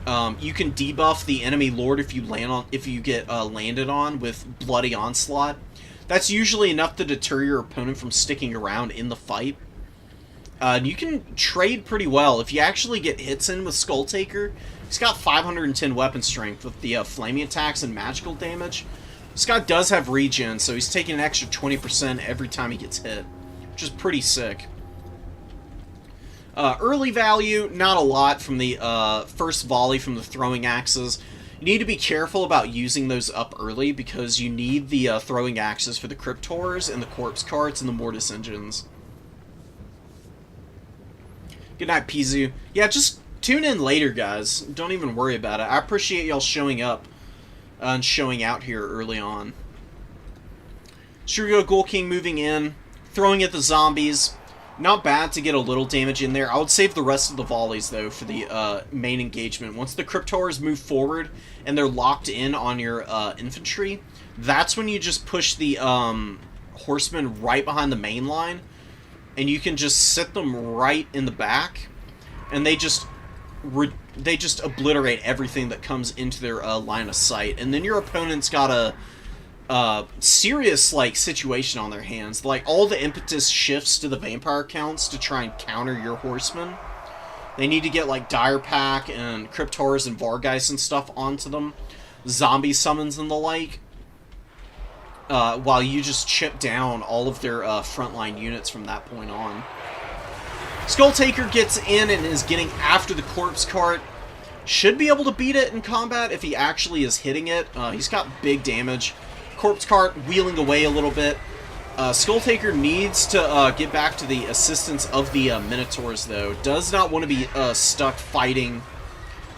You can debuff the enemy lord if you get landed on with Bloody Onslaught. That's usually enough to deter your opponent from sticking around in the fight. You can trade pretty well. If you actually get hits in with Skull Taker, he's got 510 weapon strength with the flaming attacks and magical damage. This guy does have regen, so he's taking an extra 20% every time he gets hit, which is pretty sick. Early value, not a lot from the first volley from the throwing axes. You need to be careful about using those up early because you need the throwing axes for the Cryptors and the Corpse Carts and the Mortis Engines. Good night, Pizu. Yeah, just tune in later, guys. Don't even worry about it. I appreciate y'all showing up and showing out here early on. Strugo Ghoul King moving in, throwing at the zombies. Not bad to get a little damage in there. I would save the rest of the volleys, though, for the main engagement. Once the Cryptors move forward and they're locked in on your infantry, that's when you just push the horsemen right behind the main line, and you can just sit them right in the back, and they just obliterate everything that comes into their line of sight. And then your opponent's got a serious situation on their hands. Like, all the impetus shifts to the vampire counts to try and counter your horsemen. They need to get Dire Pack and Cryptors and Vargeist and stuff onto them, zombie summons and the like, while you just chip down all of their frontline units from that point on. Skull Taker gets in and is getting after the Corpse Cart. Should be able to beat it in combat if he actually is hitting it. He's got big damage. Corpse Cart wheeling away a little bit. Skull Taker needs to get back to the assistance of the Minotaurs, though. Does not want to be stuck fighting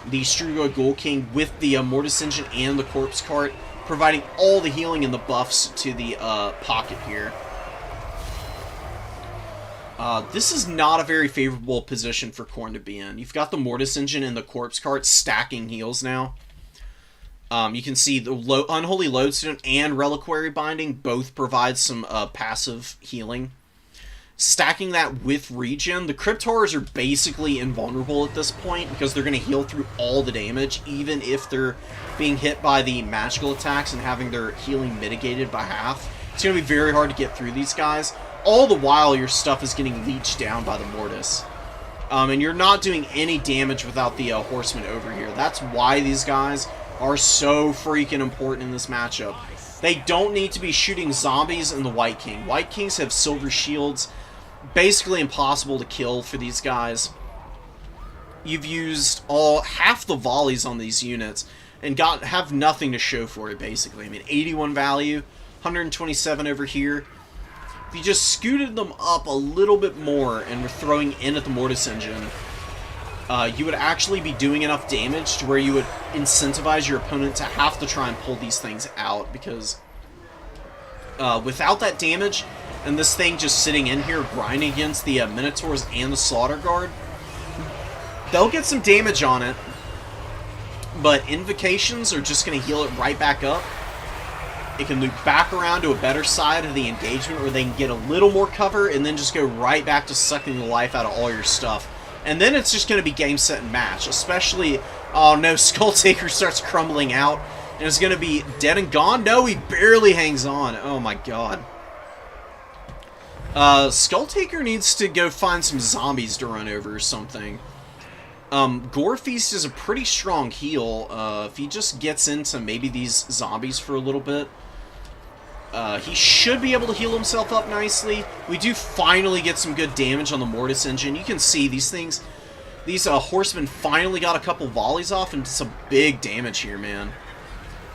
the Strugo Ghoul King with the Mortis Engine and the Corpse Cart, providing all the healing and the buffs to the pocket here. This is not a very favorable position for Khorne to be in. You've got the Mortis Engine and the Corpse Cart stacking heals now. You can see the Unholy Lodestone and Reliquary Binding both provide some passive healing. Stacking that with regen, the Cryptors are basically invulnerable at this point because they're going to heal through all the damage, even if they're being hit by the magical attacks and having their healing mitigated by half. It's going to be very hard to get through these guys. All the while, your stuff is getting leached down by the Mortis. And you're not doing any damage without the Horsemen over here. That's why these guys are so freaking important in this matchup. They don't need to be shooting zombies and the White King. White Kings have silver shields. Basically impossible to kill for these guys. You've used half the volleys on these units and have nothing to show for it, basically. I mean, 81 value, 127 over here. If you just scooted them up a little bit more and were throwing in at the Mortis Engine, you would actually be doing enough damage to where you would incentivize your opponent to have to try and pull these things out, because without that damage, and this thing just sitting in here grinding against the Minotaurs and the Slaughter Guard, they'll get some damage on it, but Invocations are just going to heal it right back up. It can loop back around to a better side of the engagement where they can get a little more cover and then just go right back to sucking the life out of all your stuff. And then it's just going to be game, set, and match. Especially, oh no, Skull Taker starts crumbling out and it's going to be dead and gone. No, he barely hangs on. Oh my god. Skull Taker needs to go find some zombies to run over or something. Gore Feast is a pretty strong heal. If he just gets into maybe these zombies for a little bit, he should be able to heal himself up nicely. We do finally get some good damage on the Mortis Engine. You can see these things, these horsemen finally got a couple volleys off and some big damage here, man.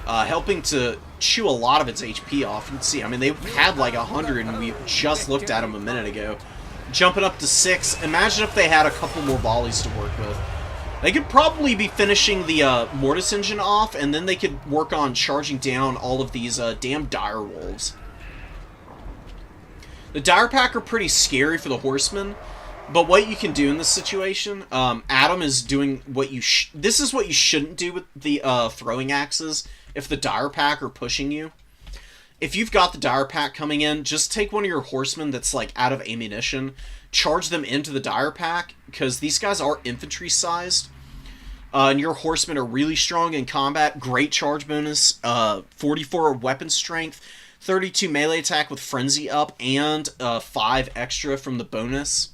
Helping to chew a lot of its HP off. You can see, I mean, they had like 100, and we just looked at them a minute ago. Jumping up to 6. Imagine if they had a couple more volleys to work with. They could probably be finishing the Mortis engine off, and then they could work on charging down all of these damn dire wolves. The dire pack are pretty scary for the horsemen, but what you can do in this situation, Adam is doing what you this is what you shouldn't do with the throwing axes if the dire pack are pushing you. If you've got the dire pack coming in, just take one of your horsemen that's like out of ammunition, charge them into the dire pack, because these guys are infantry sized, and your horsemen are really strong in combat. Great charge bonus, 44 weapon strength, 32 melee attack with frenzy up, and 5 extra from the bonus.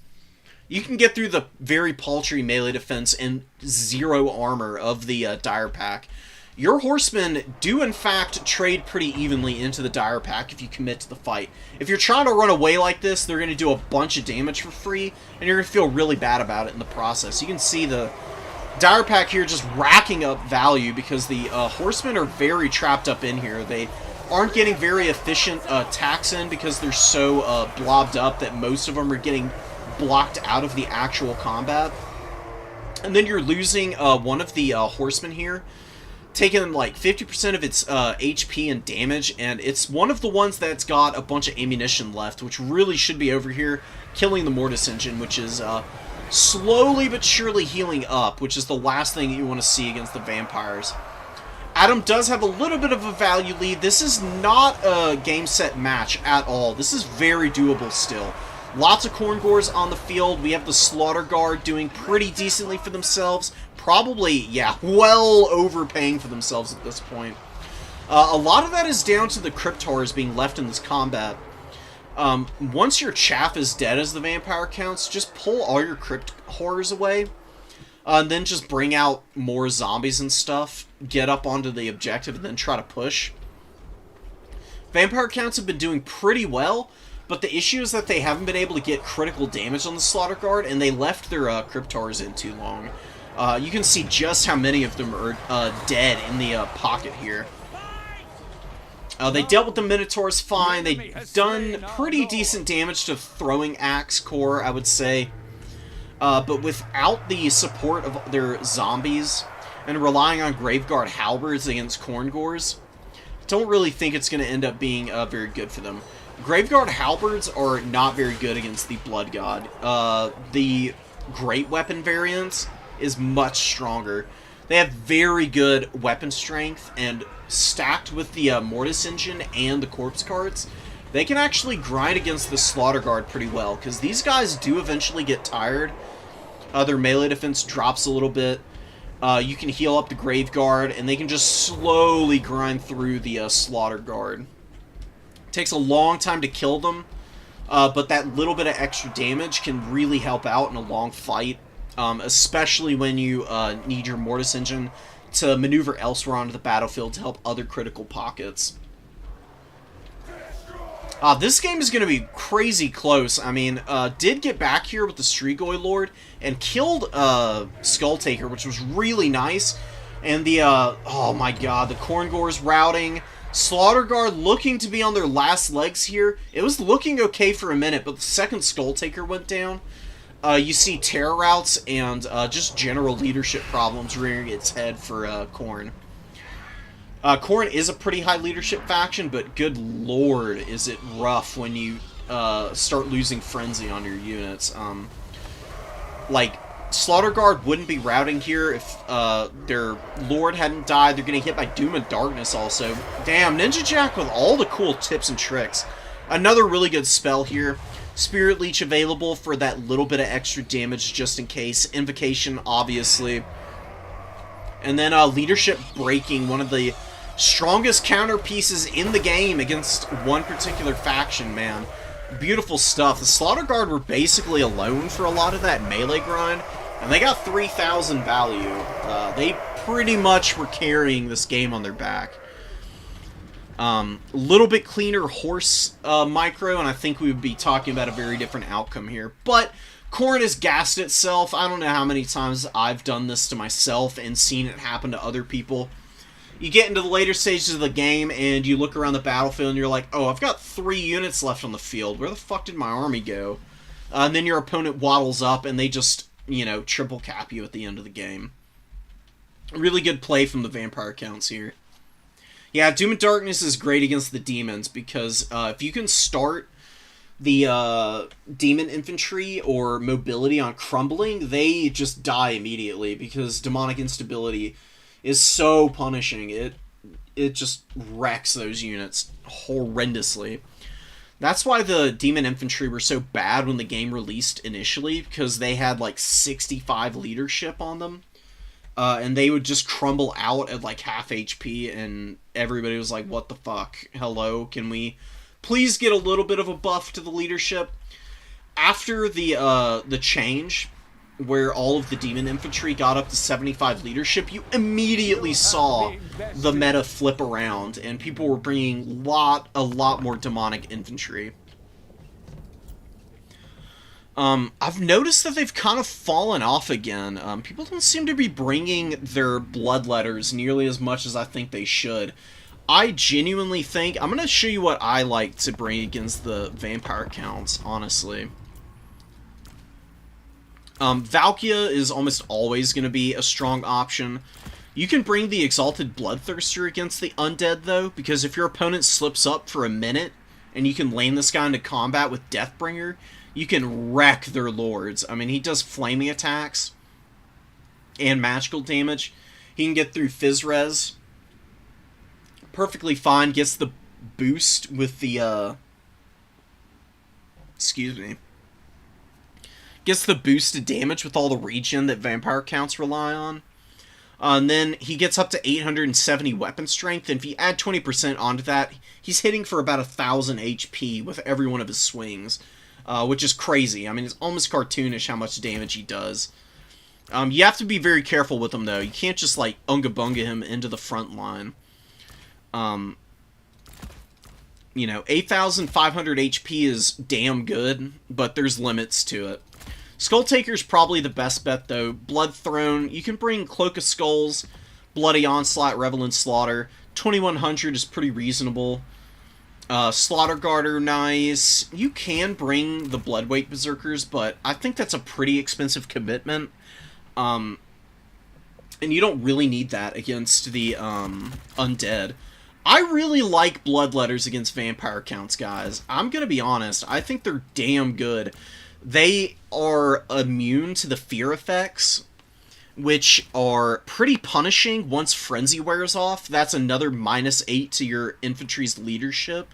You can get through the very paltry melee defense and 0 armor of the dire pack. Your horsemen do, in fact, trade pretty evenly into the dire pack if you commit to the fight. If you're trying to run away like this, they're going to do a bunch of damage for free, and you're going to feel really bad about it in the process. You can see the dire pack here just racking up value because the horsemen are very trapped up in here. They aren't getting very efficient attacks in because they're so blobbed up that most of them are getting blocked out of the actual combat. And then you're losing one of the horsemen here, taking like 50% of its HP and damage, and it's one of the ones that's got a bunch of ammunition left, which really should be over here killing the Mortis engine, which is slowly but surely healing up, which is the last thing that you want to see against the vampires. Adam does have a little bit of a value lead. This is not a game set match at all. This is very doable still. Lots of Khorne Gors on the field. We have the Slaughter Guard doing pretty decently for themselves. Probably, yeah, well overpaying for themselves at this point. A lot of that is down to the Crypt Horrors being left in this combat. Once your chaff is dead as the vampire counts, just pull all your Crypt Horrors away. And then just bring out more zombies and stuff. Get up onto the objective and then try to push. Vampire counts have been doing pretty well, but the issue is that they haven't been able to get critical damage on the Slaughter Guard, and they left their Crypt Horrors in too long. You can see just how many of them are dead in the pocket here. They dealt with the Minotaurs fine. They've done pretty decent damage to Throwing Axe Corps, I would say. But without the support of their zombies and relying on Graveguard Halberds against Khorne Gors, I don't really think it's going to end up being very good for them. Graveguard Halberds are not very good against the Blood God. The Great Weapon variant is much stronger. They have very good weapon strength, and stacked with the Mortis engine and the Corpse Cards, they can actually grind against the Slaughter Guard pretty well, because these guys do eventually get tired. Their melee defense drops a little bit. You can heal up the Grave Guard, and they can just slowly grind through the Slaughter Guard. It takes a long time to kill them, but that little bit of extra damage can really help out in a long fight. Especially when you need your Mortis engine to maneuver elsewhere onto the battlefield to help other critical pockets. This game is going to be crazy close. I mean, did get back here with the Strigoi Lord and killed Skull Taker, which was really nice. And the, oh my god, the Khorne Gors routing. Slaughter Guard looking to be on their last legs here. It was looking okay for a minute, but the second Skull Taker went down. You see terror routes and just general leadership problems rearing its head for Khorne. Khorne is a pretty high leadership faction, but good lord, is it rough when you start losing frenzy on your units. Like, Slaughter Guard wouldn't be routing here if their lord hadn't died. They're getting hit by Doom and Darkness also. Damn, Ninja Jack with all the cool tips and tricks. Another really good spell here. Spirit Leech available for that little bit of extra damage just in case. Invocation, obviously. And then Leadership Breaking, one of the strongest counter pieces in the game against one particular faction, man. Beautiful stuff. The Slaughter Guard were basically alone for a lot of that melee grind, and they got 3,000 value. They pretty much were carrying this game on their back. Little bit cleaner horse micro, and I think we would be talking about a very different outcome here. But Khorne has gassed itself. I don't know how many times I've done this to myself and seen it happen to other people. You get into the later stages of the game, and you look around the battlefield, and you're like, oh, I've got 3 units left on the field. Where the fuck did my army go? And then your opponent waddles up, and they just, you know, triple cap you at the end of the game. Really good play from the vampire counts here. Yeah, Doom and Darkness is great against the demons, because if you can start the demon infantry or mobility on crumbling, they just die immediately, because demonic instability is so punishing. It just wrecks those units horrendously. That's why the demon infantry were so bad when the game released initially, because they had like 65 leadership on them. And they would just crumble out at like half HP, and everybody was like, what the fuck? Hello, can we please get a little bit of a buff to the leadership? After the change, where all of the demon infantry got up to 75 leadership, you immediately saw the meta flip around, and people were bringing a lot more demonic infantry. I've noticed that they've kind of fallen off again. People don't seem to be bringing their bloodletters nearly as much as I think they should. I genuinely think... I'm going to show you what I like to bring against the vampire counts, honestly. Valkia is almost always going to be a strong option. You can bring the Exalted Bloodthirster against the Undead, though, because if your opponent slips up for a minute, and you can lane this guy into combat with Deathbringer, you can wreck their lords. I mean, he does flaming attacks and magical damage. He can get through Fizz Res perfectly fine, gets the boost with the, excuse me. Gets the boosted damage with all the regen that vampire counts rely on. And then he gets up to 870 weapon strength, and if you add 20% onto that, he's hitting for about 1,000 HP with every one of his swings, which is crazy. I mean, it's almost cartoonish how much damage he does. You have to be very careful with him, though. You can't just, like, unga-bunga him into the front line. You know, 8,500 HP is damn good, but there's limits to it. Skull Taker's probably the best bet, though. Blood Throne, you can bring Cloak of Skulls, Bloody Onslaught, Revel in Slaughter. 2,100 is pretty reasonable. Slaughter Garter, nice. You can bring the Bloodweight Berserkers, but I think that's a pretty expensive commitment. And you don't really need that against the Undead. I really like Bloodletters against vampire counts, guys. I'm gonna be honest. I think they're damn good. They are immune to the fear effects, which are pretty punishing once Frenzy wears off. That's another -8 to your infantry's leadership.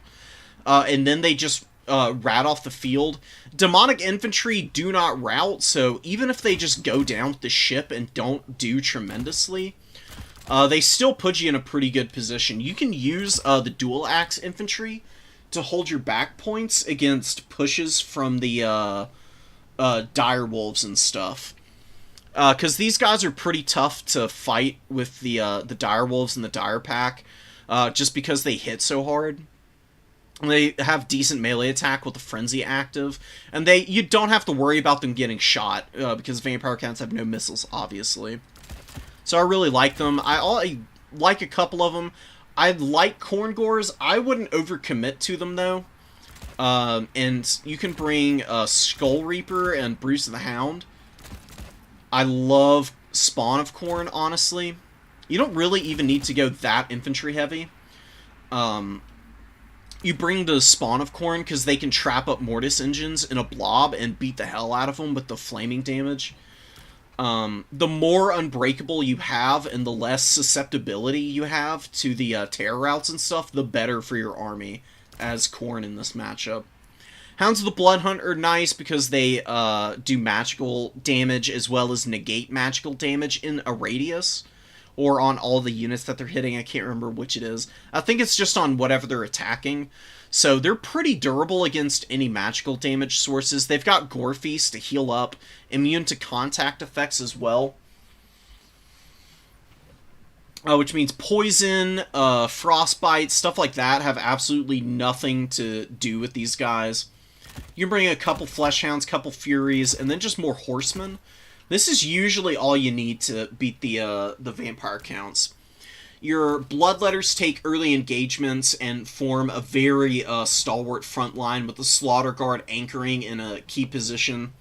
And then they just rat off the field. Demonic infantry do not rout, so even if they just go down with the ship and don't do tremendously, they still put you in a pretty good position. You can use the dual axe infantry to hold your back points against pushes from the dire wolves and stuff. Because these guys are pretty tough to fight with the dire wolves and the dire pack, just because they hit so hard. They have decent melee attack with the frenzy active, and you don't have to worry about them getting shot, because vampire counts have no missiles, obviously. So I really like them. I like a couple of them. I like Corngores. I wouldn't overcommit to them, though. And you can bring Skull Reaper and Bruce the Hound. I love Spawn of Khorne, honestly. You don't really even need to go that infantry heavy. You bring the Spawn of Khorne because they can trap up Mortis engines in a blob and beat the hell out of them with the flaming damage. The more unbreakable you have and the less susceptibility you have to the terror routes and stuff, the better for your army as Khorne in this matchup. Hounds of the Blood Hunt are nice because they do magical damage as well as negate magical damage in a radius, or on all the units that they're hitting. I can't remember which it is. I think it's just on whatever they're attacking. So they're pretty durable against any magical damage sources. They've got Gore Feast to heal up, immune to contact effects as well. Which means poison, frostbite, stuff like that have absolutely nothing to do with these guys. You can bring a couple Fleshhounds, couple Furies, and then just more Horsemen. This is usually all you need to beat the vampire counts. Your Bloodletters take early engagements and form a very stalwart front line with the Slaughter Guard anchoring in a key position.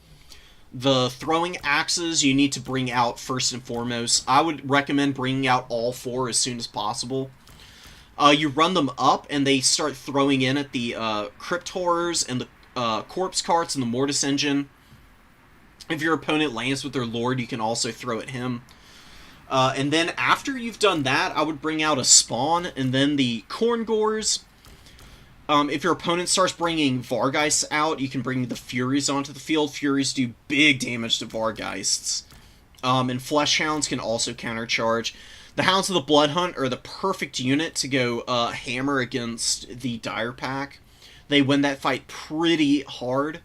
The throwing axes you need to bring out first and foremost. I would recommend bringing out all 4 as soon as possible. You run them up, and they start throwing in at the Crypt Horrors and the Corpse Carts and the Mortis Engine. If your opponent lands with their Lord, you can also throw at him. And then after you've done that, I would bring out a Spawn, and then the Corn Gores. If your opponent starts bringing Vargeists out, you can bring the Furies onto the field. Furies do big damage to Vargeists. And Flesh Hounds can also countercharge. The Hounds of the Blood Hunt are the perfect unit to go hammer against the Dire Pack. They win that fight pretty hard.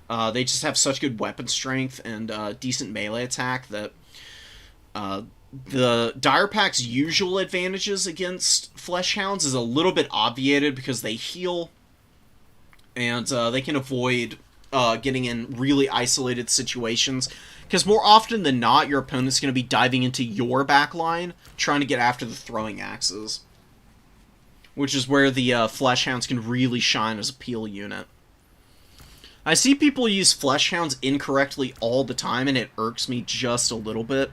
They just have such good weapon strength and decent melee attack that the Dire Pack's usual advantages against Flesh Hounds is a little bit obviated because they heal, and they can avoid getting in really isolated situations. Because more often than not, your opponent's going to be diving into your backline, trying to get after the throwing axes. Which is where the Flesh Hounds can really shine as a peel unit. I see people use Flesh Hounds incorrectly all the time, and it irks me just a little bit.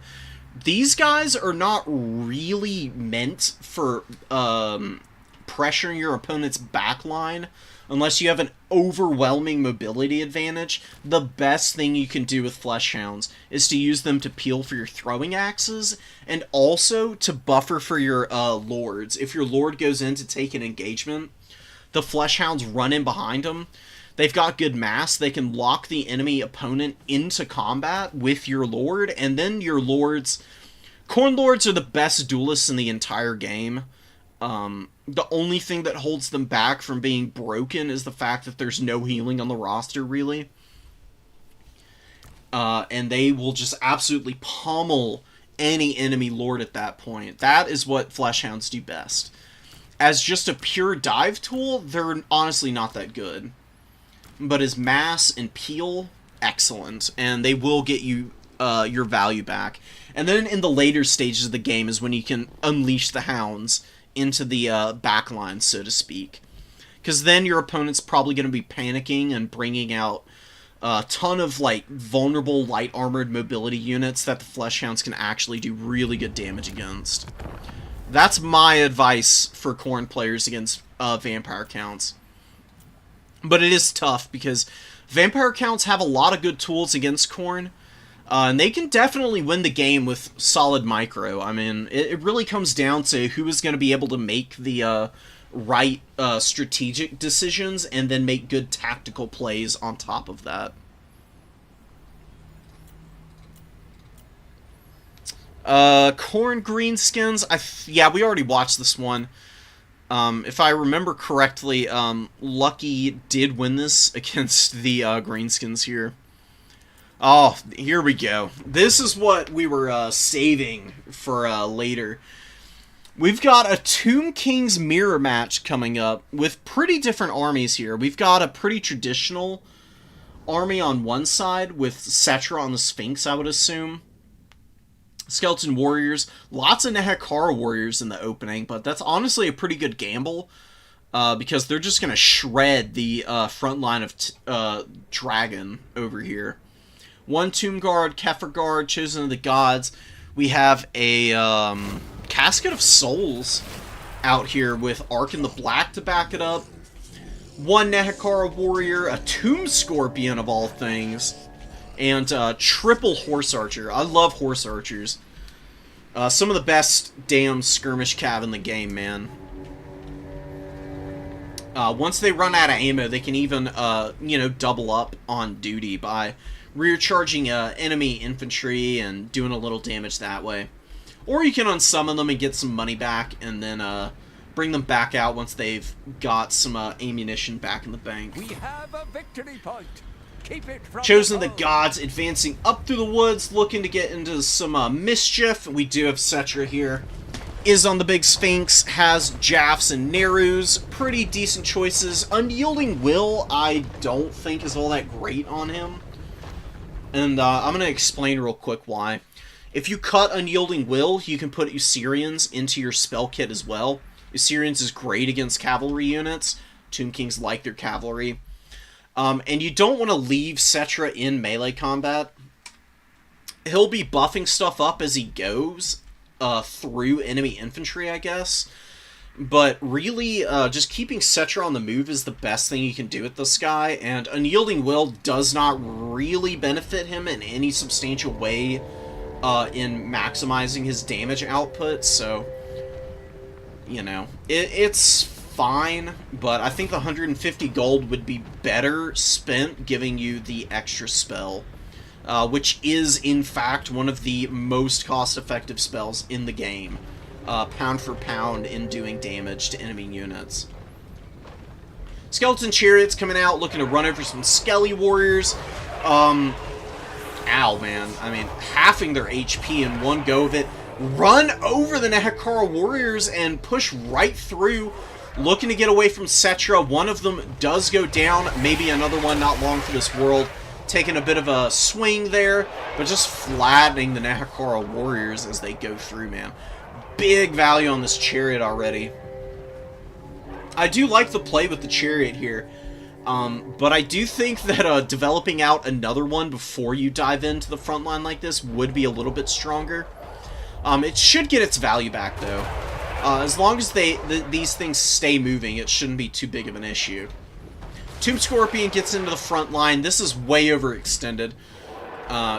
These guys are not really meant for pressuring your opponent's backline unless you have an overwhelming mobility advantage. The best thing you can do with Flesh Hounds is to use them to peel for your throwing axes and also to buffer for your lords. If your lord goes in to take an engagement, the Flesh Hounds run in behind them. They've got good mass. They can lock the enemy opponent into combat with your lord, and then your lords... Corn Lords are the best duelists in the entire game. The only thing that holds them back from being broken is the fact that there's no healing on the roster, really. And they will just absolutely pummel any enemy lord at that point. That is what Flesh Hounds do best. As just a pure dive tool, they're honestly not that good. But as mass and peel, excellent. And they will get you your value back. And then in the later stages of the game is when you can unleash the Hounds into the backline, so to speak. Because then your opponent's probably going to be panicking and bringing out a ton of like vulnerable light armored mobility units that the Flesh Hounds can actually do really good damage against. That's my advice for Khorne players against Vampire counts. But it is tough because Vampire counts have a lot of good tools against Khorne. And they can definitely win the game with solid micro. I mean, it really comes down to who is going to be able to make the right strategic decisions and then make good tactical plays on top of that. Khorne Greenskins. Yeah, we already watched this one. If I remember correctly, Lucky did win this against the Greenskins here. Oh, here we go. This is what we were saving for later. We've got a Tomb King's Mirror match coming up with pretty different armies here. We've got a pretty traditional army on one side with Cetra on the Sphinx, I would assume. Skeleton Warriors. Lots of Nehekara Warriors in the opening, but that's honestly a pretty good gamble. Because they're just going to shred the front line of Dragon over here. One Tomb Guard, Kefir Guard, Chosen of the Gods. We have a Casket of Souls out here with Ark in the Black to back it up. One Nehekara Warrior, a Tomb Scorpion of all things, and triple Horse Archer. I love Horse Archers. Some of the best damn skirmish cav in the game, man. Once they run out of ammo, they can even, double up on duty by rear charging enemy infantry and doing a little damage that way. Or you can unsummon them and get some money back and then bring them back out once they've got some ammunition back in the bank. We have a victory point. Keep it from Chosen of the Gods advancing up through the woods, looking to get into some mischief. We do have Cetra here. Is on the big Sphinx, has Jaffs and Nerus. Pretty decent choices. Unyielding Will, I don't think is all that great on him. And I'm going to explain real quick why. If you cut Unyielding Will, you can put Usirians into your spell kit as well. Usirians is great against cavalry units. Tomb Kings like their cavalry. And you don't want to leave Cetra in melee combat. He'll be buffing stuff up as he goes through enemy infantry, I guess. But really, just keeping Cetra on the move is the best thing you can do with this guy. And Unyielding Will does not really benefit him in any substantial way in maximizing his damage output. So, you know, it's fine, but I think the 150 gold would be better spent giving you the extra spell, which is, in fact, one of the most cost-effective spells in the game, pound for pound in doing damage to enemy units. Skeleton Chariots coming out, looking to run over some Skelly Warriors. Ow, man. I mean, halving their HP in one go of it. Run over the Nehekara Warriors and push right through, looking to get away from Cetra. One of them does go down, maybe another one not long for this world. Taking a bit of a swing there, but just flattening the Nehekara Warriors as they go through, man. Big value on this Chariot already. I do like the play with the Chariot here, but I do think that developing out another one before you dive into the front line like this would be a little bit stronger. It should get its value back, though. As long as these things stay moving, it shouldn't be too big of an issue. Tomb Scorpion gets into the front line. This is way overextended.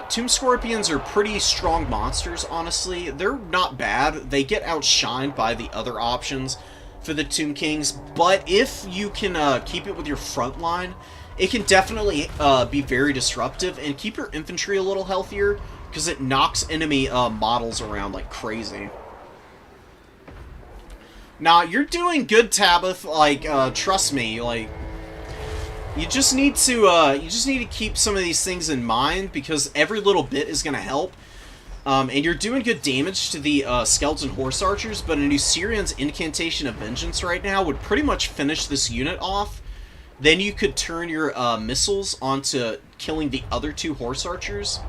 Tomb Scorpions are pretty strong monsters, honestly. They're not bad. They get outshined by the other options for the Tomb Kings, but if you can keep it with your front line, it can definitely be very disruptive and keep your infantry a little healthier, because it knocks enemy models around like crazy. Now, you're doing good, Tabith. Like, trust me. Like, you just need to keep some of these things in mind, because every little bit is going to help. And you're doing good damage to the Skeleton Horse Archers, but an Usirian's Incantation of Vengeance right now would pretty much finish this unit off. Then you could turn your missiles onto killing the other two Horse Archers,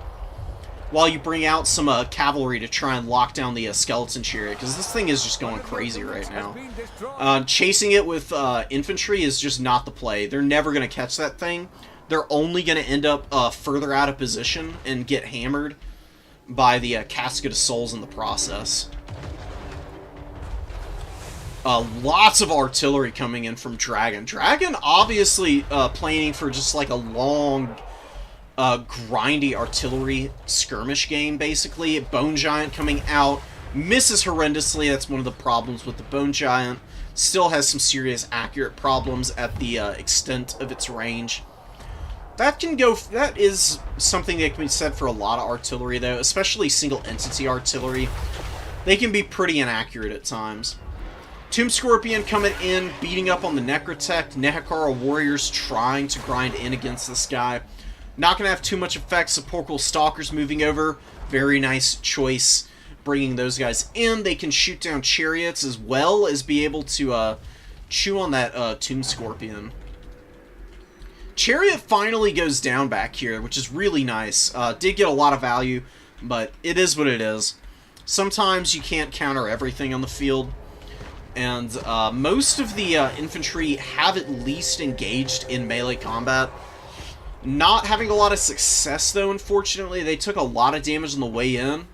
while you bring out some cavalry to try and lock down the Skeleton Chariot, because this thing is just going crazy right now. Chasing it with infantry is just not the play. They're never going to catch that thing. They're only going to end up further out of position and get hammered by the Casket of Souls in the process. Lots of artillery coming in from Dragon. Dragon obviously planning for just like a long, grindy artillery skirmish game, basically. Bone Giant coming out, misses horrendously. That's one of the problems with the Bone Giant. Still has some serious accurate problems at the extent of its range. That is something that can be said for a lot of artillery, though, especially single entity artillery. They can be pretty inaccurate at times. Tomb Scorpion coming in, beating up on the Necrotech. Nehekara Warriors trying to grind in against this guy. Not going to have too much effect. Sepulchral Stalkers moving over. Very nice choice bringing those guys in. They can shoot down Chariots as well as be able to chew on that Tomb Scorpion. Chariot finally goes down back here, which is really nice. Did get a lot of value, but it is what it is. Sometimes you can't counter everything on the field. And most of the infantry have at least engaged in melee combat. Not having a lot of success, though, unfortunately. They took a lot of damage on the way in.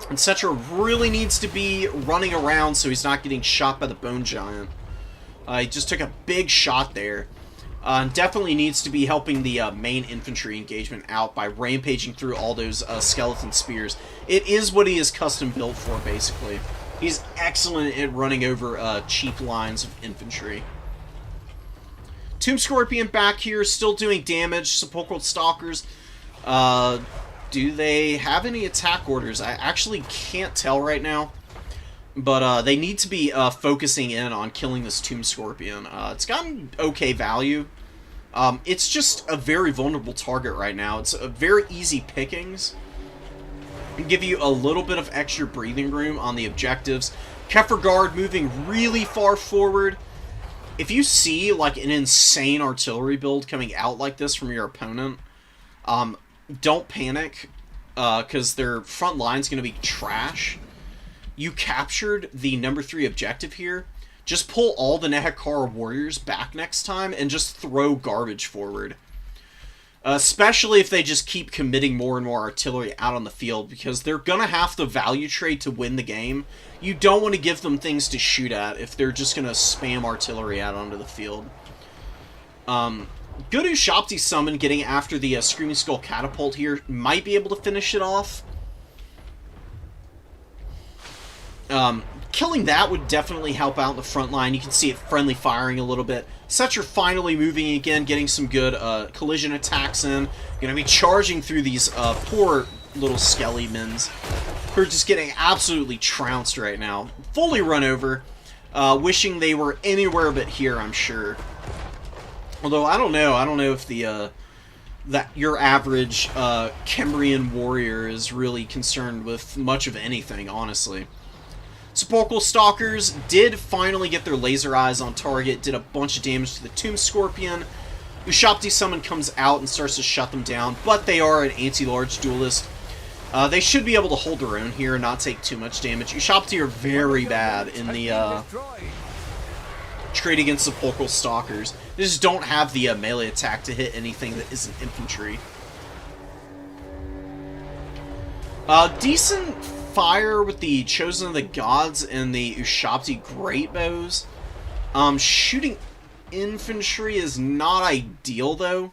And Cetra really needs to be running around so he's not getting shot by the Bone Giant. He just took a big shot there. Definitely needs to be helping the main infantry engagement out by rampaging through all those skeleton spears. It is what he is custom built for, basically. He's excellent at running over cheap lines of infantry. Tomb Scorpion back here, still doing damage. Sepulchral Stalkers. Do they have any attack orders? I actually can't tell right now. But they need to be focusing in on killing this Tomb Scorpion. It's gotten okay value. It's just a very vulnerable target right now. It's a very easy pickings. And give you a little bit of extra breathing room on the objectives. Kefir moving really far forward. If you see like an insane artillery build coming out like this from your opponent, don't panic. because their front line's going to be trash. You captured the number 3 objective here. Just pull all the Nehekara warriors back next time and just throw garbage forward. Especially if they just keep committing more and more artillery out on the field, because they're going to have to value trade to win the game. You don't want to give them things to shoot at if they're just going to spam artillery out onto the field. Good Ushabti summon getting after the Screaming Skull Catapult here. Might be able to finish it off. Killing that would definitely help out in the front line. You can see it friendly firing a little bit. Setcher finally moving again, getting some good collision attacks in. Going to be charging through these poor little skelly-mins who are just getting absolutely trounced right now. Fully run over. Wishing they were anywhere but here, I'm sure. Although, I don't know. I don't know if the that your average Kembrian warrior is really concerned with much of anything, honestly. Sepulchral Stalkers did finally get their laser eyes on target, did a bunch of damage to the Tomb Scorpion. Ushabti Summon comes out and starts to shut them down, but they are an anti-large duelist. They should be able to hold their own here and not take too much damage. Ushabti are very bad in the trade against Sepulchral Stalkers. They just don't have the melee attack to hit anything that isn't infantry. Decent fire with the Chosen of the Gods and the Ushabti Great Bows. Shooting infantry is not ideal, though.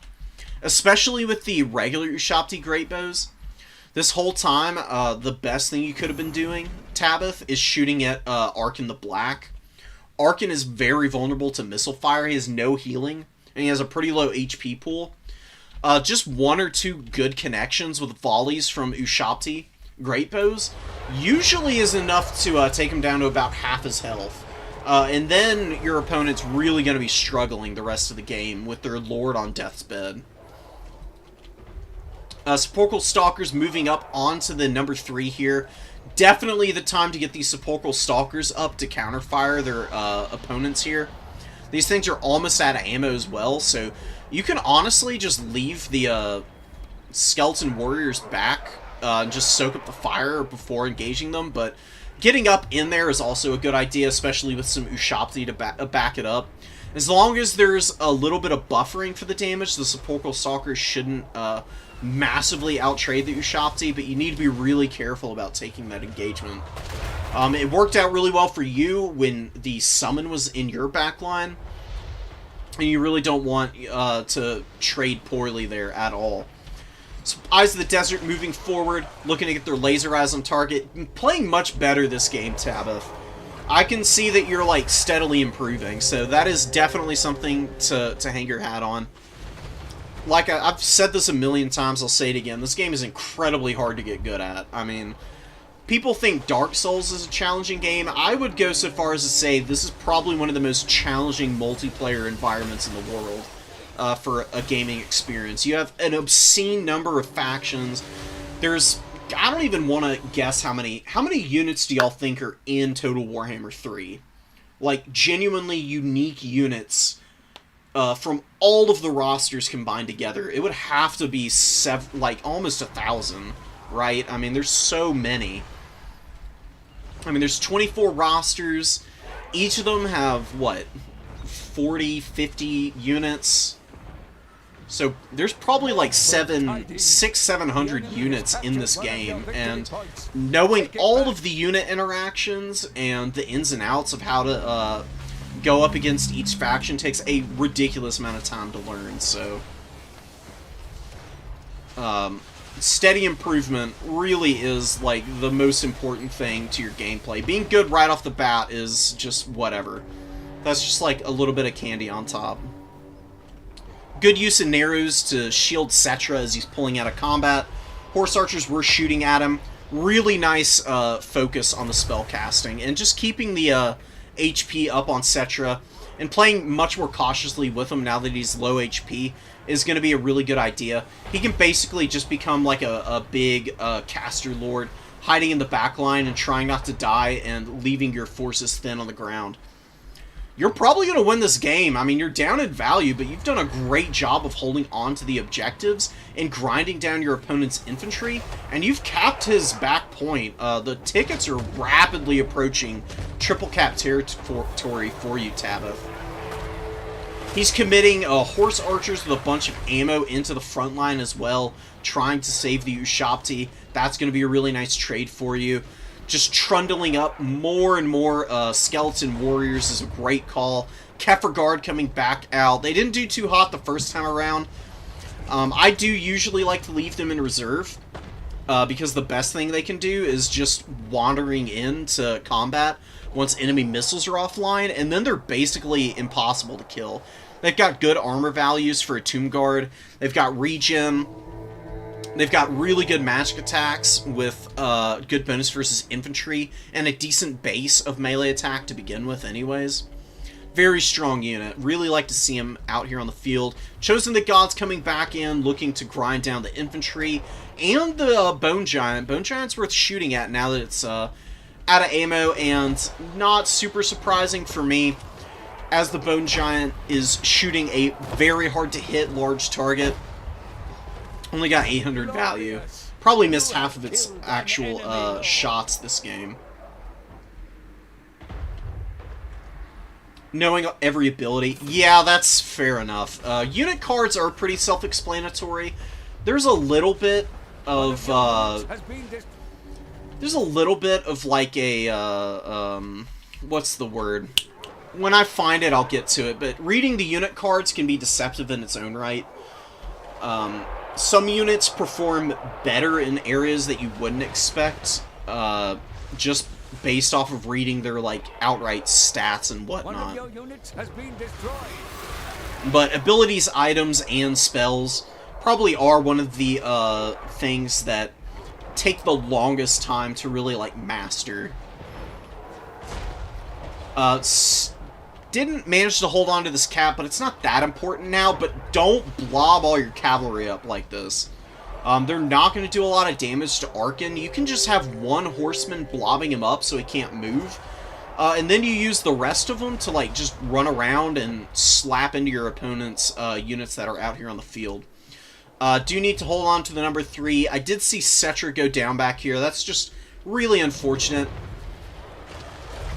Especially with the regular Ushabti Great Bows. This whole time, the best thing you could have been doing, Tabith, is shooting at Arkin the Black. Arkin is very vulnerable to missile fire. He has no healing, and he has a pretty low HP pool. Just 1 or 2 good connections with volleys from Ushabti Great Bows usually is enough to take him down to about half his health. And then your opponent's really going to be struggling the rest of the game with their Lord on death's bed. Sepulchral Stalkers moving up onto the number 3 here. Definitely the time to get these Sepulchral Stalkers up to counterfire their opponents here. These things are almost out of ammo as well, so you can honestly just leave the Skeleton Warriors back and just soak up the fire before engaging them, but getting up in there is also a good idea, especially with some Ushabti to back it up. As long as there's a little bit of buffering for the damage, the Sepulchral Stalkers shouldn't massively outtrade the Ushabti, but you need to be really careful about taking that engagement. It worked out really well for you when the summon was in your backline, and you really don't want to trade poorly there at all. So, Eyes of the Desert moving forward, looking to get their laser eyes on target. Playing much better this game, Tabith. I can see that you're, like, steadily improving, so that is definitely something to hang your hat on. Like, I've said this a million times, I'll say it again. This game is incredibly hard to get good at. I mean, people think Dark Souls is a challenging game. I would go so far as to say this is probably one of the most challenging multiplayer environments in the world. For a gaming experience. You have an obscene number of factions. There's, I don't even want to guess how many units do y'all think are in Total Warhammer 3? Like, genuinely unique units from all of the rosters combined together. It would have to be like almost 1,000, right? I mean, there's so many. I mean, there's 24 rosters. Each of them have, what, 40, 50 units? So there's probably like 700 units in this game, and knowing all of the unit interactions and the ins and outs of how to go up against each faction takes a ridiculous amount of time to learn. So steady improvement really is like the most important thing to your gameplay. Being good right off the bat is just whatever. That's just like a little bit of candy on top. Good use of Narrows to shield Cetra as he's pulling out of combat. Horse Archers were shooting at him. Really nice focus on the spell casting. And just keeping the HP up on Cetra and playing much more cautiously with him now that he's low HP is going to be a really good idea. He can basically just become like a big caster lord, hiding in the back line and trying not to die and leaving your forces thin on the ground. you're probably going to win this game. I mean, you're down in value, but you've done a great job of holding on to the objectives and grinding down your opponent's infantry, and you've capped his back point. The tickets are rapidly approaching triple cap territory for you, Tabith. He's committing horse archers with a bunch of ammo into the front line as well, trying to save the Ushabti. That's going to be a really nice trade for you. Just trundling up more and more skeleton warriors is a great call. Kefir Guard coming back out. They didn't do too hot the first time around. I do usually like to leave them in reserve, because the best thing they can do is just wandering into combat once enemy missiles are offline, and then they're basically impossible to kill. They've got good armor values for a Tomb Guard. They've got regen. They've got really good magic attacks with good bonus versus infantry and a decent base of melee attack to begin with anyways. Very strong unit. Really like to see him out here on the field. Chosen the Gods coming back in, looking to grind down the infantry and the Bone Giant. Bone Giant's worth shooting at now that it's out of ammo, and not super surprising for me, as the Bone Giant is shooting a very hard to hit large target. Only got 800 value. Probably missed half of its actual shots this game. Knowing every ability. Yeah, that's fair enough. Unit cards are pretty self-explanatory. There's a little bit of like a what's the word? When I find it, I'll get to it. But reading the unit cards can be deceptive in its own right. Some units perform better in areas that you wouldn't expect, just based off of reading their, like, outright stats and whatnot. One of your units has been destroyed. But abilities, items, and spells probably are one of the things that take the longest time to really, like, master. Didn't manage to hold on to this cap, but it's not that important now. But don't blob all your cavalry up like this. They're not going to do a lot of damage to Arkin. You can just have one horseman blobbing him up so he can't move. And then you use the rest of them to, like, just run around and slap into your opponent's units that are out here on the field. Do need to hold on to the number 3. I did see Cetra go down back here. That's just really unfortunate.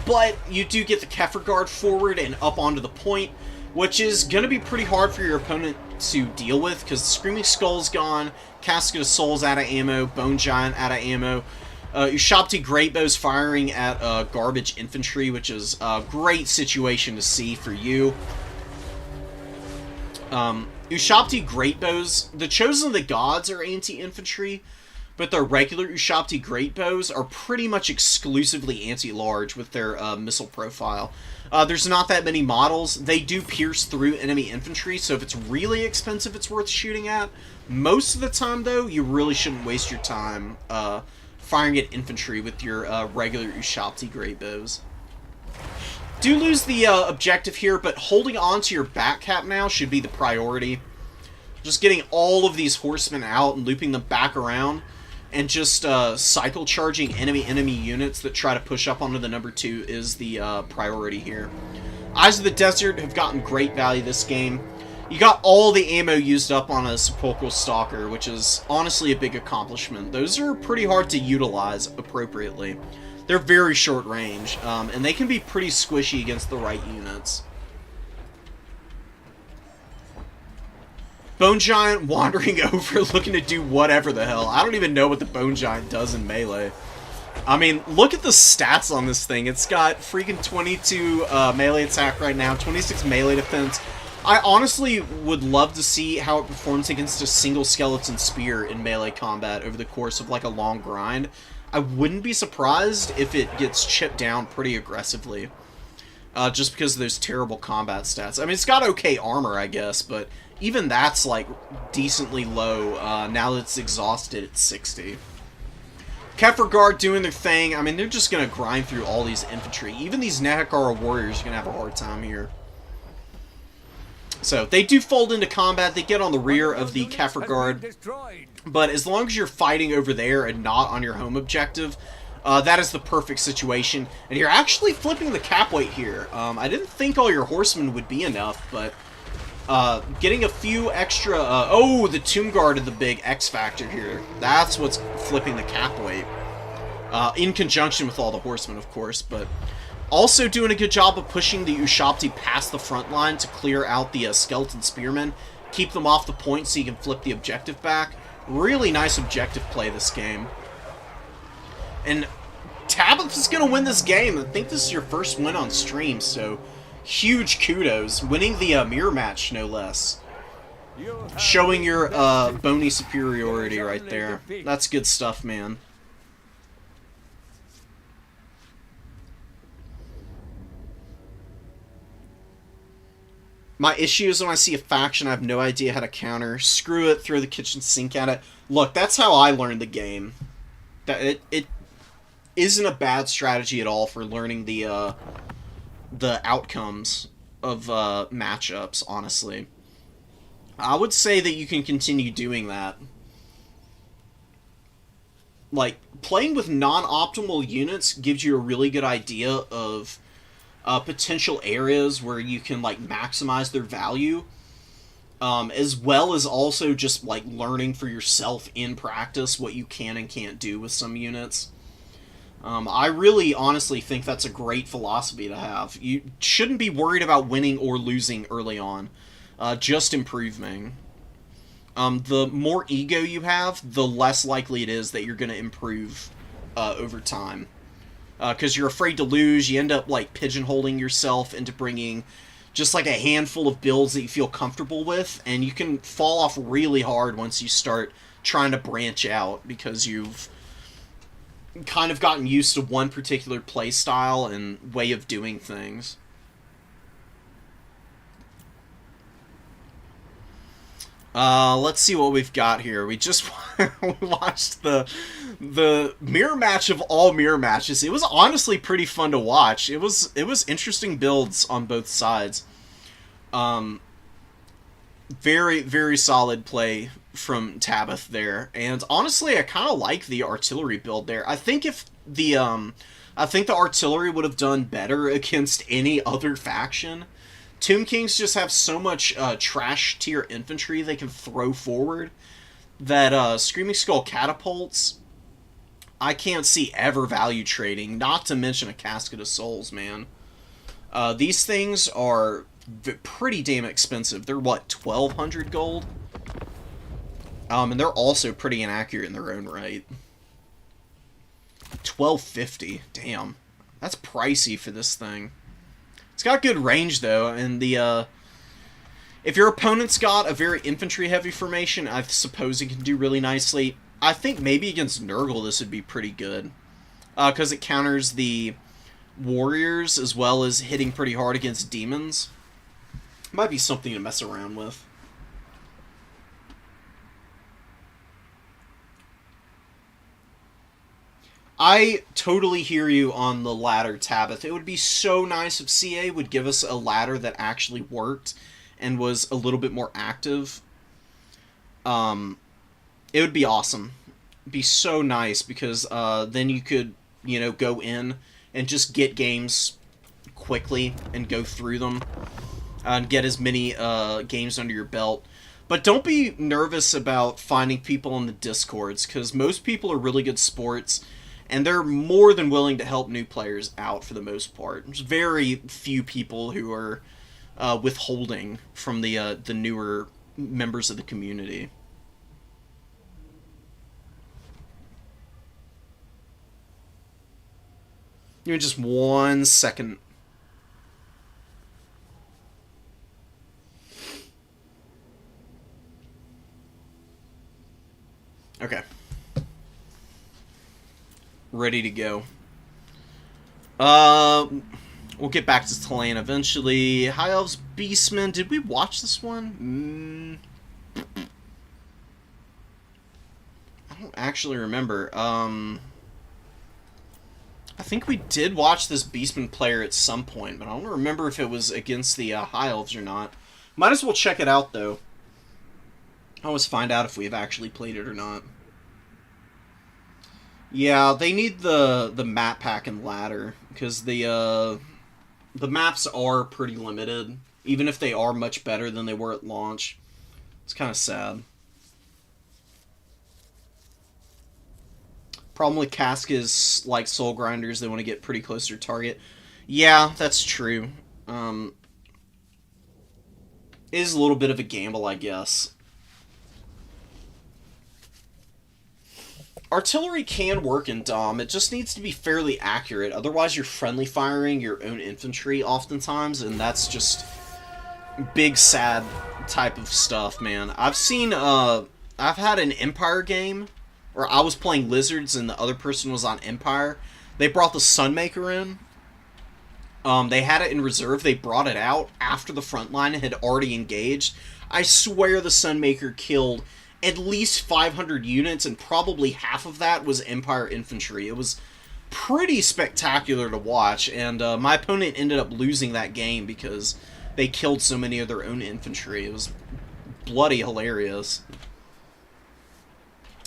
But you do get the Kefir Guard forward and up onto the point, which is going to be pretty hard for your opponent to deal with, because the Screaming Skull's gone, Casket of Souls out of ammo, Bone Giant out of ammo. Ushabti Greatbow's firing at garbage infantry, which is a great situation to see for you. Ushabti Greatbows, the Chosen of the Gods are anti-infantry, but their regular Ushabti Greatbows are pretty much exclusively anti-large with their missile profile. There's not that many models. They do pierce through enemy infantry, so if it's really expensive, it's worth shooting at. Most of the time, though, you really shouldn't waste your time firing at infantry with your regular Ushabti Greatbows. Do lose the objective here, but holding on to your back cap now should be the priority. Just getting all of these horsemen out and looping them back around, and just cycle charging enemy units that try to push up onto the number 2 is the priority here. Eyes of the Desert have gotten great value this game. You got all the ammo used up on a Sepulchral Stalker, which is honestly a big accomplishment. Those are pretty hard to utilize appropriately. They're very short range, and they can be pretty squishy against the right units. Bone Giant wandering over, looking to do whatever the hell. I don't even know what the Bone Giant does in melee. I mean, look at the stats on this thing. It's got freaking 22 melee attack right now, 26 melee defense. I honestly would love to see how it performs against a single skeleton spear in melee combat over the course of, like, a long grind. I wouldn't be surprised if it gets chipped down pretty aggressively. Just because of those terrible combat stats. I mean, it's got okay armor, I guess, but even that's, like, decently low now that it's exhausted at 60. Kefir Guard doing their thing. I mean, they're just going to grind through all these infantry. Even these Nehekara warriors are going to have a hard time here. So, they do fold into combat. They get on the rear of the Kefir Guard. But as long as you're fighting over there and not on your home objective, that is the perfect situation. And you're actually flipping the cap weight here. I didn't think all your horsemen would be enough, but getting a few extra... oh, the Tomb Guard of the big X factor here. That's what's flipping the cap weight. In conjunction with all the horsemen, of course, but... Also doing a good job of pushing the Ushabti past the front line to clear out the skeleton spearmen. Keep them off the point so you can flip the objective back. Really nice objective play this game. And Tabith is going to win this game. I think this is your first win on stream, so huge kudos. Winning the mirror match, no less. Showing your bony superiority right there. That's good stuff, man. My issue is when I see a faction I have no idea how to counter. Screw it, throw the kitchen sink at it. Look, that's how I learned the game. That it isn't a bad strategy at all for learning the outcomes of matchups, honestly. I would say that you can continue doing that. Like, playing with non-optimal units gives you a really good idea of potential areas where you can, like, maximize their value, as well as also just, like, learning for yourself in practice what you can and can't do with some units. I really honestly think that's a great philosophy to have. You shouldn't be worried about winning or losing early on, just improving. The more ego you have, the less likely it is that you're going to improve over time. Because you're afraid to lose, you end up, like, pigeonholing yourself into bringing just, like, a handful of builds that you feel comfortable with, and you can fall off really hard once you start trying to branch out, because you've kind of gotten used to one particular play style and way of doing things. Let's see what we've got here. We just we watched the mirror match of all mirror matches. It was honestly pretty fun to watch. It was interesting builds on both sides. Very, very solid play from Tabith there. And honestly, I kind of like the artillery build there. I think if the artillery would have done better against any other faction. Tomb Kings just have so much trash tier infantry they can throw forward that Screaming Skull catapults I can't see ever value trading, not to mention a Casket of Souls, man. These things are pretty damn expensive. They're, what, 1,200 gold? And they're also pretty inaccurate in their own right. 1,250, damn. That's pricey for this thing. It's got good range, though, and the, if your opponent's got a very infantry-heavy formation, I suppose it can do really nicely. I think maybe against Nurgle this would be pretty good, because it counters the warriors as well as hitting pretty hard against demons. Might be something to mess around with. I totally hear you on the ladder, Tabith. It would be so nice if CA would give us a ladder that actually worked and was a little bit more active. It would be awesome. It'd be so nice because then you could, you know, go in and just get games quickly and go through them and get as many games under your belt. But don't be nervous about finding people in the Discords, because most people are really good sports. And they're more than willing to help new players out for the most part. There's very few people who are withholding from the newer members of the community. Give me just 1 second. Okay. Ready to go. We'll get back to Talane eventually. High Elves Beastmen. Did we watch this one? I don't actually remember. I think we did watch this Beastman player at some point, but I don't remember if it was against the High Elves or not. Might as well check it out, though. I always find out if we have actually played it or not. Yeah, they need the map pack and ladder, because the maps are pretty limited, even if they are much better than they were at launch. It's kind of sad. Problem with Cask is, like Soul Grinders, they want to get pretty close to their target. Yeah, that's true. It is a little bit of a gamble, I guess. Artillery can work in Dom, it just needs to be fairly accurate, otherwise you're friendly firing your own infantry oftentimes, and that's just big sad type of stuff, man. I've seen, I've had an Empire game, where I was playing Lizards and the other person was on Empire. They brought the Sunmaker in. They had it in reserve, they brought it out after the front line had already engaged. I swear the Sunmaker killed at least 500 units, and probably half of that was Empire infantry. It was pretty spectacular to watch, and my opponent ended up losing that game because they killed so many of their own infantry. It was bloody hilarious.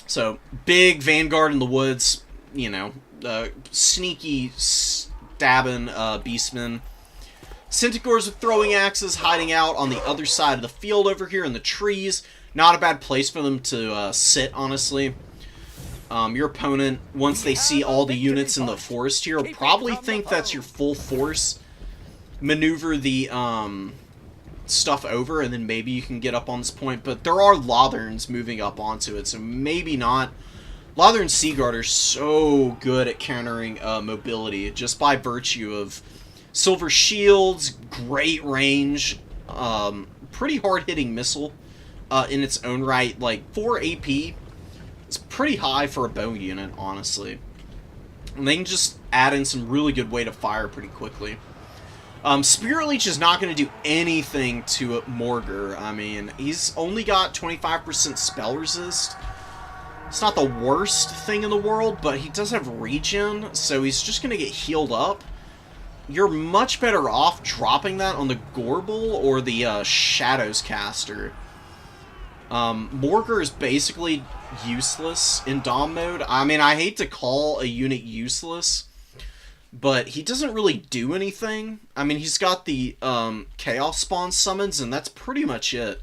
So, big Vanguard in the woods, you know, sneaky stabbing Beastmen. Centaurs with throwing axes hiding out on the other side of the field over here in the trees. Not a bad place for them to sit, honestly. Your opponent, once they see all the units in the forest here, will probably think that's your full force. Maneuver the stuff over, and then maybe you can get up on this point. But there are Lotherns moving up onto it, so maybe not. Lothern Seaguard are so good at countering mobility, just by virtue of silver shields, great range, pretty hard-hitting missile. In its own right, like 4 AP, it's pretty high for a bow unit, honestly. And they can just add in some really good way to fire pretty quickly. Spirit Leech is not going to do anything to Morgar. I mean, he's only got 25% spell resist. It's not the worst thing in the world, but he does have regen, so he's just going to get healed up. You're much better off dropping that on the Gorble or the Shadows Caster. Morgar is basically useless in Dom mode. I mean, I hate to call a unit useless, but he doesn't really do anything. I mean, he's got the Chaos Spawn summons, and that's pretty much it.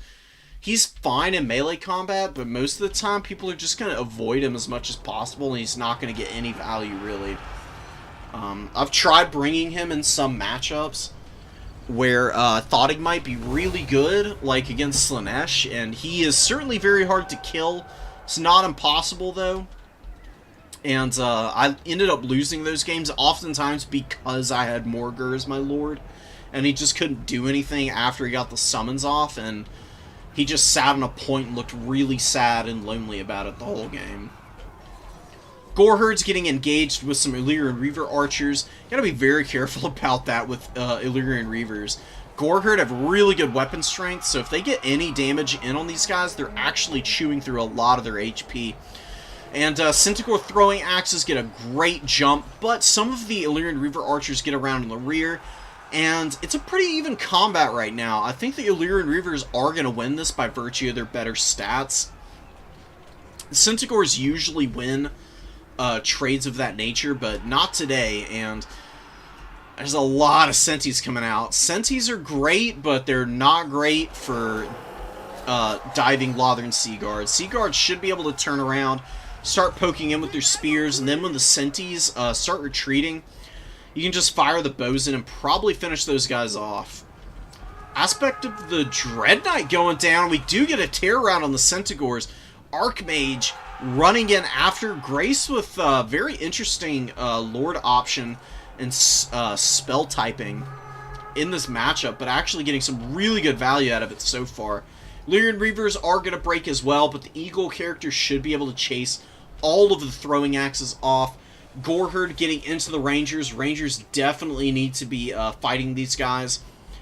He's fine in melee combat, but most of the time people are just going to avoid him as much as possible, and he's not going to get any value, really. I've tried bringing him in some matchups where I thought he might be really good, like against Slaanesh, and he is certainly very hard to kill. It's not impossible, though. And I ended up losing those games oftentimes because I had Morgar as my lord, and he just couldn't do anything after he got the summons off, and he just sat on a point and looked really sad and lonely about it the whole game. Goreherd's getting engaged with some Illyrian Reaver archers. You gotta be very careful about that with Illyrian Reavers. Goreherd have really good weapon strength, so if they get any damage in on these guys, they're actually chewing through a lot of their HP. And Centaur throwing axes get a great jump, but some of the Illyrian Reaver archers get around in the rear, and it's a pretty even combat right now. I think the Illyrian Reavers are going to win this by virtue of their better stats. The Centaurs usually win trades of that nature, but not today, and there's a lot of Sentis coming out. Sentis are great, but they're not great for diving Lothern Seaguards. Seaguards should be able to turn around, start poking in with their spears, and then when the Sentis start retreating, you can just fire the bows in and probably finish those guys off. Aspect of the Dread Knight going down. We do get a tear round on the Centaurs. Archmage running in after Grace with very interesting Lord option and spell typing in this matchup, but actually getting some really good value out of it so far. Illyrian Reavers are going to break as well, but the Eagle character should be able to chase all of the throwing axes off. Goreherd getting into the Rangers. Rangers definitely need to be fighting these guys,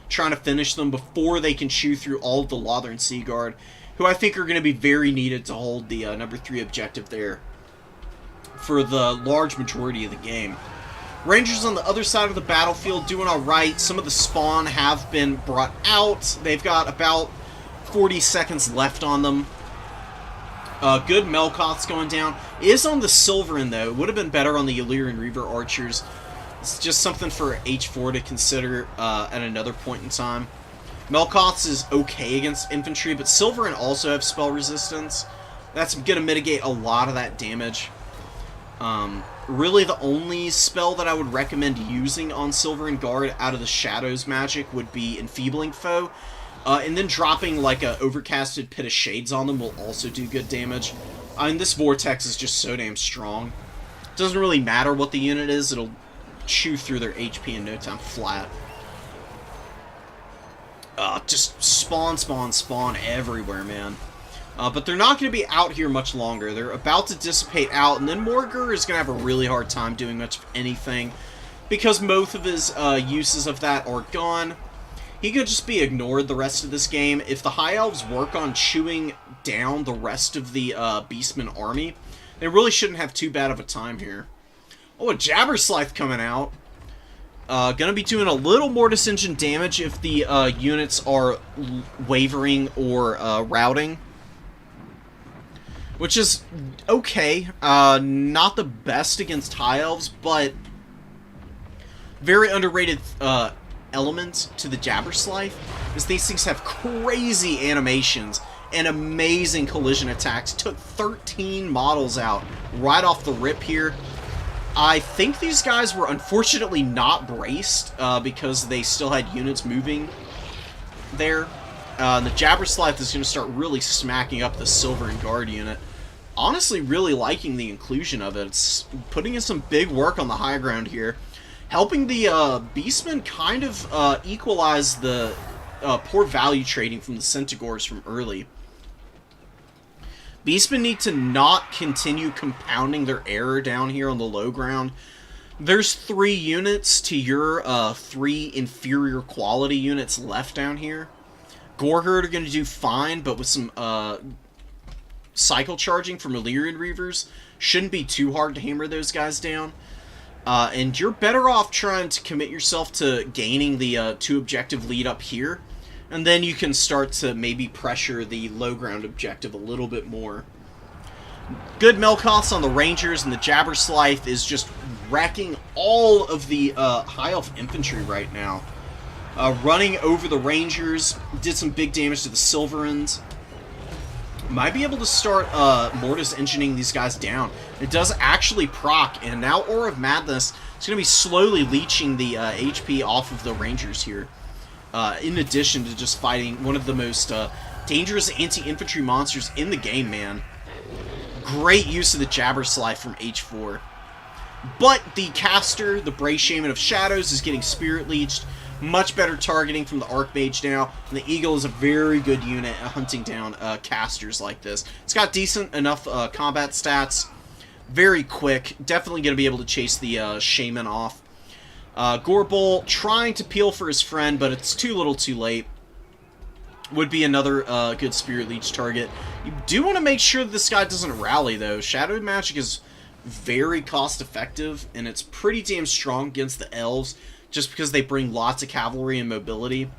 trying to finish them before they can chew through all of the Lothern Seaguard, who I think are going to be very needed to hold the number 3 objective there for the large majority of the game. Rangers on the other side of the battlefield doing alright. Some of the spawn have been brought out. They've got about 40 seconds left on them. Good Melkoth's going down. Is on the Silverin, though. Would have been better on the Illyrian Reaver Archers. It's just something for H4 to consider at another point in time. Melkoth's is okay against infantry, but Silverin also have spell resistance. That's going to mitigate a lot of that damage. Really, the only spell that I would recommend using on Silverin Guard out of the Shadows magic would be Enfeebling Foe. And then dropping like a Overcasted Pit of Shades on them will also do good damage. I mean, this Vortex is just so damn strong. It doesn't really matter what the unit is, it'll chew through their HP in no time flat. Just spawn everywhere, man. But they're not going to be out here much longer. They're about to dissipate out, and then Morgur is going to have a really hard time doing much of anything, because most of his uses of that are gone. He could just be ignored the rest of this game. If the High Elves work on chewing down the rest of the Beastman army, they really shouldn't have too bad of a time here. Oh, a Jabberslythe coming out. Gonna be doing a little Mortis Engine damage if the units are wavering or routing. Which is okay. Not the best against High Elves, but very underrated element to the Jabberslythe is these things have crazy animations and amazing collision attacks. Took 13 models out right off the rip here. I think these guys were unfortunately not braced because they still had units moving there. The Jabberslythe is going to start really smacking up the Silverin Guard unit. Honestly, really liking the inclusion of it. It's putting in some big work on the high ground here. Helping the Beastmen kind of equalize the poor value trading from the Centaurs from early. Beastmen need to not continue compounding their error down here on the low ground. There's 3 units to your 3 inferior quality units left down here. Goreherd are going to do fine, but with some cycle charging from Illyrian Reavers, shouldn't be too hard to hammer those guys down. And you're better off trying to commit yourself to gaining the 2 objective lead up here, and then you can start to maybe pressure the low ground objective a little bit more. Good Melkoths on the Rangers, and the Jabberslythe is just wrecking all of the High Elf infantry right now. Running over the Rangers, did some big damage to the Silverins. Might be able to start Mortis Engineering these guys down. It does actually proc, and now Aura of Madness is going to be slowly leeching the HP off of the Rangers here. In addition to just fighting one of the most dangerous anti-infantry monsters in the game, man. Great use of the Jabberslythe from H4. But the caster, the Brave Shaman of Shadows, is getting Spirit Leeched. Much better targeting from the Archmage now. And the Eagle is a very good unit at hunting down casters like this. It's got decent enough combat stats. Very quick. Definitely going to be able to chase the Shaman off. Gorbol trying to peel for his friend, but it's too little too late. Would be another good Spirit Leech target. You do want to make sure that this guy doesn't rally, though. Shadow Magic is very cost-effective, and it's pretty damn strong against the Elves, just because they bring lots of cavalry and mobility.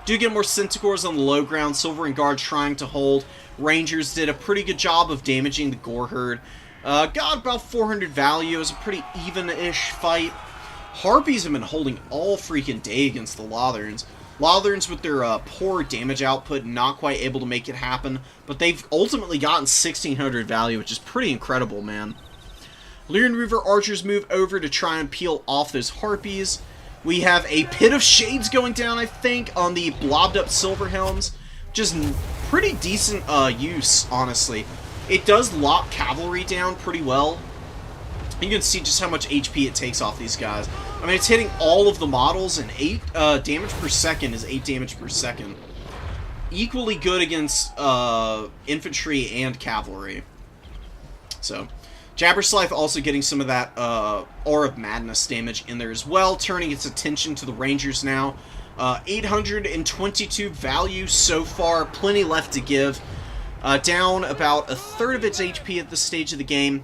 Do get more Centaurs on the low ground. Silverin Guard trying to hold. Rangers did a pretty good job of damaging the Goreherd. Got about 400 value. It was a pretty even-ish fight. Harpies have been holding all freaking day against the Lotherns. Lotherns with their poor damage output, not quite able to make it happen, but they've ultimately gotten 1600 value, which is pretty incredible, man. Illyrian Reaver Archers move over to try and peel off those Harpies. We have a Pit of Shades going down, I think, on the blobbed up Silver Helms. Just pretty decent use, honestly. It does lock cavalry down pretty well. You can see just how much HP it takes off these guys. I mean, it's hitting all of the models, and 8 damage per second is 8 damage per second. Equally good against infantry and cavalry. So, Jabberslythe also getting some of that Aura of Madness damage in there as well, turning its attention to the Rangers now. 822 value so far, plenty left to give. Down about a third of its HP at this stage of the game.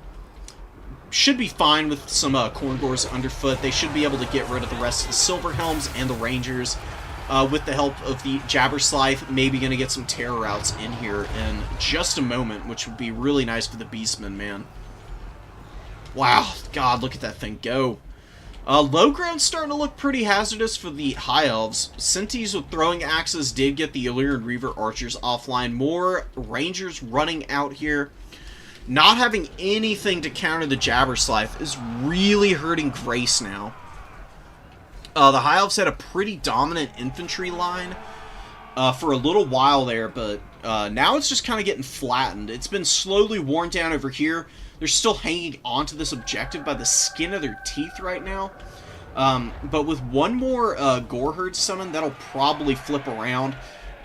Should be fine with some Corngors underfoot. They should be able to get rid of the rest of the Silver Helms and the Rangers. with the help of the Jabberslythe. Maybe going to get some Terror Routes in here in just a moment, which would be really nice for the Beastmen, man. Wow, God, look at that thing go. Low ground's starting to look pretty hazardous for the High Elves. Cinties with throwing axes did get the Illyrian Reaver Archers offline. More Rangers running out here. Not having anything to counter the Jabberslythe is really hurting Grace now. The High Elves had a pretty dominant infantry line for a little while there, but now it's just kind of getting flattened. It's been slowly worn down over here. They're still hanging onto this objective by the skin of their teeth right now. But with one more Goreherd summon, that'll probably flip around,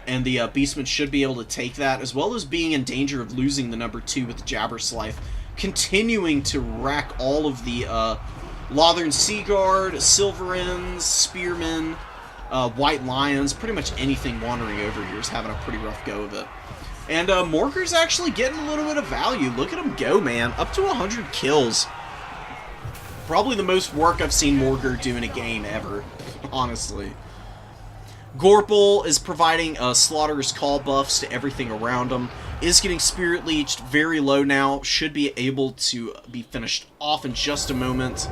and the Beastmen should be able to take that, as well as being in danger of losing the number 2 with the Jabberslythe, continuing to wreck all of the Lothern Seaguard, Silverins, Spearmen, White Lions, pretty much anything wandering over here is having a pretty rough go of it. And Morgar's actually getting a little bit of value. Look at him go, man. Up to 100 kills. Probably the most work I've seen Morgar do in a game ever, honestly. Gorple is providing Slaughterer's Call buffs to everything around him. Is getting Spirit Leeched, very low now. Should be able to be finished off in just a moment.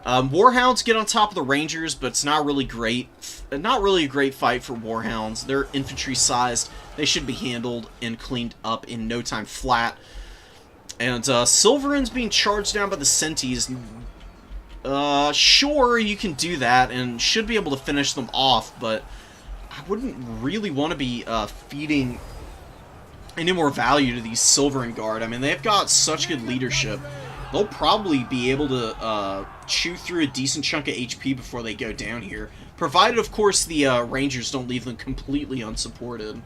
Warhounds get on top of the Rangers, but it's not really great. Not really a great fight for Warhounds. They're infantry sized. They should be handled and cleaned up in no time flat. And Silverins being charged down by the Centis. Sure, you can do that and should be able to finish them off, but I wouldn't really want to be feeding any more value to these Silverin Guard. I mean, they've got such good leadership. They'll probably be able to chew through a decent chunk of HP before they go down here. Provided, of course, the Rangers don't leave them completely unsupported.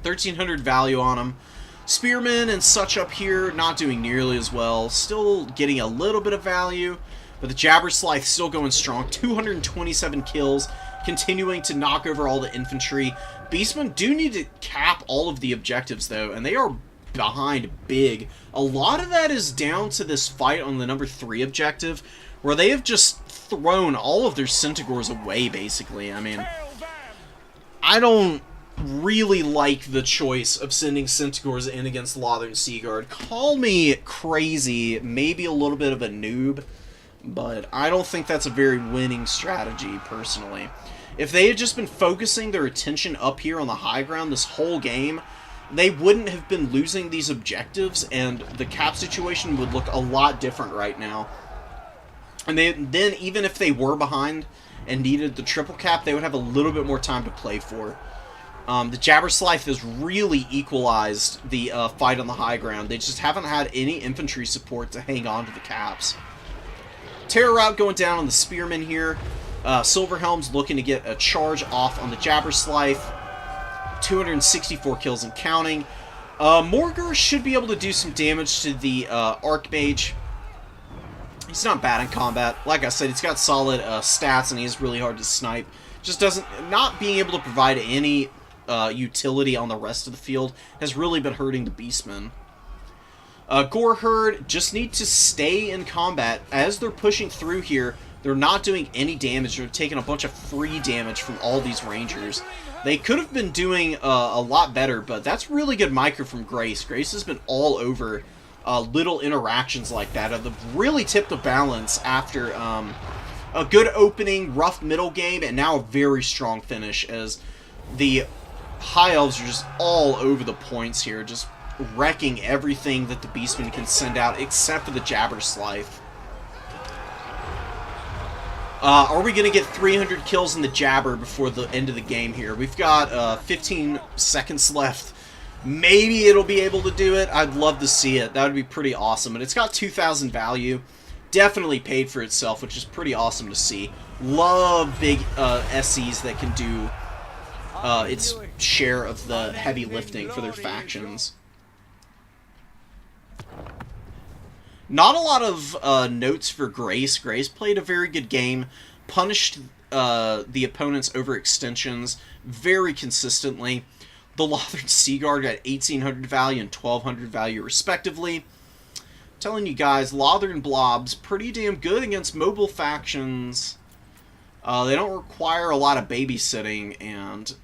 1,300 value on them. Spearmen and such up here, not doing nearly as well. Still getting a little bit of value. But the Jabberslythe still going strong. 227 kills. Continuing to knock over all the infantry. Beastmen do need to cap all of the objectives, though. And they are behind big. A lot of that is down to this fight on the number 3 objective, where they have just thrown all of their Centaurs away, basically. I mean, I don't really like the choice of sending Centaurs in against Lothern Seaguard. Call me crazy, maybe a little bit of a noob, but I don't think that's a very winning strategy, personally. If they had just been focusing their attention up here on the high ground this whole game, they wouldn't have been losing these objectives, and the cap situation would look a lot different right now. And then, even if they were behind and needed the triple cap, they would have a little bit more time to play for. The Jabberslythe has really equalized the fight on the high ground. They just haven't had any infantry support to hang on to the caps. Terror Route going down on the Spearmen here. Silverhelm's looking to get a charge off on the Jabberslythe. 264 kills and counting. Morgar should be able to do some damage to the Archmage. He's not bad in combat. Like I said, he's got solid stats, and he's really hard to snipe. Just not being able to provide any utility on the rest of the field has really been hurting the Beastmen. Goreherd just need to stay in combat. As they're pushing through here, they're not doing any damage. They're taking a bunch of free damage from all these Rangers. They could have been doing a lot better, but that's really good micro from Grace. Grace has been all over little interactions like that. Have really tipped the balance after a good opening, rough middle game, and now a very strong finish, as the High Elves are just all over the points here, just wrecking everything that the Beastmen can send out, except for the Jabberslythe. Are we going to get 300 kills in the Jabber before the end of the game here? We've got 15 seconds left. Maybe it'll be able to do it. I'd love to see it. That would be pretty awesome. And it's got 2,000 value. Definitely paid for itself, which is pretty awesome to see. Love big SCs that can do its share of the heavy lifting for their factions. Not a lot of notes for Grace. Grace played a very good game, punished the opponent's overextensions very consistently. The Lothern Seaguard got 1,800 value and 1,200 value respectively. Telling you guys, Lothern Blobs pretty damn good against mobile factions. They don't require a lot of babysitting, and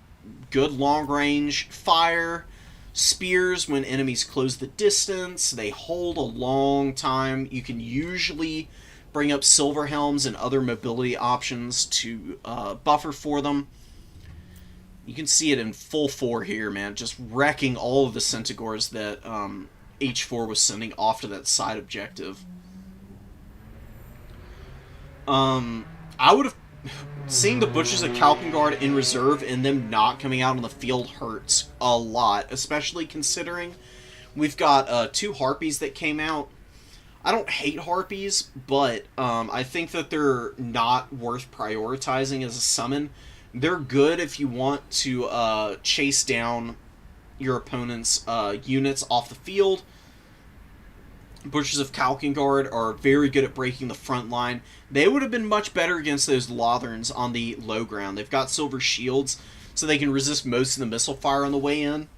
good long-range fire. Spears when enemies close the distance. They hold a long time. You can usually bring up silver helms and other mobility options to buffer for them. You can see it in full 4 here, man. Just wrecking all of the Centaurs that H4 was sending off to that side objective. I would have... Seeing the Butchers of Kalkengard in reserve and them not coming out on the field hurts a lot, especially considering we've got 2 Harpies that came out. I don't hate Harpies, but I think that they're not worth prioritizing as a summon. They're good if you want to chase down your opponent's units off the field. Butchers of Kalkengard are very good at breaking the front line. They would have been much better against those Lotherns on the low ground. They've got silver shields, so they can resist most of the missile fire on the way in.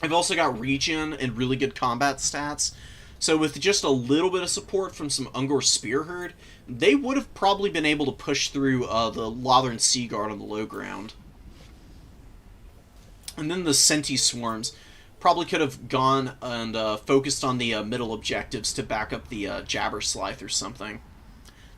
They've also got regen and really good combat stats. So with just a little bit of support from some Ungor Spearherd, they would have probably been able to push through the Lothern Sea Guard on the low ground. And then the Senti Swarms probably could have gone and focused on the middle objectives to back up the Jabberslythe or something.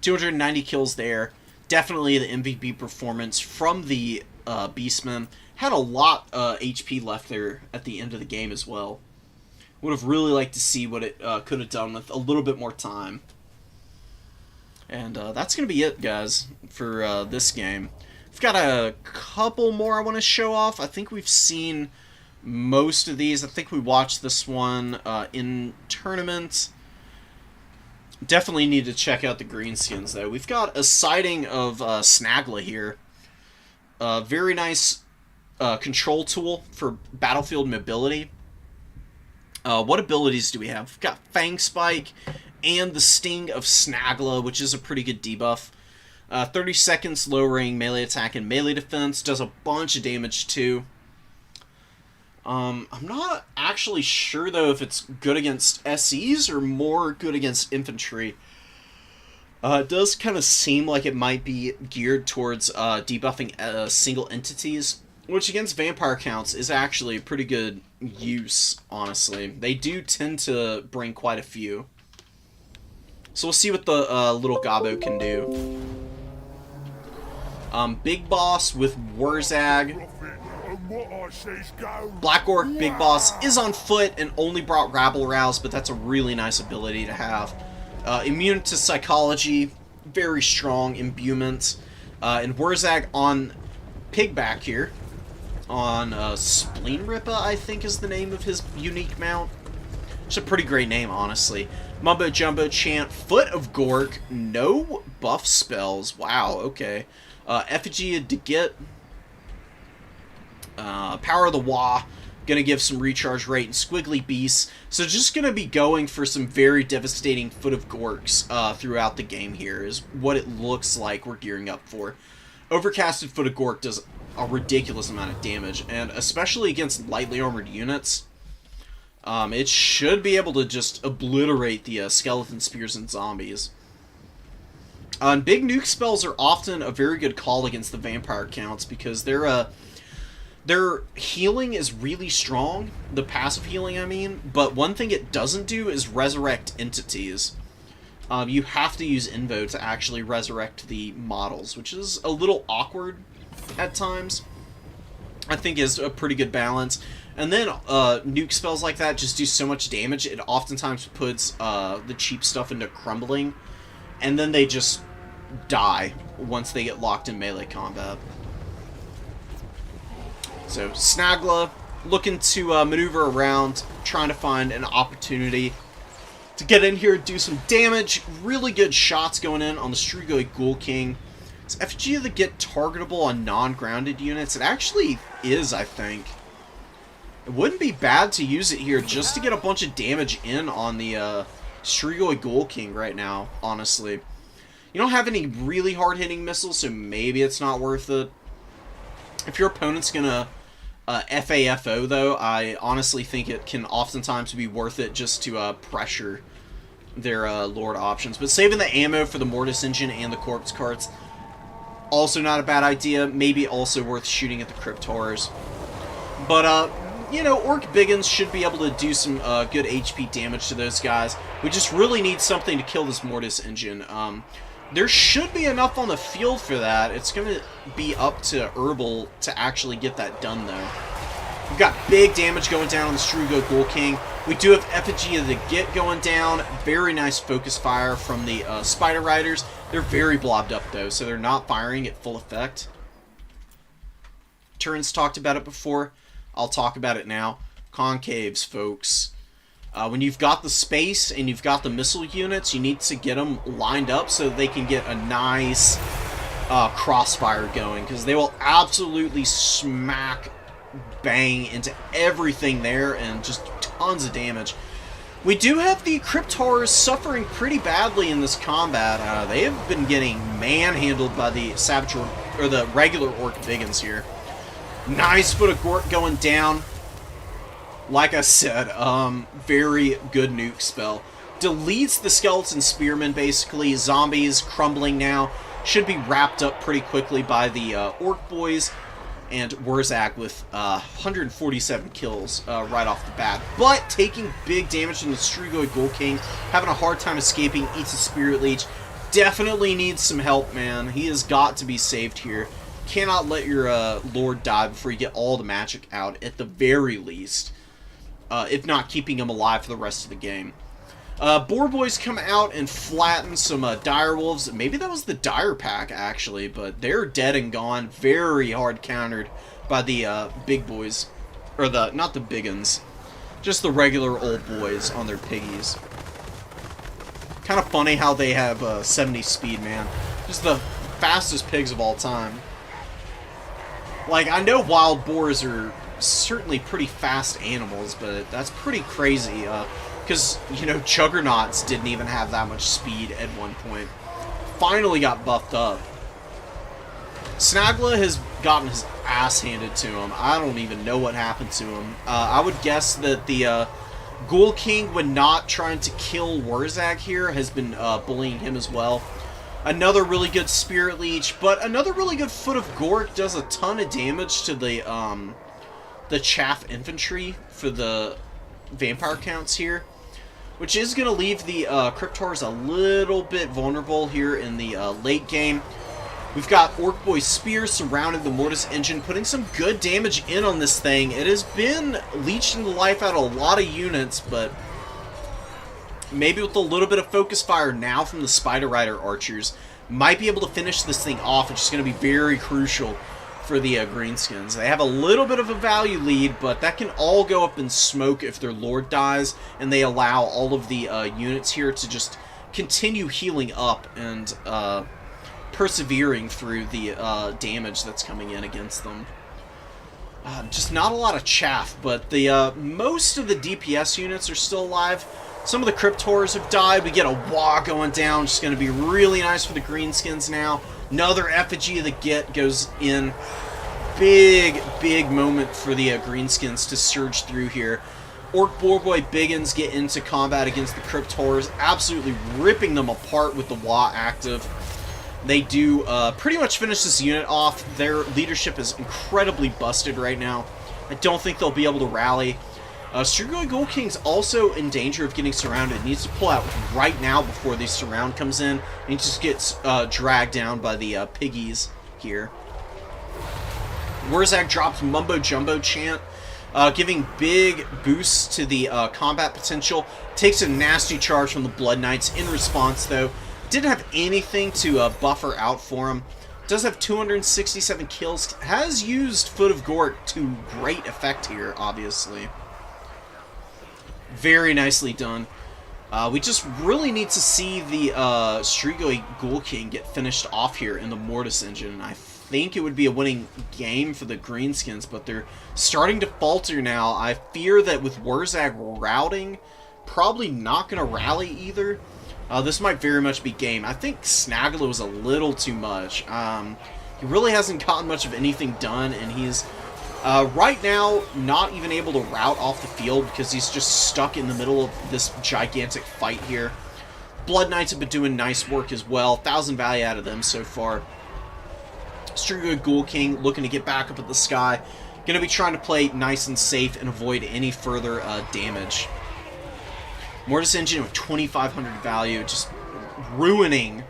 290 kills there. Definitely the MVP performance from the Beastmen. Had a lot HP left there at the end of the game as well. Would have really liked to see what it could have done with a little bit more time. And that's going to be it, guys, for this game. We've got a couple more I want to show off. I think we've seen most of these. I think we watched this one in tournament. Definitely need to check out the greenskins, though. We've got a sighting of Snagla here. Very nice control tool for battlefield mobility. What abilities do we have? We've got Fang Spike and the Sting of Snagla, which is a pretty good debuff. 30 seconds lowering melee attack and melee defense. Does a bunch of damage, too. I'm not actually sure, though, if it's good against SEs or more good against infantry. It does kind of seem like it might be geared towards debuffing single entities, which against vampire counts is actually a pretty good use, honestly. They do tend to bring quite a few. So we'll see what the little Gobbo can do. Big Boss with Wurzag. Black Orc Big Boss is on foot and only brought Rabble Rouse, but that's a really nice ability to have. Immune to Psychology, very strong imbuement. And Wurzag on Pigback here. On Spleen Rippa, I think is the name of his unique mount. It's a pretty great name, honestly. Mumbo Jumbo Chant, Foot of Gork, no buff spells. Wow, okay. Effigy of Degit, Power of the Wa, gonna give some recharge rate, and Squiggly Beasts. So just gonna be going for some very devastating Foot of Gorks throughout the game here, is what it looks like we're gearing up for. Overcasted Foot of Gork does a ridiculous amount of damage, and especially against lightly armored units, it should be able to just obliterate the skeleton spears and zombies. Big nuke spells are often a very good call against the vampire counts because their healing is really strong, the passive healing I mean, but one thing it doesn't do is resurrect entities. You have to use Invo to actually resurrect the models, which is a little awkward at times. I think is a pretty good balance. And then nuke spells like that just do so much damage, it oftentimes puts the cheap stuff into crumbling, and then they just die once they get locked in melee combat. So Snagla looking to maneuver around, trying to find an opportunity to get in here, do some damage. Really good shots going in on the Strigoi Ghoul King. Is Effigy of the Get targetable on non-grounded units? It actually is, I think. It wouldn't be bad to use it here just to get a bunch of damage in on the Strigoi Ghoul King right now, honestly. You don't have any really hard-hitting missiles, so maybe it's not worth it. If your opponent's gonna FAFO, though, I honestly think it can oftentimes be worth it just to pressure their Lord options. But saving the ammo for the Mortis Engine and the Corpse Carts, also not a bad idea. Maybe also worth shooting at the Crypt Horrors. But, you know, Orc Biggins should be able to do some good HP damage to those guys. We just really need something to kill this Mortis Engine. There should be enough on the field for that. It's going to be up to Herbal to actually get that done, though. We've got big damage going down on the Strugo Ghoul King. We do have Effigy of the Git going down. Very nice focus fire from the Spider Riders. They're very blobbed up, though, so they're not firing at full effect. Turin's talked about it before. I'll talk about it now. Concaves, folks. When you've got the space and you've got the missile units, you need to get them lined up so they can get a nice crossfire going, because they will absolutely smack bang into everything there and just tons of damage. We do have the Crypt Horrors suffering pretty badly in this combat. They have been getting manhandled by the Savage Orc, or the regular Orc Biggins here. Nice Foot of Gork going down. Like I said, very good nuke spell. Deletes the Skeleton Spearmen, basically. Zombies crumbling now. Should be wrapped up pretty quickly by the Orc Boys. And Wurzag with 147 kills right off the bat. But taking big damage from the Strigoi Ghoul King. Having a hard time escaping. Eats a Spirit Leech. Definitely needs some help, man. He has got to be saved here. Cannot let your Lord die before you get all the magic out, at the very least. If not keeping him alive for the rest of the game. Boar Boys come out and flatten some Dire Wolves. Maybe that was the Dire Pack, actually, but they're dead and gone. Very hard countered by the big boys. Or not the big uns. Just the regular old boys on their piggies. Kind of funny how they have 70 speed, man. Just the fastest pigs of all time. Like, I know wild boars are certainly pretty fast animals, but that's pretty crazy, because, you know, Juggernauts didn't even have that much speed at one point. Finally got buffed up. Snagla has gotten his ass handed to him. I don't even know what happened to him. I would guess that the Ghoul King, when not trying to kill Wurzag here, has been bullying him as well. Another really good Spirit Leech, but another really good Foot of Gork does a ton of damage to the Chaff Infantry for the Vampire counts here, which is going to leave the Crypt Horrors a little bit vulnerable here in the late game. We've got Orc Boy Spears surrounding the Mortis Engine, putting some good damage in on this thing. It has been leeching the life out of a lot of units, but maybe with a little bit of focus fire now from the Spider Rider archers, might be able to finish this thing off, which is going to be very crucial for the Greenskins. They have a little bit of a value lead, but that can all go up in smoke if their Lord dies, and they allow all of the units here to just continue healing up and persevering through the damage that's coming in against them. Just not a lot of chaff, but the most of the DPS units are still alive. Some of the Crypt Horrors have died. We get a Wah going down, which is going to be really nice for the Greenskins now. Another Effigy of the Git goes in. Big, big moment for the Greenskins to surge through here. Orc Boar Boy Biggins get into combat against the Crypt Horrors, absolutely ripping them apart with the Wah active. They do pretty much finish this unit off. Their leadership is incredibly busted right now. I don't think they'll be able to rally. Strigoi Ghoul King's also in danger of getting surrounded. He needs to pull out right now before the surround comes in. And he just gets dragged down by the piggies here. Wurzag drops Mumbo Jumbo Chant, giving big boosts to the combat potential. Takes a nasty charge from the Blood Knights in response, though. Didn't have anything to buffer out for him. Does have 267 kills. Has used Foot of Gork to great effect here, obviously. Very nicely done. We just really need to see the Strigoi Ghoul King get finished off here in the Mortis Engine. I think it would be a winning game for the Greenskins, but they're starting to falter now. I fear that with Wurzag routing, probably not going to rally either. This might very much be game. I think Snagla was a little too much. He really hasn't gotten much of anything done, and he's right now not even able to route off the field because he's just stuck in the middle of this gigantic fight here. Blood Knights have been doing nice work as well. 1,000 value out of them so far. Strigoi Ghoul King looking to get back up at the sky. Going to be trying to play nice and safe and avoid any further damage. Mortis Engine with 2,500 value, just ruining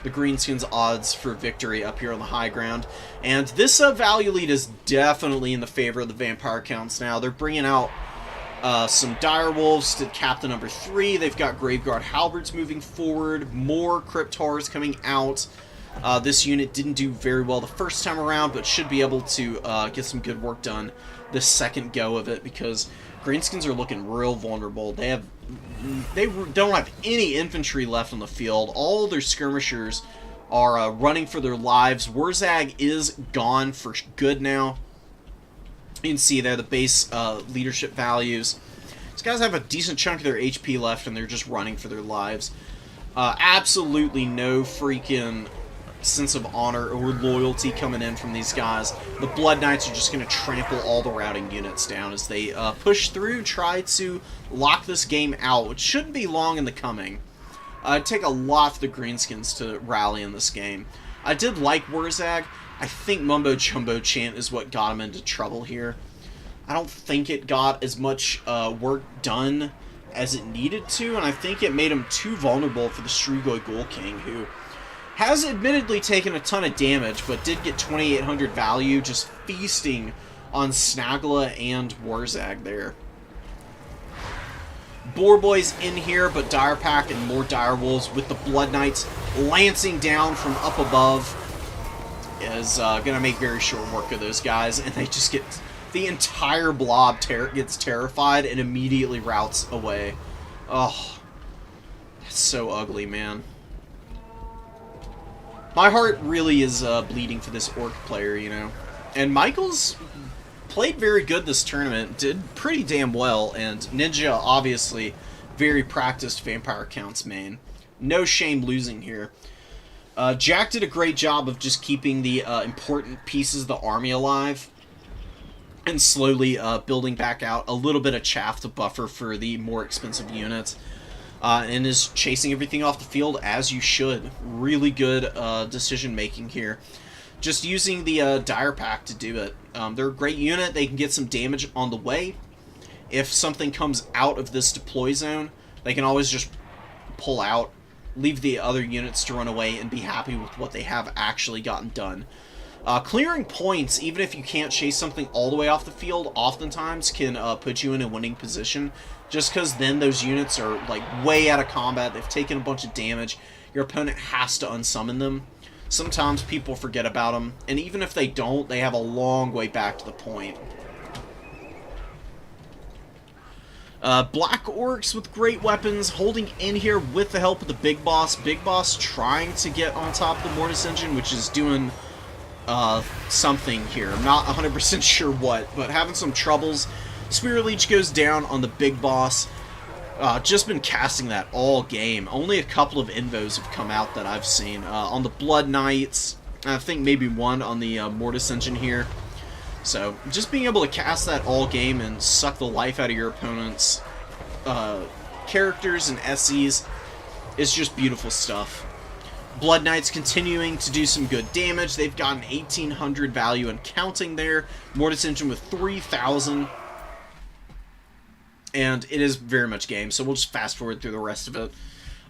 the Greenskins' odds for victory up here on the high ground. And this value lead is definitely in the favor of the Vampire Counts now. They're bringing out some Direwolves to Captain number 3. They've got Graveguard Halberds moving forward. More Cryptars coming out. This unit didn't do very well the first time around, but should be able to get some good work done this second go of it, because Greenskins are looking real vulnerable. They don't have any infantry left on the field. All their skirmishers are running for their lives. Wurzag is gone for good now. You can see there the base leadership values. These guys have a decent chunk of their HP left, and they're just running for their lives. Absolutely no freaking sense of honor or loyalty coming in from these guys. The Blood Knights are just going to trample all the routing units down as they push through, try to lock this game out, which shouldn't be long in the coming. It'd take a lot for the Greenskins to rally in this game. I did like Wurzag. I think Mumbo Jumbo Chant is what got him into trouble here. I don't think it got as much work done as it needed to, and I think it made him too vulnerable for the Strigoi Ghoul King, who has admittedly taken a ton of damage, but did get 2,800 value, just feasting on Snagla and Wurzag there. Boar Boy's in here, but Dire Pack and more Direwolves with the Blood Knights lancing down from up above is going to make very short work of those guys, and they just get... the entire blob gets terrified and immediately routes away. Oh, that's so ugly, man. My heart really is bleeding for this Orc player, you know. And Michael's played very good this tournament, did pretty damn well, and Ninja, obviously, very practiced Vampire Counts main. No shame losing here. Jack did a great job of just keeping the important pieces of the army alive, and slowly building back out a little bit of chaff to buffer for the more expensive units. And is chasing everything off the field as you should. Really good decision-making here. Just using the Dire Pack to do it. They're a great unit. They can get some damage on the way. If something comes out of this deploy zone, they can always just pull out, leave the other units to run away, and be happy with what they have actually gotten done. Clearing points, even if you can't chase something all the way off the field, oftentimes can put you in a winning position, just because then those units are like way out of combat, they've taken a bunch of damage, your opponent has to unsummon them. Sometimes people forget about them, and even if they don't, they have a long way back to the point. Black Orcs with great weapons, holding in here with the help of the Big Boss. Big Boss trying to get on top of the Mortis Engine, which is doing something here. I'm not 100% sure what, but having some troubles. Spear Leech goes down on the Big Boss. Just been casting that all game. Only a couple of invos have come out that I've seen. On the Blood Knights, I think maybe one on the Mortis Engine here. So, just being able to cast that all game and suck the life out of your opponent's characters and SEs is just beautiful stuff. Blood Knights continuing to do some good damage. They've gotten 1,800 value and counting there. Mortis Engine with 3,000. And it is very much game, so we'll just fast forward through the rest of it.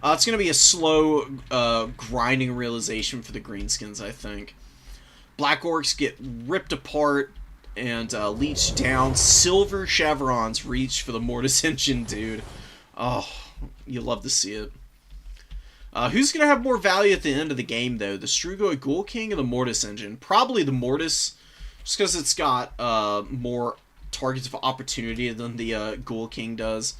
It's going to be a slow, grinding realization for the Greenskins, I think. Black Orcs get ripped apart and leeched down. Silver Chevrons reach for the Mortis Engine, dude. Oh, you love to see it. Who's going to have more value at the end of the game, though? The Strigoi Ghoul King or the Mortis Engine? Probably the Mortis, just because it's got more targets of opportunity than the Ghoul King does.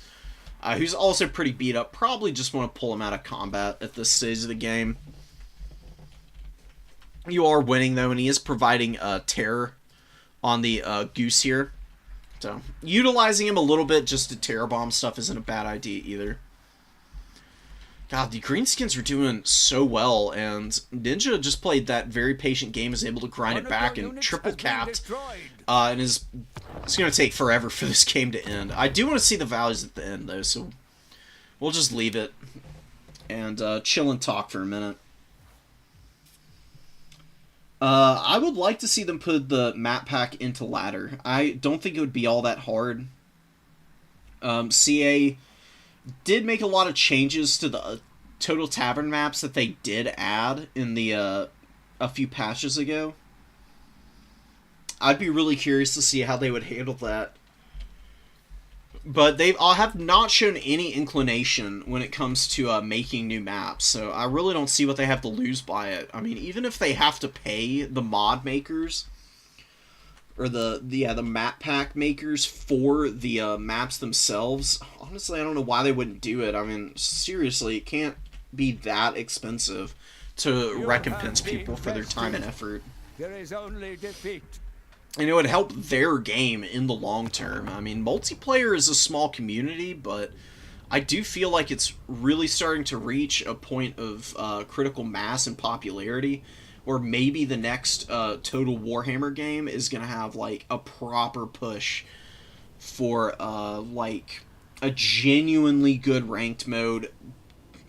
Who's also pretty beat up. Probably just want to pull him out of combat at this stage of the game. You are winning, though, and he is providing terror on the Goose here. So, utilizing him a little bit just to terror bomb stuff isn't a bad idea either. God, the Greenskins are doing so well, and Ninja just played that very patient game, is able to grind it back and triple capped, and it's going to take forever for this game to end. I do want to see the values at the end, though, so we'll just leave it. and chill and talk for a minute. I would like to see them put the map pack into ladder. I don't think it would be all that hard. CA did make a lot of changes to the Total Tavern maps that they did add in the a few patches ago. I'd be really curious to see how they would handle that. But they have not shown any inclination when it comes to making new maps, so I really don't see what they have to lose by it. I mean, even if they have to pay the mod makers, or the map pack makers for the maps themselves, honestly, I don't know why they wouldn't do it. I mean, seriously, it can't be that expensive to recompense people for their time and effort. There is only defeat. And it would help their game in the long term. I mean, multiplayer is a small community, but I do feel like it's really starting to reach a point of critical mass and popularity, where maybe the next Total Warhammer game is going to have, like, a proper push for, like, a genuinely good ranked mode,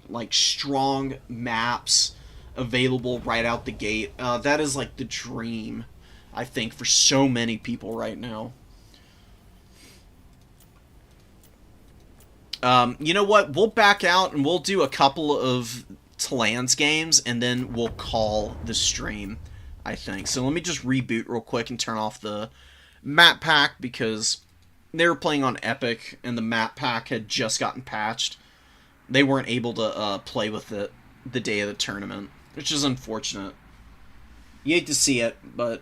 like, strong maps available right out the gate. That is, like, the dream, I think, for so many people right now. You know what? We'll back out and we'll do a couple of Talans games and then we'll call the stream, I think. So let me just reboot real quick and turn off the map pack because they were playing on Epic and the map pack had just gotten patched. They weren't able to play with it the day of the tournament, which is unfortunate. You hate to see it, but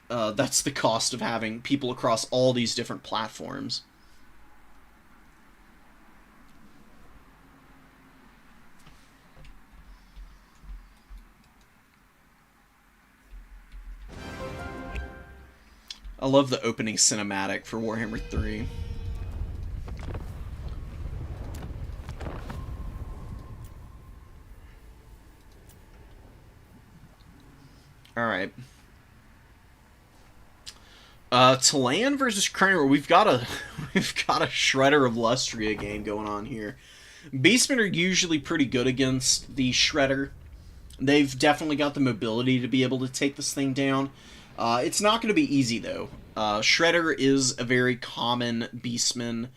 that's the cost of having people across all these different platforms. I love the opening cinematic for Warhammer 3. Alright. Talan versus Kramer. We've got a Shredder of Lustria game going on here. Beastmen are usually pretty good against the Shredder. They've definitely got the mobility to be able to take this thing down. It's not going to be easy, though. Shredder is a very common Beastman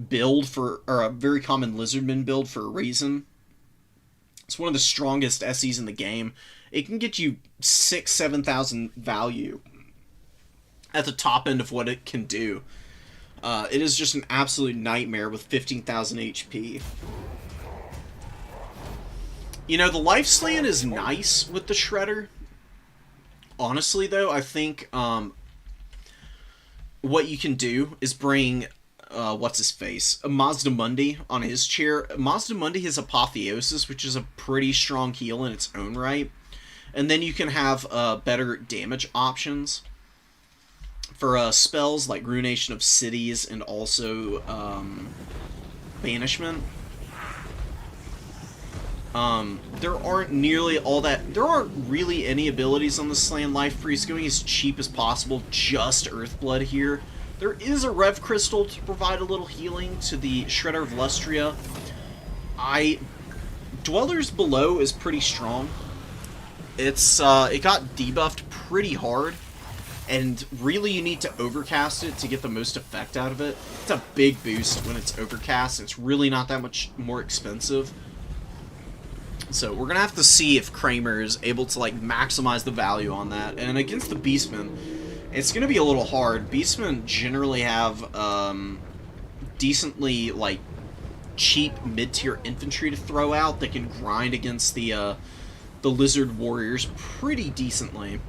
build or a very common Lizardman build for a reason. It's one of the strongest SEs in the game. It can get you 6,000-7,000 value at the top end of what it can do. It is just an absolute nightmare with 15,000 HP. You know, the life slant is nice with the Shredder. Honestly, though, I think what you can do is bring, what's-his-face, Mazda Mundi on his chair. Mazda Mundi has Apotheosis, which is a pretty strong heal in its own right. And then you can have better damage options for spells like Ruination of Cities and also Banishment. There aren't really any abilities on the Slan Life Priest. Going as cheap as possible, just Earthblood here. There is a Rev Crystal to provide a little healing to the Shredder of Lustria. Dwellers Below is pretty strong. It got debuffed pretty hard, and really you need to overcast it to get the most effect out of it. It's a big boost when it's overcast. It's really not that much more expensive. So we're going to have to see if Kramer is able to, like, maximize the value on that. And against the Beastmen, it's going to be a little hard. Beastmen generally have decently, like, cheap mid-tier infantry to throw out that can grind against the Lizard Warriors pretty decently.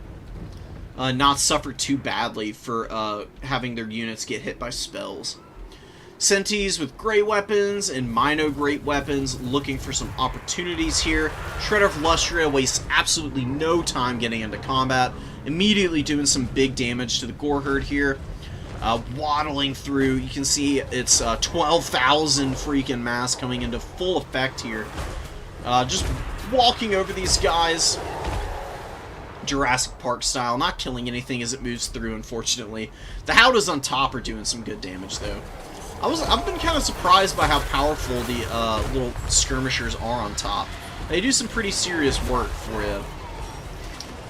Not suffer too badly for having their units get hit by spells. Sentis with great weapons and Mino great weapons, looking for some opportunities here. Shredder of Lustria wastes absolutely no time getting into combat, immediately doing some big damage to the Gore Herd here. Waddling through, you can see it's 12,000 freaking mass coming into full effect here. Just walking over these guys, Jurassic Park style, not killing anything as it moves through, unfortunately. The Howdahs on top are doing some good damage, though. I've been kind of surprised by how powerful the little skirmishers are on top. They do some pretty serious work for you.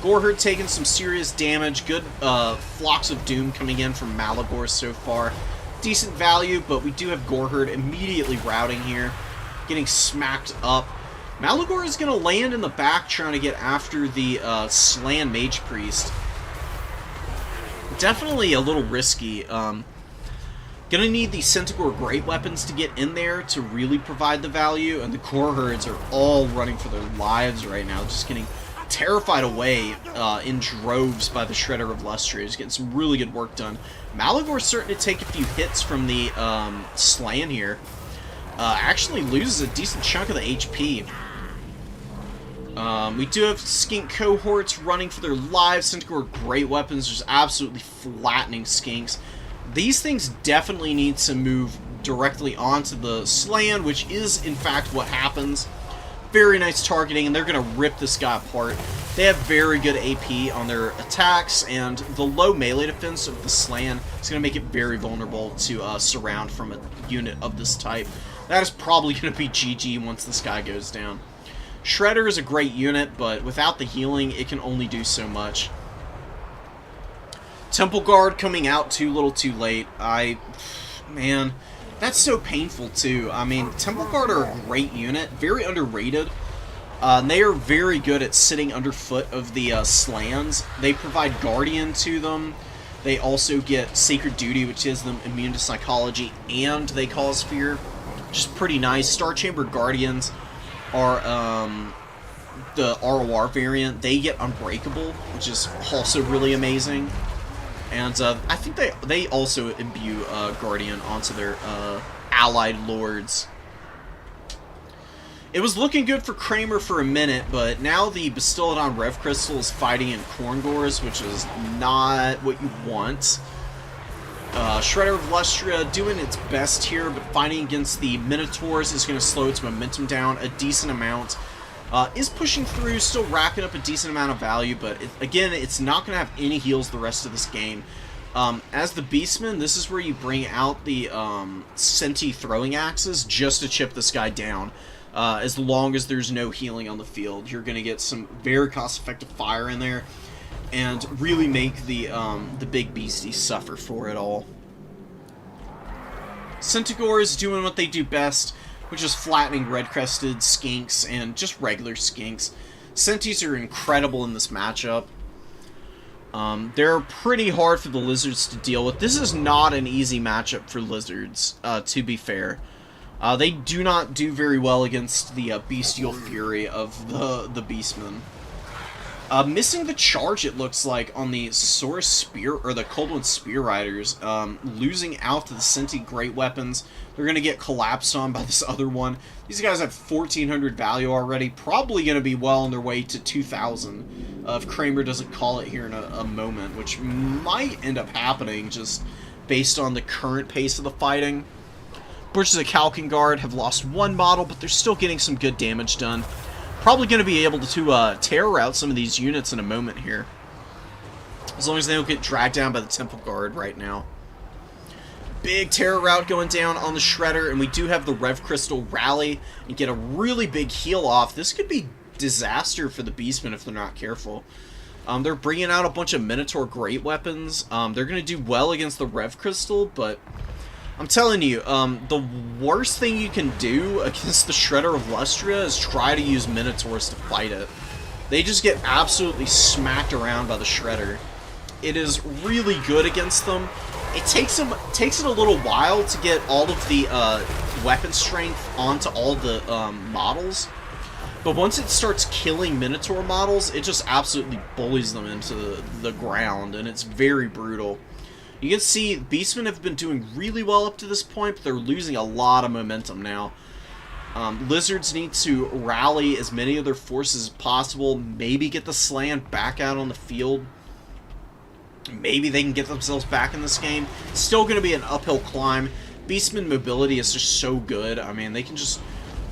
Goreherd taking some serious damage. Good flocks of doom coming in from Malagor so far. Decent value, but we do have Goreherd immediately routing here, getting smacked up. Malagor is going to land in the back trying to get after the Slan Mage Priest. Definitely a little risky. Gonna need the Centaur Great Weapons to get in there to really provide the value, and the Goreherds are all running for their lives right now, just getting terrified away in droves by the Shredder of Lustria. He's getting some really good work done. Malagor's starting to take a few hits from the Slan here. Actually loses a decent chunk of the HP. We do have Skink cohorts running for their lives. Centaur Great Weapons just absolutely flattening Skinks. These things definitely need to move directly onto the Slan, which is in fact what happens. Very nice targeting, and they're going to rip this guy apart. They have very good AP on their attacks, and the low melee defense of the Slan is going to make it very vulnerable to surround from a unit of this type. That is probably going to be GG once this guy goes down. Shredder is a great unit, but without the healing, it can only do so much. Temple Guard coming out too little too late. Man, that's so painful too. I mean, Temple Guard are a great unit, very underrated. They are very good at sitting underfoot of the Slans. They provide Guardian to them. They also get Sacred Duty, which is them immune to psychology, and they cause fear, which is pretty nice. Star Chamber Guardians are the ROR variant. They get Unbreakable, which is also really amazing. And I think they also imbue Guardian onto their allied lords. It was looking good for Kramer for a minute, but now the Bastiladon Rev Crystal is fighting in Korngors, which is not what you want. Shredder of Lustria doing its best here, but fighting against the Minotaurs is going to slow its momentum down a decent amount. Is pushing through, still racking up a decent amount of value, but again, it's not going to have any heals the rest of this game. As the Beastman, this is where you bring out the Senti throwing axes just to chip this guy down. As long as there's no healing on the field, you're going to get some very cost-effective fire in there and really make the big beasties suffer for it all. Centaur is doing what they do best, which is flattening red-crested skinks and just regular skinks. Sentis are incredible in this matchup. They're pretty hard for the lizards to deal with. This is not an easy matchup for lizards, to be fair. They do not do very well against the bestial fury of the Beastmen. Missing the charge, it looks like, on the Saurus Spear, or the Coldwind Spear Riders. Losing out to the Senti Great Weapons. They're going to get collapsed on by this other one. These guys have 1,400 value already. Probably going to be well on their way to 2,000 if Kramer doesn't call it here in a moment, which might end up happening just based on the current pace of the fighting. Bridges of Kalkengard have lost one model, but they're still getting some good damage done. Probably going to be able to terror out some of these units in a moment here. As long as they don't get dragged down by the Temple Guard right now. Big terror route going down on the Shredder, and we do have the Rev Crystal rally and get a really big heal off. This could be disaster for the Beastmen if they're not careful. They're bringing out a bunch of Minotaur Great Weapons. They're going to do well against the Rev Crystal, but I'm telling you, the worst thing you can do against the Shredder of Lustria is try to use Minotaurs to fight it. They just get absolutely smacked around by the Shredder. It is really good against them. It takes it a little while to get all of the weapon strength onto all the models, but once it starts killing Minotaur models, it just absolutely bullies them into the ground, and it's very brutal. You can see Beastmen have been doing really well up to this point, but they're losing a lot of momentum now. Lizards need to rally as many of their forces as possible, maybe get the Slan back out on the field. Maybe they can get themselves back in this game. It's still going to be an uphill climb. Beastman mobility is just so good. I mean, they can just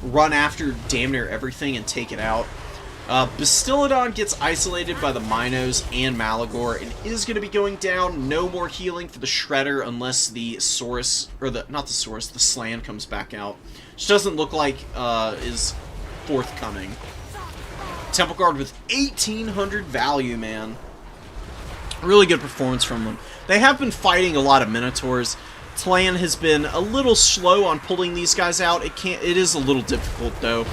run after damn near everything and take it out. Bastiladon gets isolated by the Minos and Malagor and is going to be going down. No more healing for the Shredder unless the Saurus, or not the Saurus, the Slan comes back out. Which doesn't look like is forthcoming. Temple Guard with 1,800 value, man. Really good performance from them. They have been fighting a lot of Minotaurs. Tlan has been a little slow on pulling these guys out. It is a little difficult, though.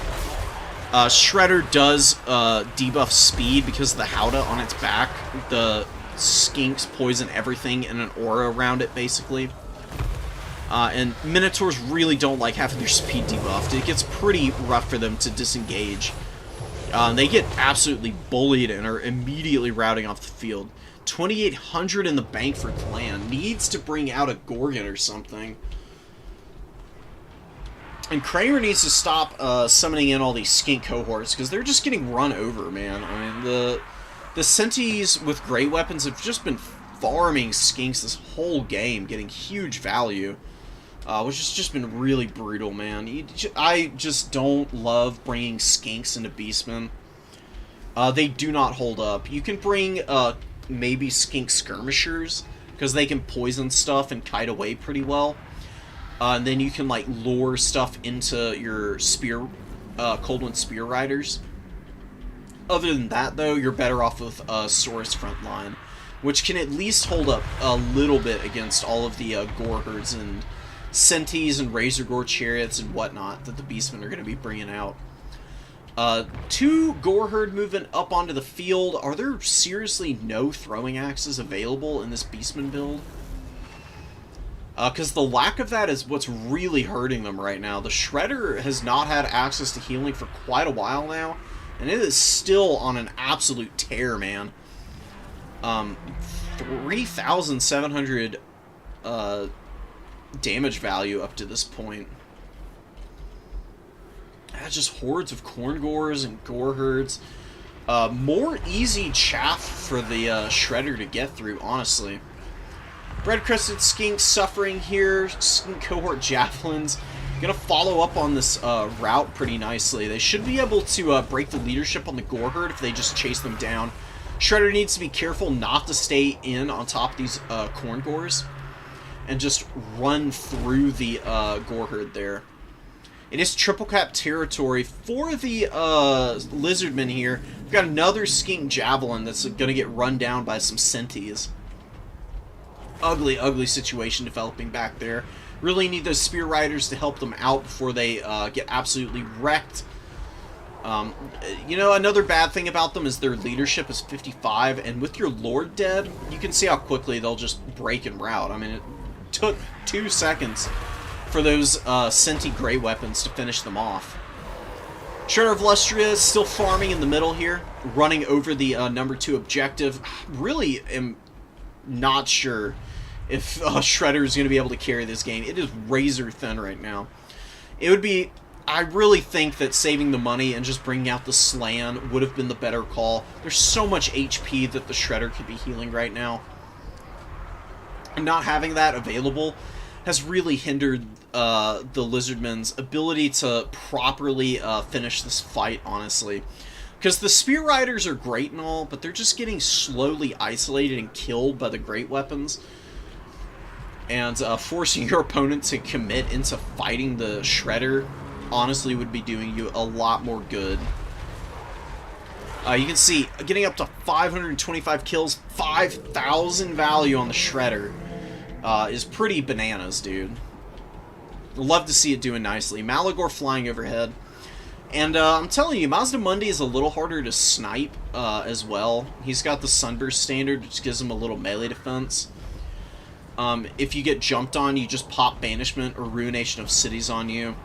Shredder does debuff speed because of the Howdah on its back. The skinks poison everything in an aura around it, basically. And Minotaurs really don't like having their speed debuffed. It gets pretty rough for them to disengage. They get absolutely bullied and are immediately routing off the field. 2,800 in the bank for Clan. Needs to bring out a Gorgon or something. And Kramer needs to stop summoning in all these skink cohorts, because they're just getting run over, man. I mean, the Sentis with great weapons have just been farming skinks this whole game, getting huge value. Which has just been really brutal, man. I just don't love bringing skinks into Beastmen. They do not hold up. You can bring maybe skink skirmishers, because they can poison stuff and kite away pretty well. And then you can like lure stuff into your spear, Coldwind Spear Riders. Other than that, though, you're better off with Saurus Frontline, which can at least hold up a little bit against all of the Gore Herds and Sentis and Razor Gore Chariots and whatnot that the Beastmen are going to be bringing out. 2 Gore Herd moving up onto the field. Are there seriously no throwing axes available in this Beastman build? Because the lack of that is what's really hurting them right now. The Shredder has not had access to healing for quite a while now, and it is still on an absolute tear, man. 3,700 damage value up to this point. That's just hordes of Corngores and Gore Herds. More easy chaff for the Shredder to get through, honestly. Red-Crested Skink suffering here. Skink Cohort Javelins. Gonna follow up on this route pretty nicely. They should be able to break the leadership on the Gore Herd if they just chase them down. Shredder needs to be careful not to stay in on top of these Corngores and just run through the Gore Herd there. It is triple cap territory for the Lizardmen here. We've got another Skink Javelin that's going to get run down by some Sentis. Ugly, ugly situation developing back there. Really need those Spear Riders to help them out before they get absolutely wrecked. You know, another bad thing about them is their leadership is 55, and with your Lord dead, you can see how quickly they'll just break and rout. I mean, it took 2 seconds for those Senti Grey weapons to finish them off. Shredder of Lustria is still farming in the middle here, running over the number 2 objective. Really am not sure if Shredder is going to be able to carry this game. It is razor thin right now. It would be... I really think that saving the money and just bringing out the Slan would have been the better call. There's so much HP that the Shredder could be healing right now. And not having that available has really hindered the Lizardmen's ability to properly finish this fight, honestly. Because the Spear Riders are great and all, but they're just getting slowly isolated and killed by the great weapons. And forcing your opponent to commit into fighting the Shredder honestly would be doing you a lot more good. You can see, getting up to 525 kills, 5,000 value on the Shredder is pretty bananas, dude. Love to see it doing nicely. Malagor flying overhead. And I'm telling you, Mazdamundi is a little harder to snipe as well. He's got the Sunburst standard, which gives him a little melee defense. If you get jumped on, you just pop Banishment or Ruination of Cities on you.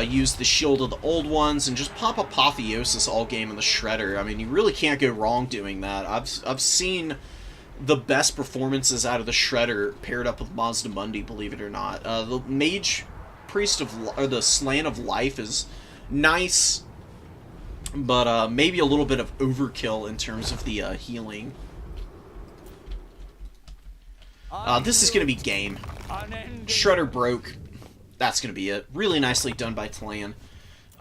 Use the Shield of the Old Ones, and just pop Apotheosis all game in the Shredder. I mean, you really can't go wrong doing that. I've seen the best performances out of the Shredder paired up with Mazdamundi, believe it or not. The Mage Priest of... or the Slan of Life is nice, but maybe a little bit of overkill in terms of the healing. This is going to be game. Shredder broke. That's going to be it. Really nicely done by Tlan.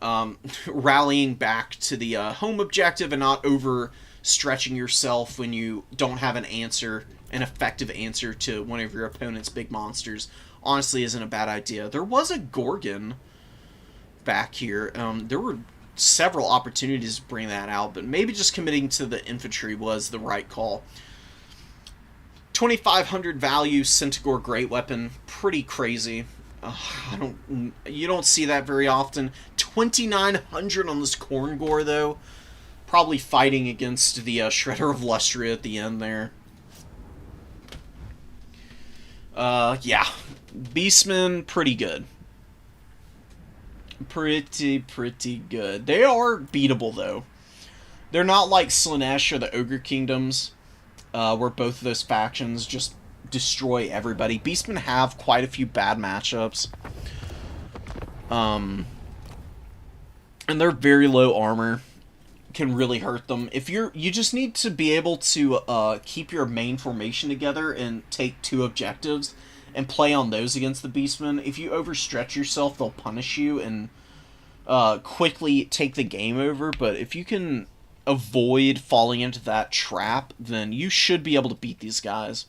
rallying back to the home objective and not overstretching yourself when you don't have an effective answer to one of your opponent's big monsters, honestly isn't a bad idea. There was a Gorgon back here. There were several opportunities to bring that out, but maybe just committing to the infantry was the right call. 2,500 value Centaur Great Weapon, pretty crazy. You don't see that very often. 2,900 on this Korngor though. Probably fighting against the Shredder of Lustria at the end there. Yeah. Beastmen, pretty good. Pretty good. They are beatable, though. They're not like Slaanesh or the Ogre Kingdoms, where both of those factions just destroy everybody. Beastmen have quite a few bad matchups. And they're very low armor. Can really hurt them. You just need to be able to keep your main formation together and take 2 objectives and play on those against the Beastmen. If you overstretch yourself, they'll punish you and quickly take the game over. But if you can avoid falling into that trap, then you should be able to beat these guys.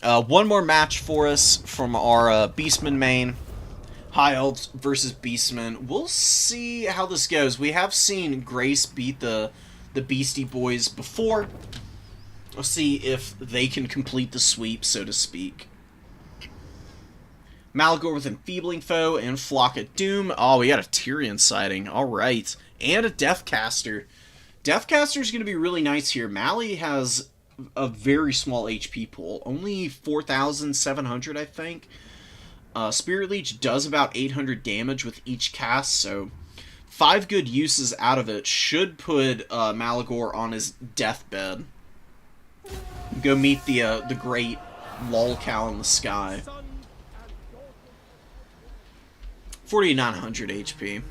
One more match for us from our Beastmen main. High Elves versus Beastmen. We'll see how this goes. We have seen Grace beat the Beastie Boys before. We'll see if they can complete the sweep, so to speak. Malagor with Enfeebling Foe and Flock of Doom. Oh, we got a Tyrion sighting. Alright. And a Deathcaster. Deathcaster is going to be really nice here. Mally has a very small HP pool. Only 4,700, I think. Spirit Leech does about 800 damage with each cast, so 5 good uses out of it should put Malagor on his deathbed. Go meet the great lolcow in the sky. 4,900 HP.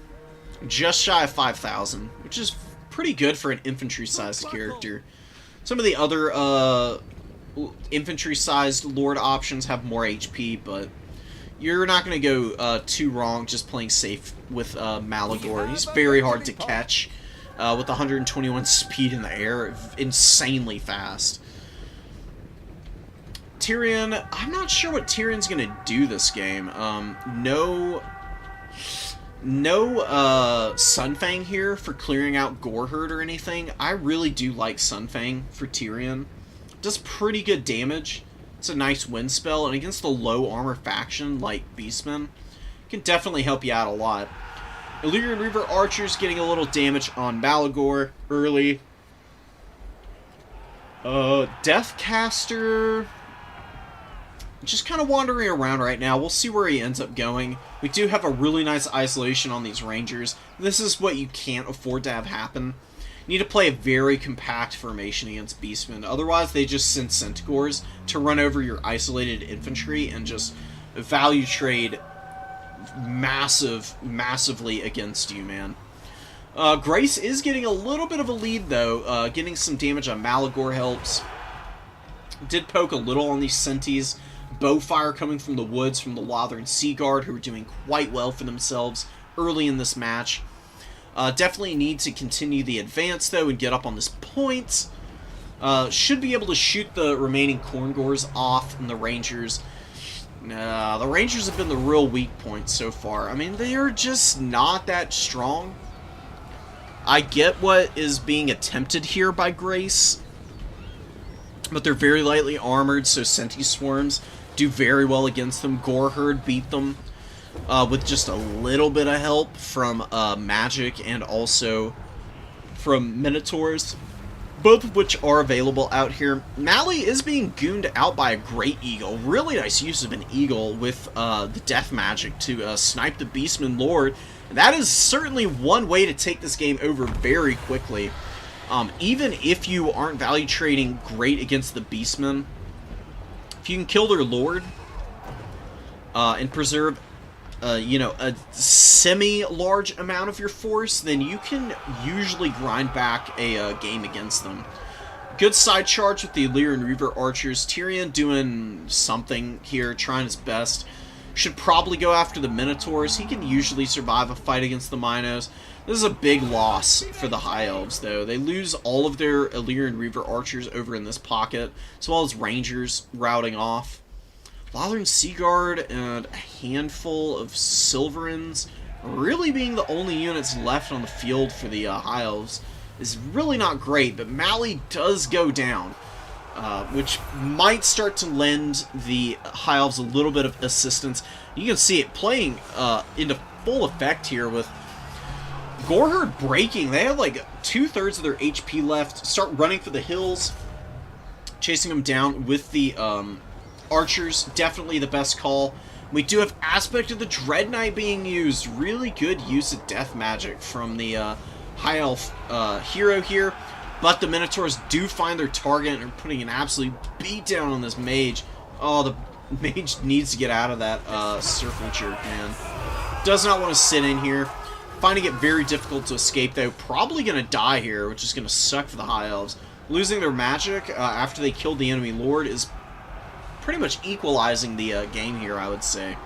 Just shy of 5,000, which is pretty good for an infantry-sized character. Some of the other infantry-sized Lord options have more HP, but you're not going to go too wrong just playing safe with Malagor. He's very hard to catch with 121 speed in the air. Insanely fast. Tyrion, I'm not sure what Tyrion's going to do this game. No Sunfang here for clearing out Goreherd or anything. I really do like Sunfang for Tyrion. Does pretty good damage. It's a nice wind spell, and against the low armor faction like Beastmen, can definitely help you out a lot. Illyrian Reaver Archers getting a little damage on Malagor early. Deathcaster just kind of wandering around right now. We'll see where he ends up going. We do have a really nice isolation on these Rangers. This is what you can't afford to have happen. You need to play a very compact formation against Beastmen. Otherwise, they just send Centaurs to run over your isolated infantry and just value trade massively against you, man. Grace is getting a little bit of a lead, though. Getting some damage on Malagor helps. Did poke a little on these Centis. Bowfire coming from the woods from the Lothern Sea Guard, who are doing quite well for themselves early in this match. Definitely need to continue the advance, though, and get up on this point. Should be able to shoot the remaining Korngors off, and the Rangers... the Rangers have been the real weak point so far. I mean, they are just not that strong. I get what is being attempted here by Grace, but they're very lightly armored, so Senti Swarms do very well against them. Goreherd beat them with just a little bit of help from magic and also from Minotaurs, both of which are available out here. Mally is being gooned out by a Great Eagle. Really nice use of an Eagle with the Death Magic to snipe the Beastman Lord. That is certainly one way to take this game over very quickly. Even if you aren't value trading great against the Beastmen, if you can kill their Lord and preserve a semi-large amount of your force, then you can usually grind back a game against them. Good side charge with the Illyrian Reaver Archers. Tyrion doing something here, trying his best. Should probably go after the Minotaurs. He can usually survive a fight against the Minos. This is a big loss for the High Elves, though. They lose all of their Illyrian Reaver archers over in this pocket, as well as Rangers routing off. Lothern Seaguard and a handful of Silverins really being the only units left on the field for the High Elves is really not great, but Mally does go down, which might start to lend the High Elves a little bit of assistance. You can see it playing into full effect here with Goreherd breaking. They have like 2/3 of their HP left. Start running for the hills, chasing them down with the archers. Definitely the best call. We do have Aspect of the Dread Knight being used. Really good use of death magic from the High Elf hero here. But the Minotaurs do find their target and are putting an absolute beatdown on this mage. Oh, the mage needs to get out of that circle jerk, man. Does not want to sit in here. Finding it very difficult to escape, though. Probably going to die here, which is going to suck for the High Elves. Losing their magic after they killed the enemy lord is pretty much equalizing the game here, I would say.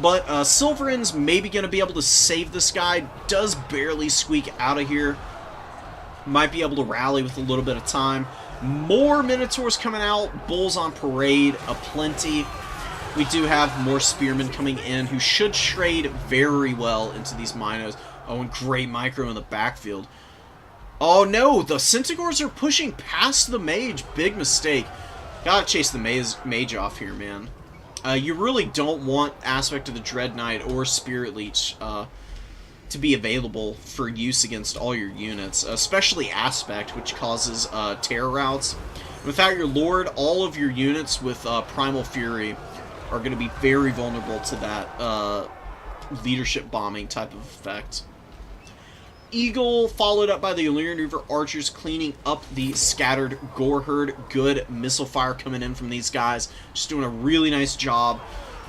But Silverins maybe going to be able to save this guy. Does barely squeak out of here. Might be able to rally with a little bit of time. More Minotaurs coming out. Bulls on parade aplenty. We do have more Spearmen coming in who should trade very well into these Minos. Oh, and great micro in the backfield. Oh no, the Centaurs are pushing past the mage. Big mistake. Gotta chase the mage off here, man. You really don't want Aspect of the Dread Knight or Spirit Leech to be available for use against all your units, especially Aspect, which causes terror routes. Without your Lord, all of your units with Primal Fury are going to be very vulnerable to that leadership bombing type of effect. Eagle, followed up by the Illyrian Reaver archers, cleaning up the scattered Goreherd. Good missile fire coming in from these guys. Just doing a really nice job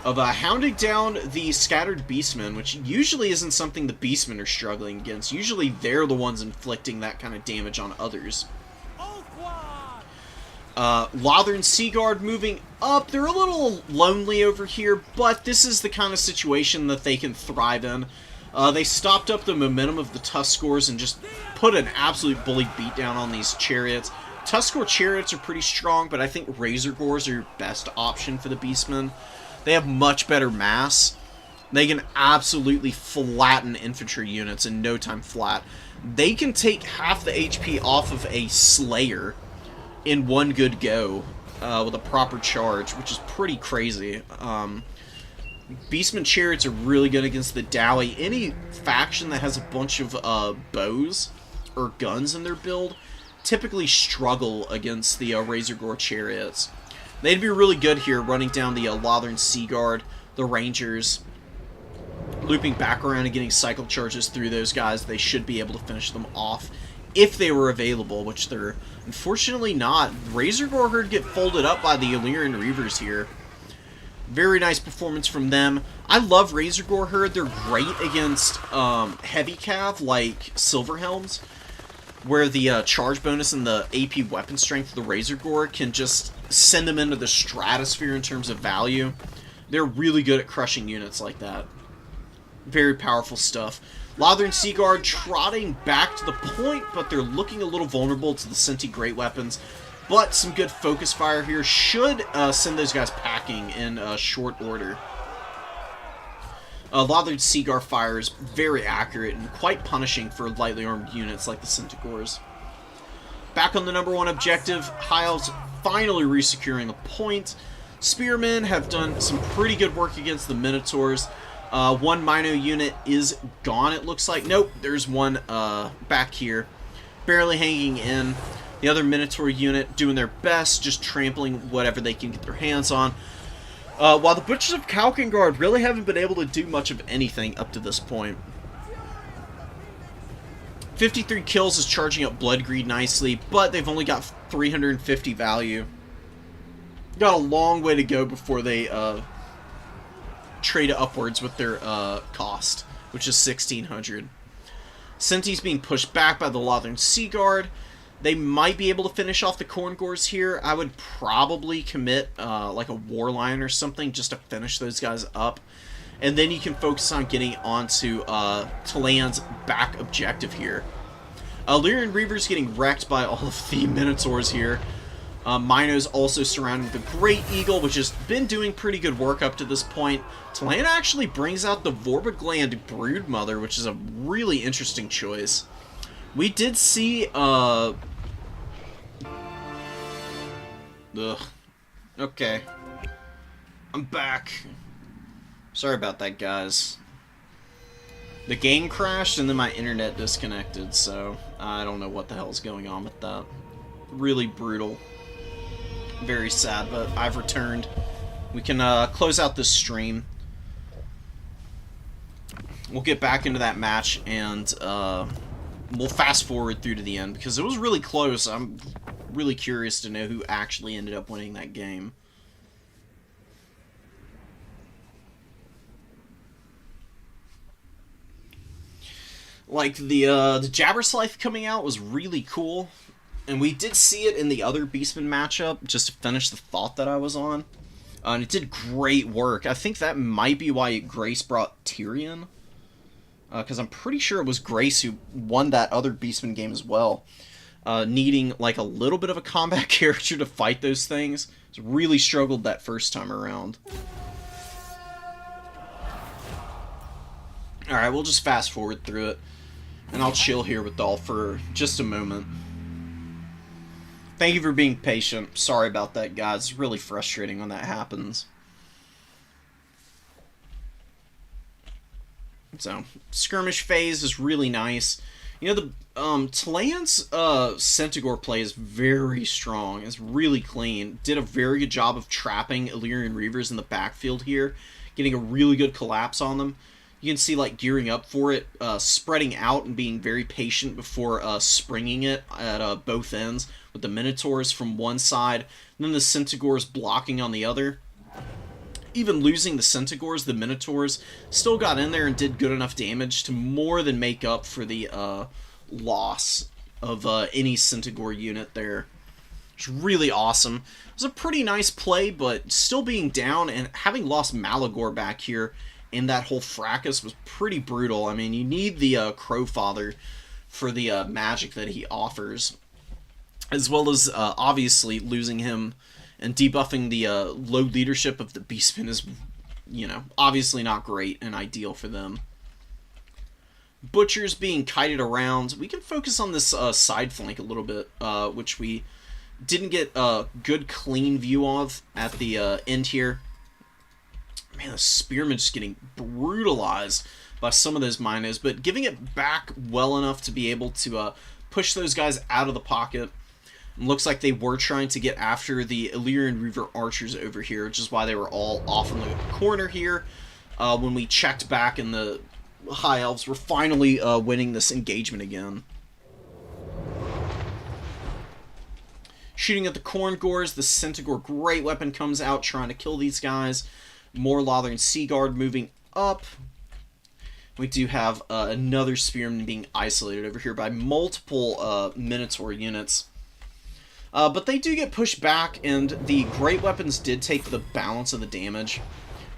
of hounding down the scattered Beastmen, which usually isn't something the Beastmen are struggling against. Usually they're the ones inflicting that kind of damage on others. Lothern Seaguard moving up. They're a little lonely over here, but this is the kind of situation that they can thrive in. They stopped up the momentum of the Tuskors and just put an absolute bully beatdown on these chariots. Tuskor chariots are pretty strong, but I think Razor Gores are your best option for the Beastmen. They have much better mass. They can absolutely flatten infantry units in no time flat. They can take half the HP off of a Slayer in one good go with a proper charge, which is pretty crazy. Beastman chariots are really good against the Dowie. Any faction that has a bunch of bows or guns in their build typically struggle against the Razor Gore chariots. They'd be really good here running down the Lothern Seaguard, the Rangers, looping back around and getting cycle charges through those guys. They should be able to finish them off if they were available, which they're unfortunately not. Razor Goreherd get folded up by the Illyrian Reavers here. Very nice performance from them. I love Razor Goreherd. They're great against heavy cav like Silverhelms, where the charge bonus and the AP weapon strength of the Razor Gore can just send them into the stratosphere in terms of value. They're really good at crushing units like that. Very powerful stuff. Lothern Seaguard trotting back to the point, but they're looking a little vulnerable to the Senti Great Weapons. But some good focus fire here should send those guys packing in short order. Lothern Seaguard fire is very accurate and quite punishing for lightly armed units like the Centaurs. Back on the #1 objective, High Elves finally resecuring the point. Spearmen have done some pretty good work against the Minotaurs. One Mino unit is gone, it looks like. Nope, there's one back here, barely hanging in. The other Minotaur unit doing their best, just trampling whatever they can get their hands on. While the Butchers of Kalkengard really haven't been able to do much of anything up to this point. 53 kills is charging up Bloodgreed nicely, but they've only got 350 value. Got a long way to go before they trade upwards with their cost, which is 1600. Senti's being pushed back by the Lothern Seaguard. They might be able to finish off the Corngors here. I would probably commit like a Warlion or something just to finish those guys up. And then you can focus on getting onto Talan's back objective here. Lyrian Reaver's getting wrecked by all of the Minotaurs here. Mino's also surrounding the Great Eagle, which has been doing pretty good work up to this point. Talana actually brings out the Vorbagland Broodmother, which is a really interesting choice. We did see, Ugh. Okay. I'm back. Sorry about that, guys. The game crashed and then my internet disconnected, so I don't know what the hell's going on with that. Really brutal. Very sad, but I've returned. We can close out this stream. We'll get back into that match and we'll fast forward through to the end because it was really close. I'm really curious to know who actually ended up winning that game. Like, the Jabberslife coming out was really cool. And we did see it in the other Beastman matchup, just to finish the thought that I was on. And it did great work. I think that might be why Grace brought Tyrion. Because I'm pretty sure it was Grace who won that other Beastman game as well. Needing, like, a little bit of a combat character to fight those things. Really struggled that first time around. Alright, we'll just fast forward through it. And I'll chill here with Dolph for just a moment. Thank you for being patient. Sorry about that, guys. It's really frustrating when that happens. So, skirmish phase is really nice. You know, the Talan's Centaur play is very strong. It's really clean. Did a very good job of trapping Illyrian Reavers in the backfield here. Getting a really good collapse on them. You can see, like, gearing up for it, spreading out and being very patient before springing it at both ends, with the Minotaurs from one side, and then the Centaurs blocking on the other. Even losing the Centaurs, the Minotaurs still got in there and did good enough damage to more than make up for the loss of any Centaur unit there. It's really awesome. It was a pretty nice play, but still being down and having lost Malagor back here in that whole fracas was pretty brutal. I mean, you need the Crowfather for the magic that he offers, as well as obviously losing him and debuffing the low leadership of the Beastmen is, you know, obviously not great and ideal for them. Butchers being kited around. We can focus on this side flank a little bit, which we didn't get a good clean view of at the end here. Man, the Spearman just getting brutalized by some of those Minos, but giving it back well enough to be able to push those guys out of the pocket. It looks like they were trying to get after the Illyrian Reaver archers over here, which is why they were all off in the corner here. When we checked back and the High Elves were finally winning this engagement again. Shooting at the Corngors, the Centaur Great Weapon comes out trying to kill these guys. More Lothern Seaguard moving up. We do have another Spearman being isolated over here by multiple Minotaur units. But they do get pushed back, and the Great Weapons did take the balance of the damage,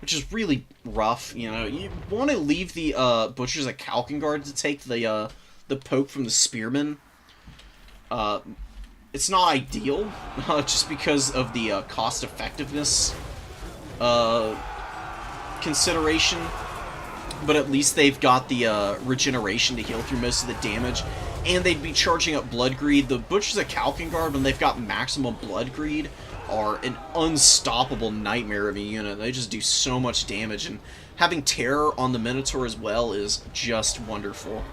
which is really rough. You know, you want to leave the Butchers at Kalkengard to take the poke from the Spearmen. It's not ideal, just because of the cost-effectiveness consideration, but at least they've got the regeneration to heal through most of the damage, and they'd be charging up Blood Greed. The Butchers of Kalkengard, when they've got maximum Blood Greed, are an unstoppable nightmare of a unit. They just do so much damage, and having Terror on the Minotaur as well is just wonderful.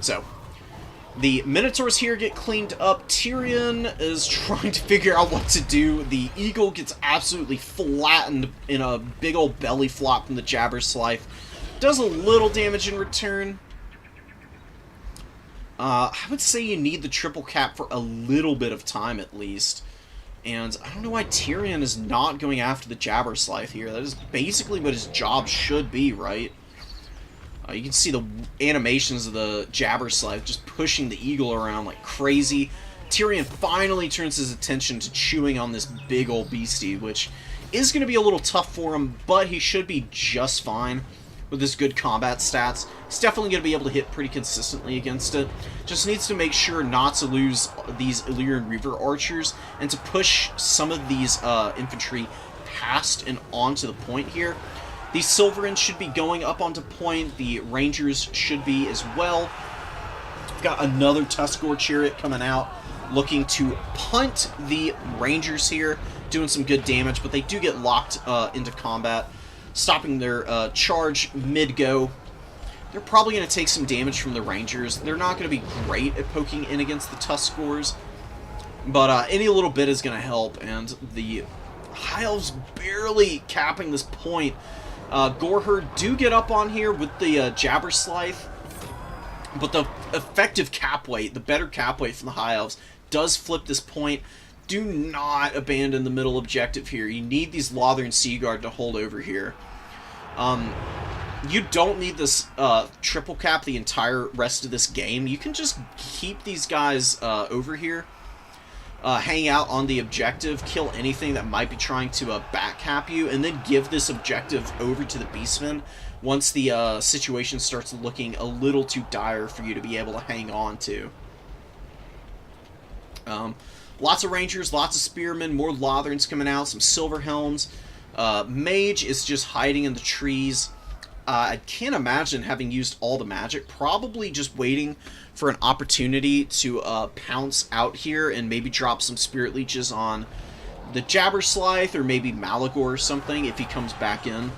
So, the Minotaurs here get cleaned up. Tyrion is trying to figure out what to do. The Eagle gets absolutely flattened in a big old belly flop from the Jabberslife. Does a little damage in return. I would say you need the triple cap for a little bit of time at least. And I don't know why Tyrion is not going after the Jabberslife here. That is basically what his job should be, right? You can see the animations of the Jabberslide just pushing the eagle around like crazy. Tyrion finally turns his attention to chewing on this big old beastie, which is going to be a little tough for him, but he should be just fine with his good combat stats. He's definitely going to be able to hit pretty consistently against it. Just needs to make sure not to lose these Illyrian Reaver archers and to push some of these infantry past and onto the point here. These Silverins should be going up onto point. The Rangers should be as well. We've got another Tuscarora chariot coming out, looking to punt the Rangers here, doing some good damage, but they do get locked into combat, stopping their charge mid-go. They're probably going to take some damage from the Rangers. They're not going to be great at poking in against the Tuscaroras, but any little bit is going to help, and the High Elves barely capping this point. Goreherd do get up on here with the Jabberslide, but the effective cap weight, the better cap weight from the High Elves, does flip this point. Do not abandon the middle objective here. You need these Lothern Seaguard to hold over here. You don't need this triple cap the entire rest of this game. You can just keep these guys over here, hang out on the objective, kill anything that might be trying to back cap you, and then give this objective over to the Beastmen once the situation starts looking a little too dire for you to be able to hang on to. Lots of Rangers, lots of Spearmen, more Lotherns coming out, some Silver Helms. Mage is just hiding in the trees. I can't imagine having used all the magic. Probably just waiting for an opportunity to pounce out here and maybe drop some Spirit Leeches on the Jabberslide or maybe Malagor or something if he comes back in.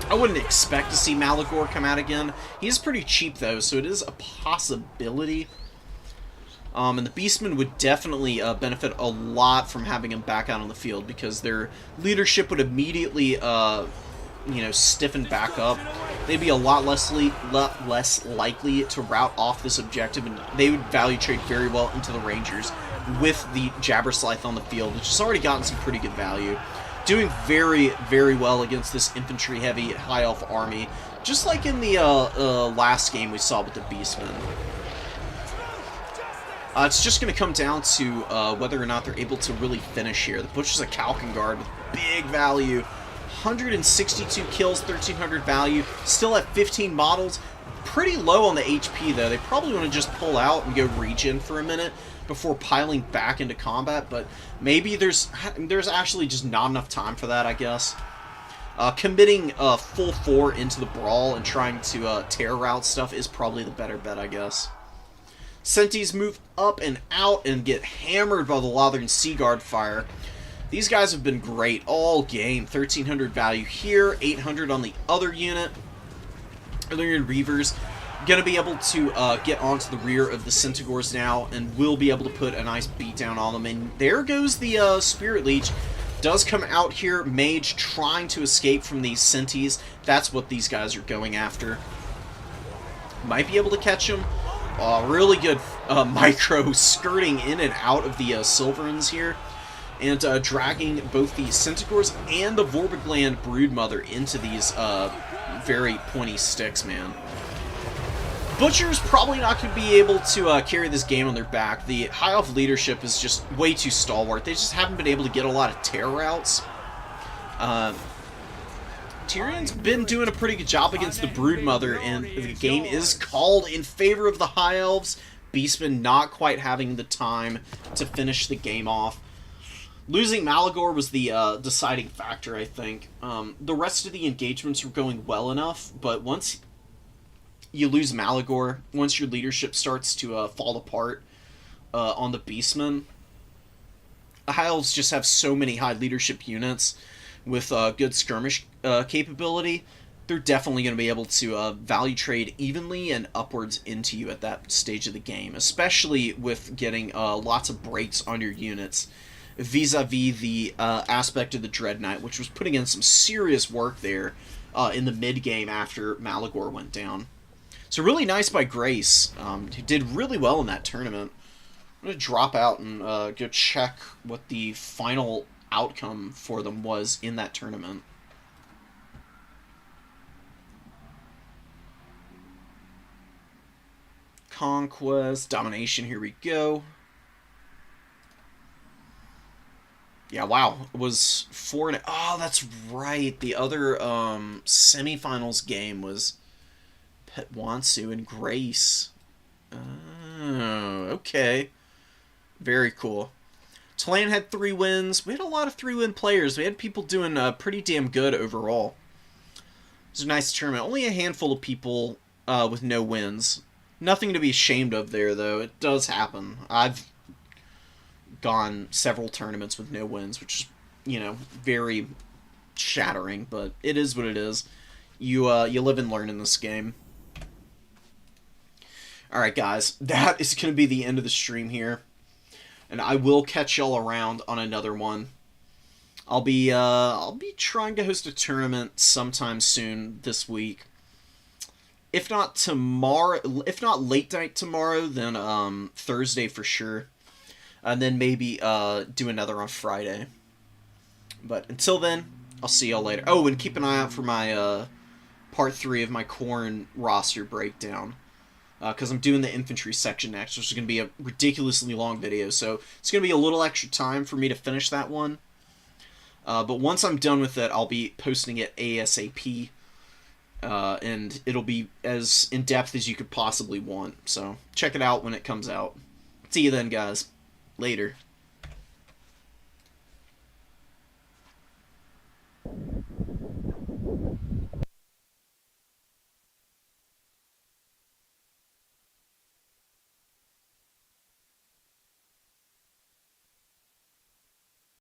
I wouldn't expect to see Malagor come out again. He is pretty cheap though, so it is a possibility. And the Beastmen would definitely benefit a lot from having him back out on the field because their leadership would immediately, stiffen back up. They'd be a lot less likely to rout off this objective, and they would value trade very well into the Rangers with the Jabberslide on the field, which has already gotten some pretty good value. Doing very, very well against this infantry-heavy High Elf army, just like in the last game we saw with the Beastmen. It's just going to come down to whether or not they're able to really finish here. The Butchers of Kalkengard with big value. 162 kills, 1,300 value. Still at 15 models. Pretty low on the HP, though. They probably want to just pull out and go regen for a minute before piling back into combat. But maybe there's actually just not enough time for that, I guess. Committing full 4 into the brawl and trying to tear route stuff is probably the better bet, I guess. Senties move up and out and get hammered by the Lothern Seaguard fire. These guys have been great all game. 1,300 value here, 800 on the other unit. Illyrian Reavers going to be able to get onto the rear of the Centaurs now and will be able to put a nice beat down on them. And there goes the Spirit Leech. Does come out here. Mage trying to escape from these Senties. That's what these guys are going after. Might be able to catch them. Really good micro skirting in and out of the Silverins here. And dragging both the Centaurs and the Vorbigland Broodmother into these very pointy sticks, man. Butcher's probably not going to be able to carry this game on their back. The High Elf leadership is just way too stalwart. They just haven't been able to get a lot of tear routes. Tyrion's been doing a pretty good job against the Broodmother, and the game is called in favor of the High Elves. Beastmen not quite having the time to finish the game off. Losing Malagor was the deciding factor, I think. The rest of the engagements were going well enough, but once you lose Malagor, once your leadership starts to fall apart on the Beastmen, the High Elves just have so many high leadership units with good skirmish capability. They're definitely going to be able to value trade evenly and upwards into you at that stage of the game, especially with getting lots of breaks on your units vis-a-vis the aspect of the Dread Knight, which was putting in some serious work there in the mid-game after Malagor went down. So really nice by Grace, who did really well in that tournament. I'm going to drop out and go check what the final outcome for them was in that tournament. Conquest, Domination, here we go. Yeah, wow. It was 4 and... Oh, that's right. The other semifinals game was Petwansu and Grace. Oh, okay. Very cool. Tulane had 3 wins. We had a lot of 3-win players. We had people doing pretty damn good overall. It was a nice tournament. Only a handful of people with no wins. Nothing to be ashamed of there, though. It does happen. I've gone several tournaments with no wins, which is, you know, very shattering, but it is what it is. You live and learn in this game. Alright, guys. That is going to be the end of the stream here. And I will catch y'all around on another one. I'll be trying to host a tournament sometime soon this week. If not tomorrow, if not late night tomorrow, then Thursday for sure. And then maybe do another on Friday. But until then, I'll see y'all later. Oh, and keep an eye out for my part 3 of my Corn roster breakdown. Because I'm doing the infantry section next, which is going to be a ridiculously long video. So it's going to be a little extra time for me to finish that one. But once I'm done with it, I'll be posting it ASAP. And it'll be as in-depth as you could possibly want. So check it out when it comes out. See you then, guys. Later.